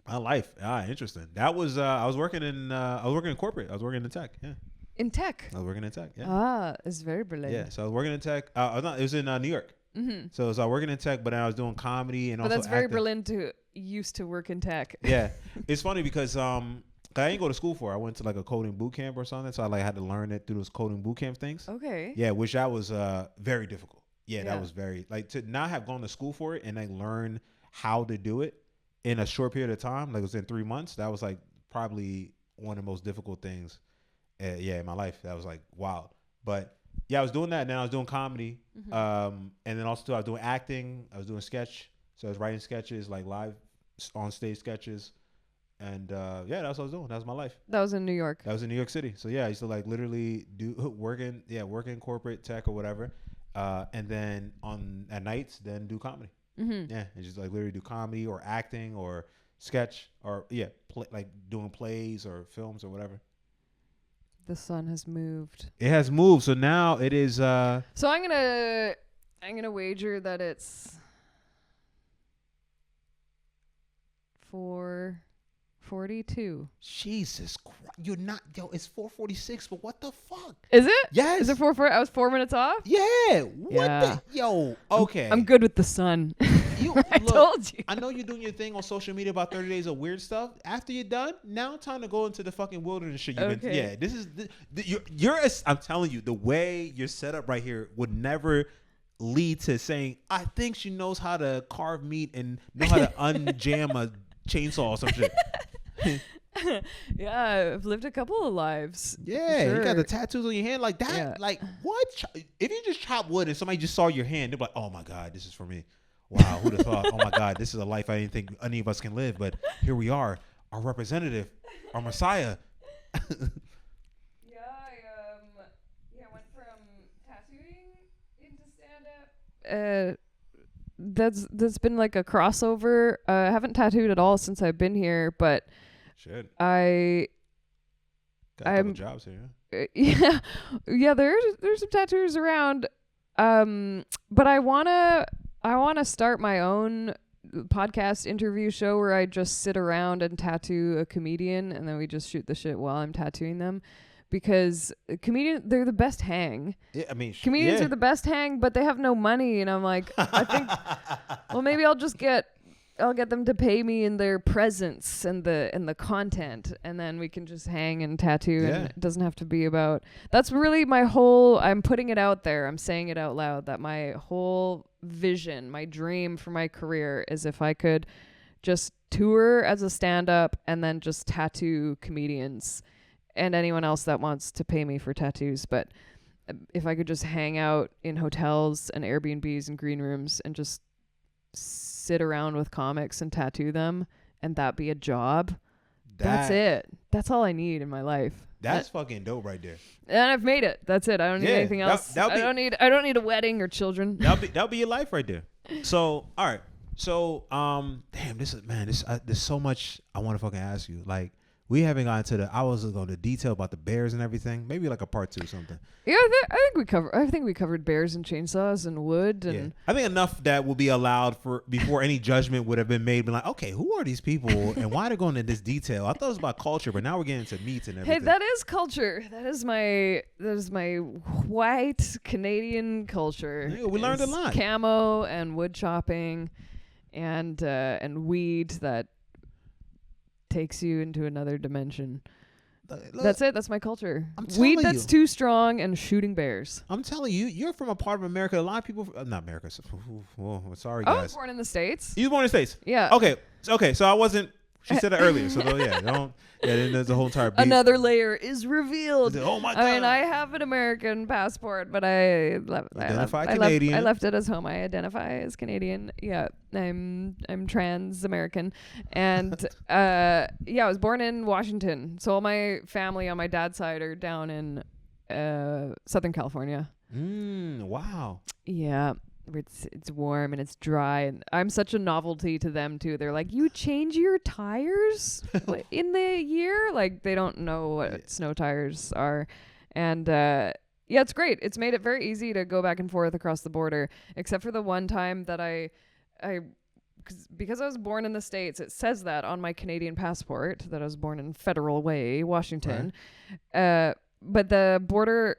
Speaker 2: My life, interesting. That was I was working in corporate. I was working in tech. Yeah.
Speaker 1: In tech.
Speaker 2: I was working in tech. Yeah.
Speaker 1: It's very Berlin.
Speaker 2: Yeah, so I was working in tech. It was in New York. Mm-hmm. So I was working in tech, but I was doing comedy and
Speaker 1: but
Speaker 2: also.
Speaker 1: That's very
Speaker 2: acting.
Speaker 1: Berlin to used to work in tech.
Speaker 2: Yeah, it's funny because I didn't go to school for it. I went to like a coding boot camp or something, so I like had to learn it through those coding boot camp things.
Speaker 1: Okay.
Speaker 2: Yeah, which that was very difficult. Yeah, that was very like to not have gone to school for it and like learn how to do it in a short period of time. Like it was in 3 months. That was like probably one of the most difficult things. In my life. That was like wild. But yeah, I was doing that, and then I was doing comedy, and then also I was doing acting. I was doing sketch, so I was writing sketches, like live on stage sketches. And that's what I was doing. That was my life.
Speaker 1: That was in New York.
Speaker 2: That was in New York City. So yeah, I used to like literally work in corporate tech or whatever, and then at nights then do comedy. Yeah, and just like literally do comedy or acting or sketch or like doing plays or films or whatever.
Speaker 1: The sun has moved.
Speaker 2: It has moved, so now it is.
Speaker 1: So I'm gonna wager that it's 4:42.
Speaker 2: Jesus Christ. You're not, it's 4:46, but what the fuck?
Speaker 1: Is it?
Speaker 2: Yes.
Speaker 1: Is it 4:40? I was 4 minutes off?
Speaker 2: Yeah. What okay.
Speaker 1: I'm good with the sun. I told you.
Speaker 2: I know you're doing your thing on social media about 30 days of weird stuff. After you're done, now time to go into the fucking wilderness shit you've been. Yeah, this is, I'm telling you, the way you're set up right here would never lead to saying, I think she knows how to carve meat and know how to unjam a chainsaw or some shit.
Speaker 1: Yeah, I've lived a couple of lives.
Speaker 2: Yeah,
Speaker 1: sure.
Speaker 2: You got the tattoos on your hand like that. Yeah. Like what? If you just chop wood and somebody just saw your hand, they're like, "Oh my God, this is for me." Wow, who'd have thought? Oh my God, this is a life I didn't think any of us can live, but here we are, our representative, our messiah.
Speaker 1: I went from tattooing into stand-up. That's been like a crossover. I haven't tattooed at all since I've been here, but
Speaker 2: Should.
Speaker 1: I
Speaker 2: Got a couple jobs here.
Speaker 1: Yeah. There's some tattoos around. But I wanna start my own podcast interview show where I just sit around and tattoo a comedian, and then we just shoot the shit while I'm tattooing them. Because they're the best hang.
Speaker 2: Yeah, I mean,
Speaker 1: comedians are the best hang, but they have no money, and I'm like, I think, well, maybe I'll get them to pay me in their presence and the content, and then we can just hang and tattoo, and it doesn't have to be about. That's really my whole. I'm putting it out there. I'm saying it out loud that my whole vision, my dream for my career is if I could just tour as a stand-up and then just tattoo comedians and anyone else that wants to pay me for tattoos. But if I could just hang out in hotels and Airbnbs and green rooms and just sit around with comics and tattoo them, and that be a job, that's it. That's all I need in my life.
Speaker 2: That's fucking dope right there.
Speaker 1: And I've made it. That's it. I don't need anything else. I don't need a wedding or children.
Speaker 2: That'll be your life right there. So, all right. So, damn, there's so much I want to fucking ask you. Like, we haven't gotten to I was going to detail about the bears and everything. Maybe like a part 2 or something.
Speaker 1: Yeah, I think we covered bears and chainsaws and wood, and
Speaker 2: I think enough that will be allowed for before any judgment would have been made. Be like, okay, who are these people and why they're going into this detail? I thought it was about culture, but now we're getting into meats and everything.
Speaker 1: Hey, that is culture. That is my white Canadian culture.
Speaker 2: Yeah, we learned a lot.
Speaker 1: Camo and wood chopping, and weed that takes you into another dimension. That's it. That's my culture. Weed that's too strong and shooting bears.
Speaker 2: I'm telling you, you're from a part of America. A lot of people, not America. Sorry, guys.
Speaker 1: I was born in the States.
Speaker 2: You were born in the States.
Speaker 1: Yeah.
Speaker 2: Okay. So I wasn't. She said it earlier. So don't. Yeah. Then there's a whole entire.
Speaker 1: Another layer is revealed.
Speaker 2: Oh my God.
Speaker 1: I mean, I have an American passport, but I left it as home. I identify as Canadian. Yeah. I'm trans American, and I was born in Washington. So all my family on my dad's side are down in Southern California.
Speaker 2: Wow.
Speaker 1: Yeah. It's warm and it's dry, and I'm such a novelty to them too. They're like, you change your tires in the year? Like, they don't know what snow tires are. And it's great. It's made it very easy to go back and forth across the border, except for the one time that because I was born in the States, it says that on my Canadian passport that I was born in Federal Way, Washington. Right. But the border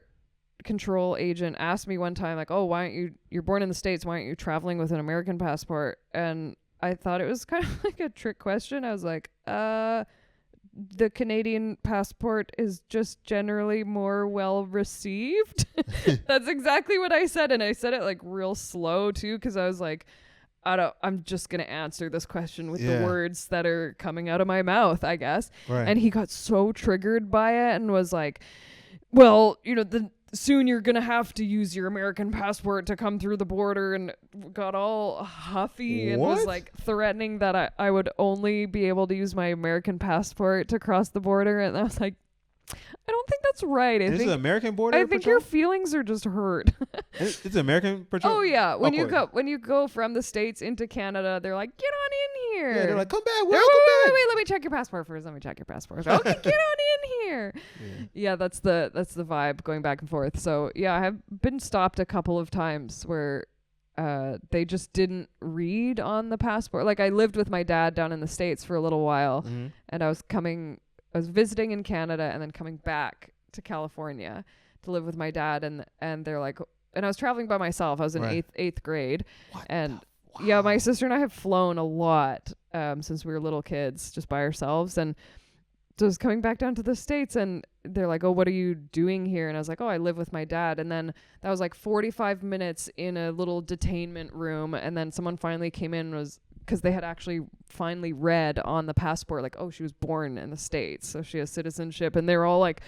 Speaker 1: control agent asked me one time, like, oh, why aren't you're born in the States, why aren't you traveling with an American passport? And I thought it was kind of like a trick question. I was like, the Canadian passport is just generally more well received. That's exactly what I said, and I said it like real slow too, because I was like, I'm just gonna answer this question with the words that are coming out of my mouth, I guess. Right. And he got so triggered by it and was like, well, soon you're going to have to use your American passport to come through the border, and got all huffy and was like threatening that I would only be able to use my American passport to cross the border. And I was like, I don't think that's right.
Speaker 2: This is an American border
Speaker 1: I think
Speaker 2: patrol?
Speaker 1: Your feelings are just hurt.
Speaker 2: It's an American patrol?
Speaker 1: Oh, yeah. When you go from the States into Canada, they're like, get on in here.
Speaker 2: Yeah, they're like, come back.
Speaker 1: Wait, let me check your passport first. Okay, get on in here. Yeah, that's the vibe going back and forth. So, yeah, I have been stopped a couple of times where they just didn't read on the passport. Like, I lived with my dad down in the States for a little while, and I was visiting in Canada and then coming back to California to live with my dad, and they're like, and I was traveling by myself. I was in eighth grade. Yeah, my sister and I have flown a lot since we were little kids, just by ourselves. And so I was coming back down to the States, and they're like, oh, what are you doing here? And I was like, oh, I live with my dad. And then that was like 45 minutes in a little detainment room. And then someone finally came in, because they had actually finally read on the passport, like, oh, she was born in the States, so she has citizenship. And they were all like,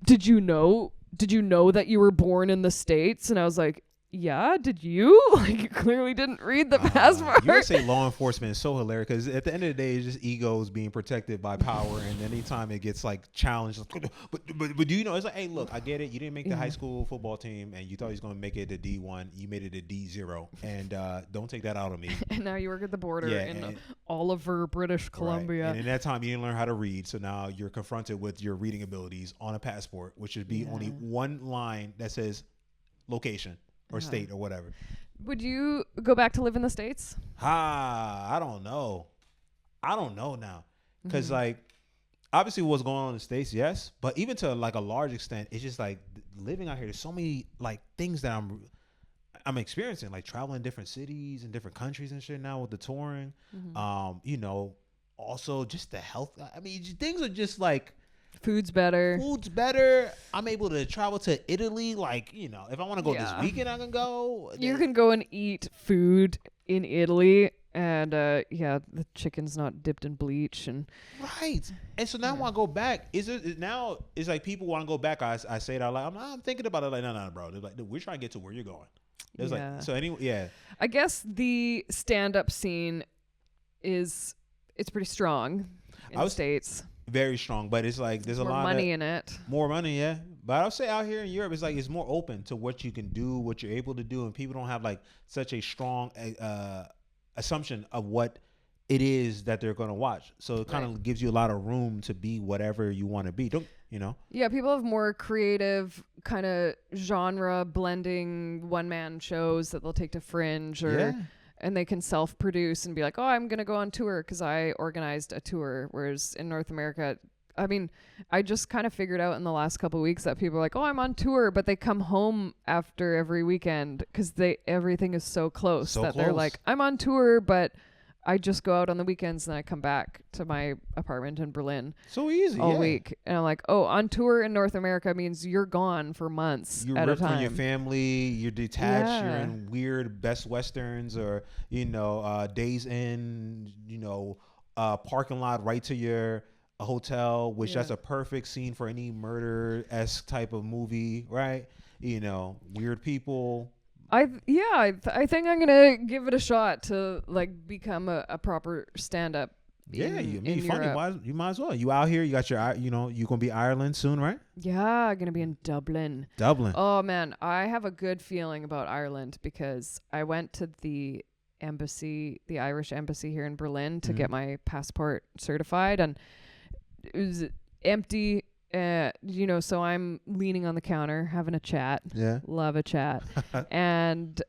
Speaker 1: did you know that you were born in the States? And I was like, yeah, did you? Like, you clearly didn't read the passport.
Speaker 2: You would say law enforcement is so hilarious because at the end of the day, it's just egos being protected by power, and anytime it gets like challenged, but do you know? It's like, hey, look, I get it. You didn't make the high school football team, and you thought you was going to make it to D1. You made it to D0, and don't take that out of me.
Speaker 1: And now you work at the border in Oliver, British Columbia.
Speaker 2: Right. And in that time, you didn't learn how to read, so now you're confronted with your reading abilities on a passport, which should be only one line that says location or state or whatever.
Speaker 1: Would you go back to live in the States?
Speaker 2: I don't know. I don't know now. Because, like, obviously what's going on in the States, yes. But even to, like, a large extent, it's just, like, living out here, there's so many, like, things that I'm experiencing. Like, traveling different cities and different countries and shit now with the touring. You know, also just the health. I mean, things are just, like...
Speaker 1: Food's better.
Speaker 2: I'm able to travel to Italy. Like, you know, if I want to go this weekend, I can go.
Speaker 1: You can go and eat food in Italy. And, the chicken's not dipped in bleach. And
Speaker 2: right. And so now I want to go back. It's like people want to go back. I say it out loud. I'm thinking about it. Like, no, bro. They're like, we're trying to get to where you're going. It's like, so anyway,
Speaker 1: I guess the stand-up scene it's pretty strong in the States.
Speaker 2: Very strong, but it's like there's a lot of
Speaker 1: money in it.
Speaker 2: More money, yeah. But I'll say out here in Europe, it's like it's more open to what you can do, what you're able to do, and people don't have like such a strong assumption of what it is that they're going to watch. So it kind of gives you a lot of room to be whatever you want to be. Don't you know?
Speaker 1: Yeah, people have more creative kind of genre blending one-man shows that they'll take to Fringe and they can self-produce and be like, oh, I'm going to go on tour because I organized a tour. Whereas in North America, I mean, I just kind of figured out in the last couple of weeks that people are like, oh, I'm on tour, but they come home after every weekend because everything is so close they're like, I'm on tour, but I just go out on the weekends and then I come back to my apartment in Berlin.
Speaker 2: So easy.
Speaker 1: All week. And I'm like, oh, on tour in North America means you're gone for months
Speaker 2: at a time. You're ripped from your family. You're detached. Yeah. You're in weird Best Westerns or, you know, Days Inn, you know, parking lot right to your hotel, which that's a perfect scene for any murder-esque type of movie, right? You know, weird people.
Speaker 1: I think I'm gonna give it a shot to like become a proper stand-up.
Speaker 2: Yeah, you funny. You might as well. You out here. You got your, you know, you gonna be Ireland soon, right?
Speaker 1: Yeah, gonna be in Dublin. Oh man, I have a good feeling about Ireland because I went to the embassy, the Irish embassy here in Berlin to get my passport certified, and it was empty. You know, so I'm leaning on the counter having a chat. Yeah. Love a chat. And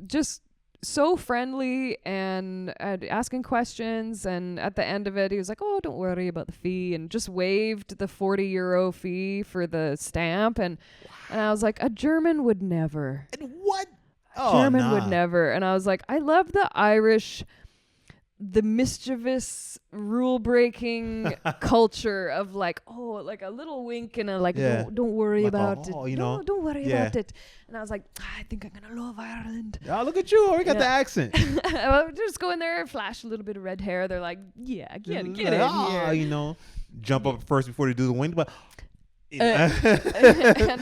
Speaker 1: just so friendly and asking questions. And at the end of it, he was like, oh, don't worry about the fee. And just waived the €40 fee for the stamp. And I was like, a German would never.
Speaker 2: And what?
Speaker 1: German would never. And I was like, I love the Irish, the mischievous rule breaking culture of like, oh, like a little wink and a like, don't worry like about it. You know? Don't worry about it. And I was like, I think I'm going to love Ireland.
Speaker 2: Oh, look at you. We got the accent.
Speaker 1: Just go in there and flash a little bit of red hair. They're like, yeah, get in here.
Speaker 2: You know, jump up first before they do the wink. But
Speaker 1: and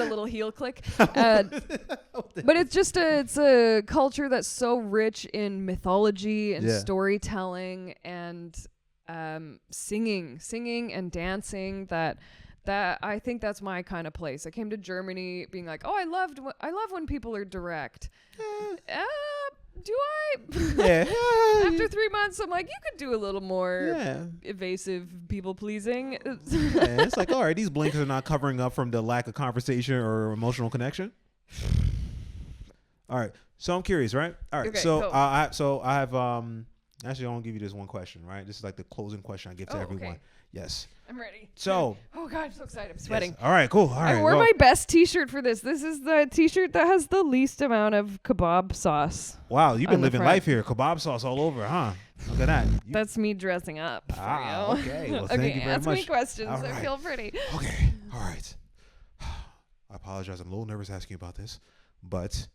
Speaker 1: a little heel click. But it's just it's a culture that's so rich in mythology and storytelling and singing and dancing that I think that's my kind of place. I came to Germany being like, oh, I love when people are direct. Do I?
Speaker 2: Yeah.
Speaker 1: After 3 months, I'm like, you could do a little more evasive people pleasing.
Speaker 2: It's like, all right, these blinkers are not covering up from the lack of conversation or emotional connection. All right, so I'm curious, right? All right, okay, so I have actually I want to give you this one question, right? This is like the closing question I give to everyone. Okay. Yes.
Speaker 1: I'm ready.
Speaker 2: So.
Speaker 1: Oh God, I'm so excited. I'm sweating.
Speaker 2: Yes. All right, cool. All right.
Speaker 1: I wore my best T-shirt for this. This is the T-shirt that has the least amount of kebab sauce.
Speaker 2: Wow, you've been living life here. Kebab sauce all over, huh? Look at that.
Speaker 1: That's me dressing up for you.
Speaker 2: Okay. Well, thank you very
Speaker 1: much.
Speaker 2: Ask
Speaker 1: me questions. Right. I feel pretty.
Speaker 2: Okay. All right. I apologize. I'm a little nervous asking about this, but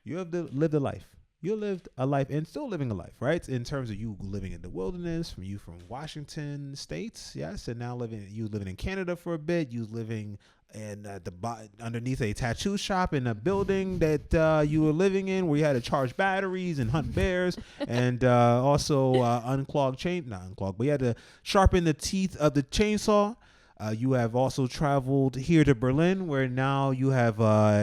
Speaker 2: you have lived a life. you lived a life and still living a life, right? In terms of you living in the wilderness, from Washington states, yes, and now living in Canada for a bit. You living in underneath a tattoo shop in a building that you were living in, where you had to charge batteries and hunt bears, and also not unclog, but you had to sharpen the teeth of the chainsaw. You have also traveled here to Berlin, where now you have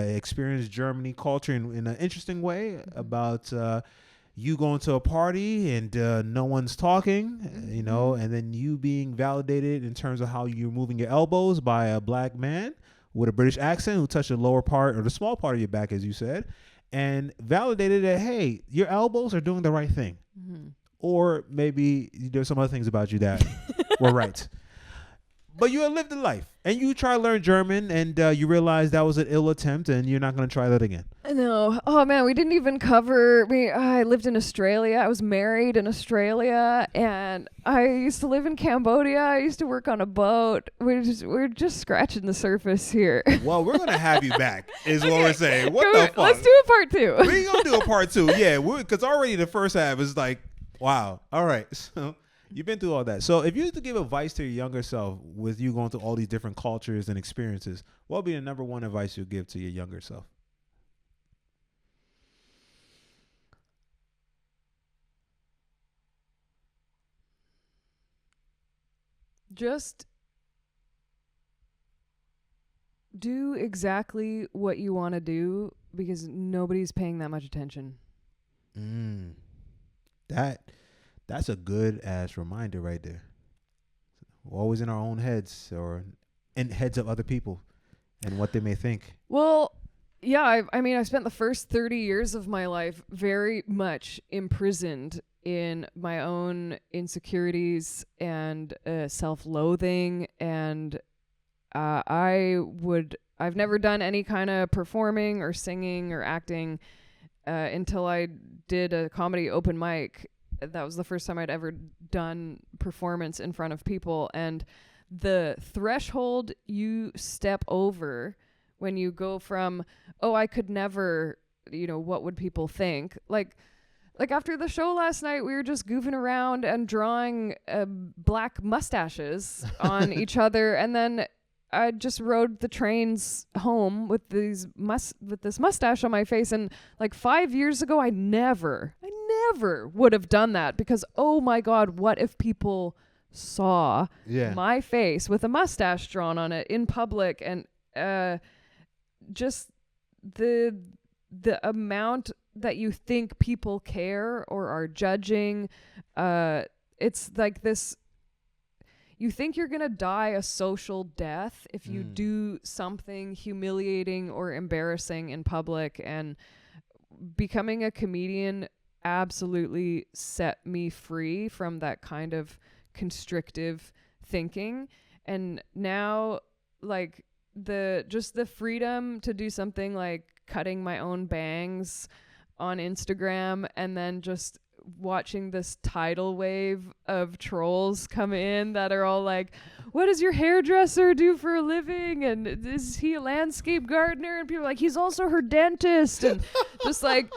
Speaker 2: experienced Germany culture in an interesting way about you going to a party and no one's talking, and then you being validated in terms of how you're moving your elbows by a black man with a British accent who touched the lower part or the small part of your back, as you said, and validated that, hey, your elbows are doing the right thing. Mm-hmm. Or maybe there's some other things about you that were right. But you had lived a life, and you try to learn German, and you realize that was an ill attempt, and you're not going to try that again.
Speaker 1: No. Oh, man, we didn't even cover me. I lived in Australia. I was married in Australia, and I used to live in Cambodia. I used to work on a boat. We're just scratching the surface here.
Speaker 2: Well, we're going to have you back, is what we're saying. What the fuck?
Speaker 1: Let's do a part 2.
Speaker 2: We're going to do a part 2, yeah, because already the first half is like, wow. All right, so... You've been through all that. So if you had to give advice to your younger self with you going through all these different cultures and experiences, what would be the number one advice you'd give to your younger self?
Speaker 1: Just do exactly what you want to do because nobody's paying that much attention.
Speaker 2: That's a good ass reminder right there. We're always in our own heads or in heads of other people and what they may think.
Speaker 1: Well, yeah, I mean, I spent the first 30 years of my life very much imprisoned in my own insecurities and self-loathing. And I've never done any kind of performing or singing or acting until I did a comedy open mic. That was the first time I'd ever done performance in front of people. And the threshold you step over when you go from, oh, I could never, what would people think? Like after the show last night, we were just goofing around and drawing black mustaches on each other. And then I just rode the trains home with this mustache on my face. And like 5 years ago, I never would have done that because, oh my God, what if people saw my face with a mustache drawn on it in public? And just the amount that you think people care or are judging, it's like this. You think you're going to die a social death if you do something humiliating or embarrassing in public. And becoming a comedian absolutely set me free from that kind of constrictive thinking. And now, like, the freedom to do something like cutting my own bangs on Instagram and then just watching this tidal wave of trolls come in that are all like, what does your hairdresser do for a living? And is he a landscape gardener? And people are like, he's also her dentist. And just like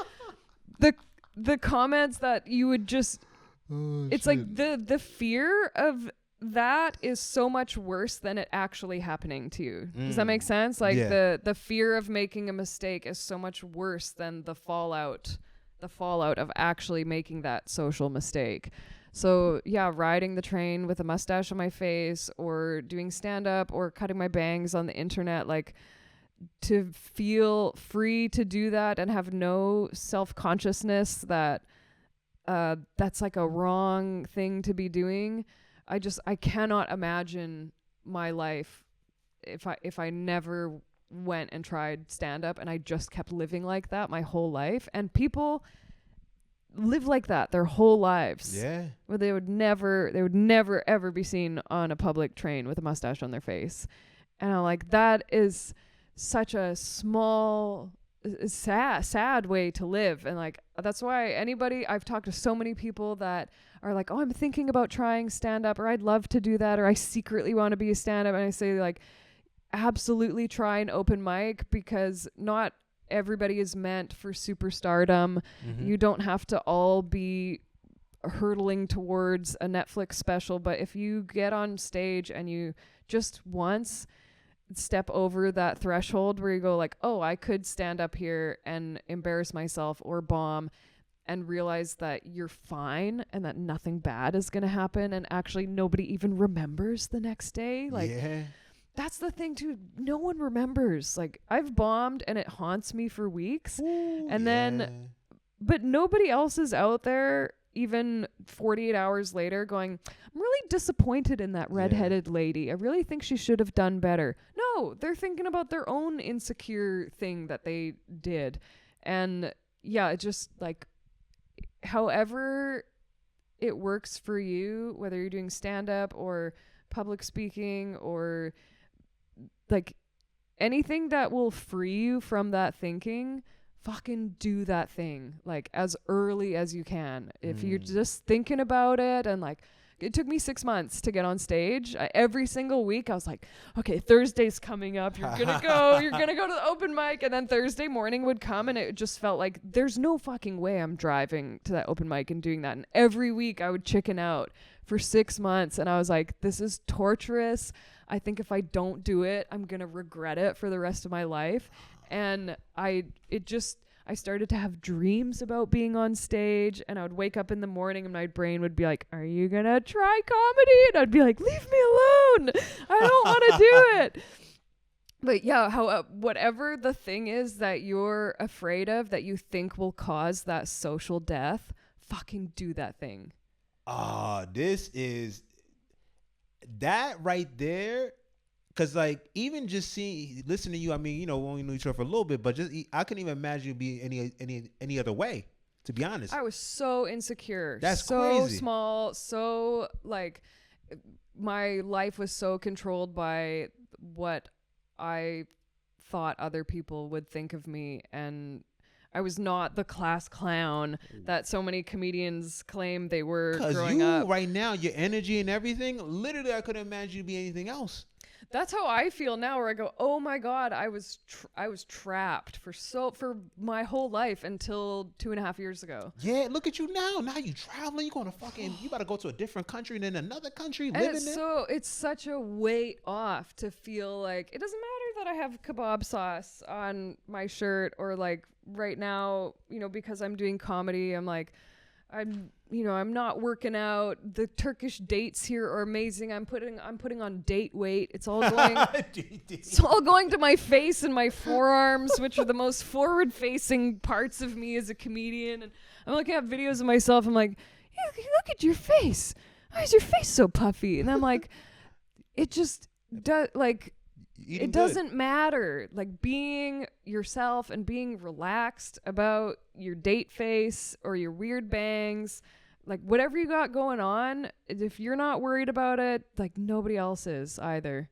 Speaker 1: the comments that you would just, it's shit. Like the fear of that is so much worse than it actually happening to you. Does that make sense? Like the fear of making a mistake is so much worse than the fallout of actually making that social mistake. So yeah, riding the train with a mustache on my face or doing stand-up or cutting my bangs on the internet, like to feel free to do that and have no self-consciousness that that's like a wrong thing to be doing. I cannot imagine my life if I never went and tried stand-up and I just kept living like that my whole life. And people live like that their whole lives. Yeah. Where they would never ever be seen on a public train with a mustache on their face. And I'm like, that is such a small, sad way to live. And like, that's why I've talked to so many people that are like, oh, I'm thinking about trying stand-up, or I'd love to do that, or I secretly want to be a stand-up. And I say, like, absolutely try an open mic, because not everybody is meant for superstardom. You don't have to all be hurtling towards a Netflix special, but if you get on stage and you just once step over that threshold where you go like, oh, I could stand up here and embarrass myself or bomb, and realize that you're fine and that nothing bad is going to happen, and actually nobody even remembers the next day. Like, that's the thing too. No one remembers. Like, I've bombed and it haunts me for weeks.
Speaker 2: Ooh,
Speaker 1: and then, but nobody else is out there even 48 hours later going, I'm really disappointed in that redheaded lady. I really think she should have done better. No, they're thinking about their own insecure thing that they did. And yeah, it just like, however it works for you, whether you're doing stand-up or public speaking or like anything that will free you from that thinking, fucking do that thing like as early as you can. If you're just thinking about it, and like, it took me 6 months to get on stage. Every single week I was like, okay, Thursday's coming up. You're going to go. You're going to go to the open mic. And then Thursday morning would come and it just felt like there's no fucking way I'm driving to that open mic and doing that. And every week I would chicken out for 6 months. And I was like, this is torturous. I think if I don't do it, I'm going to regret it for the rest of my life. And I started to have dreams about being on stage, and I would wake up in the morning and my brain would be like, are you going to try comedy? And I'd be like, leave me alone. I don't want to do it. But yeah, whatever the thing is that you're afraid of that you think will cause that social death, fucking do that thing.
Speaker 2: This is that right there. Cause like even just listening to you, I mean, you know, we only knew each other for a little bit, but just I couldn't even imagine you being any other way. To be honest,
Speaker 1: I was so insecure.
Speaker 2: That's
Speaker 1: so
Speaker 2: crazy.
Speaker 1: Small, so like my life was so controlled by what I thought other people would think of me, and I was not the class clown that so many comedians claim they were growing up.
Speaker 2: Because right now, your energy and everything, literally, I couldn't imagine you being anything else.
Speaker 1: That's how I feel now, where I go, oh my God, I was trapped for my whole life until 2.5 years ago.
Speaker 2: Yeah, look at you now. Now you traveling. You going to you about to go to a different country and then another country,
Speaker 1: and
Speaker 2: living there.
Speaker 1: So it's such a weight off to feel like it doesn't matter that I have kebab sauce on my shirt, or like right now, you know, because I'm doing comedy, I'm like, I'm not working out. The Turkish dates here are amazing. I'm putting on date weight. It's all going it's all going to my face and my forearms, which are the most forward facing parts of me as a comedian. And I'm looking at videos of myself. I'm like, yeah, look at your face. Why is your face so puffy? And I'm like, it just does, like, it doesn't matter. Like, being yourself and being relaxed about your date face or your weird bangs, like whatever you got going on, if you're not worried about it, like nobody else is either.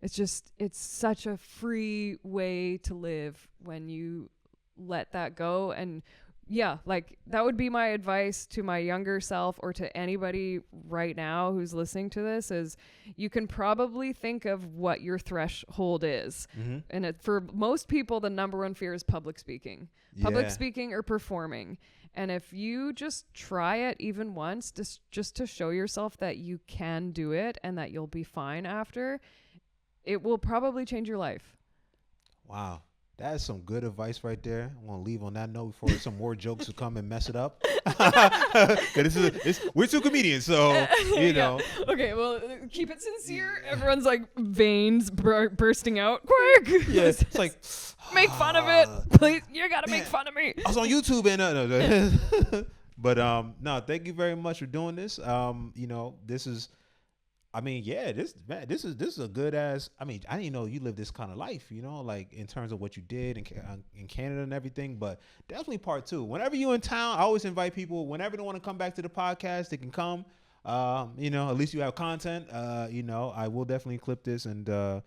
Speaker 1: It's such a free way to live when you let that go. And yeah, like that would be my advice to my younger self, or to anybody right now who's listening to this, is you can probably think of what your threshold is. Mm-hmm. And for most people, the number one fear is public speaking. Public speaking or performing. And if you just try it even once, just to show yourself that you can do it and that you'll be fine after, it will probably change your life.
Speaker 2: Wow. That is some good advice right there. I want to leave on that note before some more jokes will come and mess it up. We're two comedians, so, you know.
Speaker 1: Okay, well, keep it sincere. Everyone's like veins bursting out. Quick!
Speaker 2: Yeah, it's like,
Speaker 1: make fun of it. Please, you got to make fun of me.
Speaker 2: I was on YouTube and but no, thank you very much for doing this. You know, this is, I mean, yeah, this is a good ass. I mean, I didn't know you lived this kind of life, you know, like in terms of what you did in Canada and everything. But definitely part two. Whenever you're in town, I always invite people. Whenever they want to come back to the podcast, they can come. You know, at least you have content. You know, I will definitely clip this and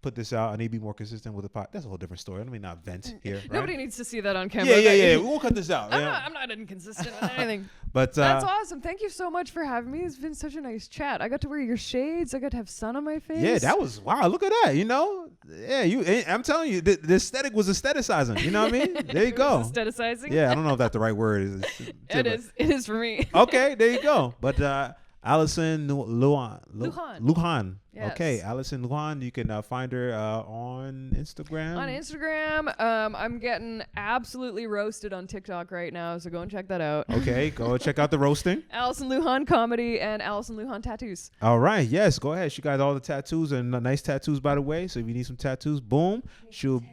Speaker 2: put this out. I need to be more consistent with the pod. That's a whole different story. Let me not vent here. Right?
Speaker 1: Nobody needs to see that on camera.
Speaker 2: Yeah. We'll cut this out.
Speaker 1: I'm not inconsistent with anything.
Speaker 2: But
Speaker 1: that's awesome. Thank you so much for having me. It's been such a nice chat. I got to wear your shades. I got to have sun on my face.
Speaker 2: Yeah, that was wow. Look at that. You know, yeah. I'm telling you, the aesthetic was aestheticizing. You know what I mean? There you go.
Speaker 1: Aestheticizing.
Speaker 2: Yeah, I don't know if that's the right word.
Speaker 1: It is. It is for me.
Speaker 2: Okay, there you go. But Alison Lujan. Lujan.
Speaker 1: Yes.
Speaker 2: Okay, Alison Lujan. You can find her on Instagram.
Speaker 1: On Instagram, I'm getting absolutely roasted on TikTok right now, so go and check that out.
Speaker 2: Okay, go check out the roasting.
Speaker 1: Alison Lujan Comedy and Alison Lujan Tattoos.
Speaker 2: All right, yes, go ahead. She got all the tattoos and nice tattoos, by the way. So if you need some tattoos, boom, she'll.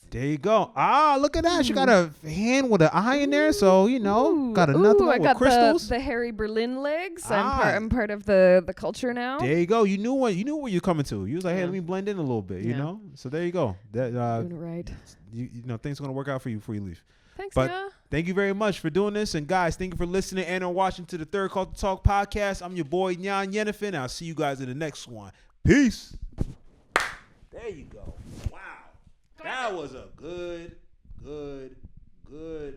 Speaker 2: There you go. Ah, look at that. She got a hand with an eye in there. So, you know, got another one with crystals.
Speaker 1: The Harry Berlin legs. I'm part of the culture now.
Speaker 2: There you go. You knew what you're coming to. You was like, hey, let me blend in a little bit, you know? So there you go. That
Speaker 1: doing it right.
Speaker 2: You know, things are going to work out for you before you leave.
Speaker 1: Thanks,
Speaker 2: but
Speaker 1: yeah.
Speaker 2: Thank you very much for doing this. And guys, thank you for listening and or watching to the Third Culture Talk podcast. I'm your boy, Nyan Yenifin. I'll see you guys in the next one. Peace. There you go. Wow. That was a good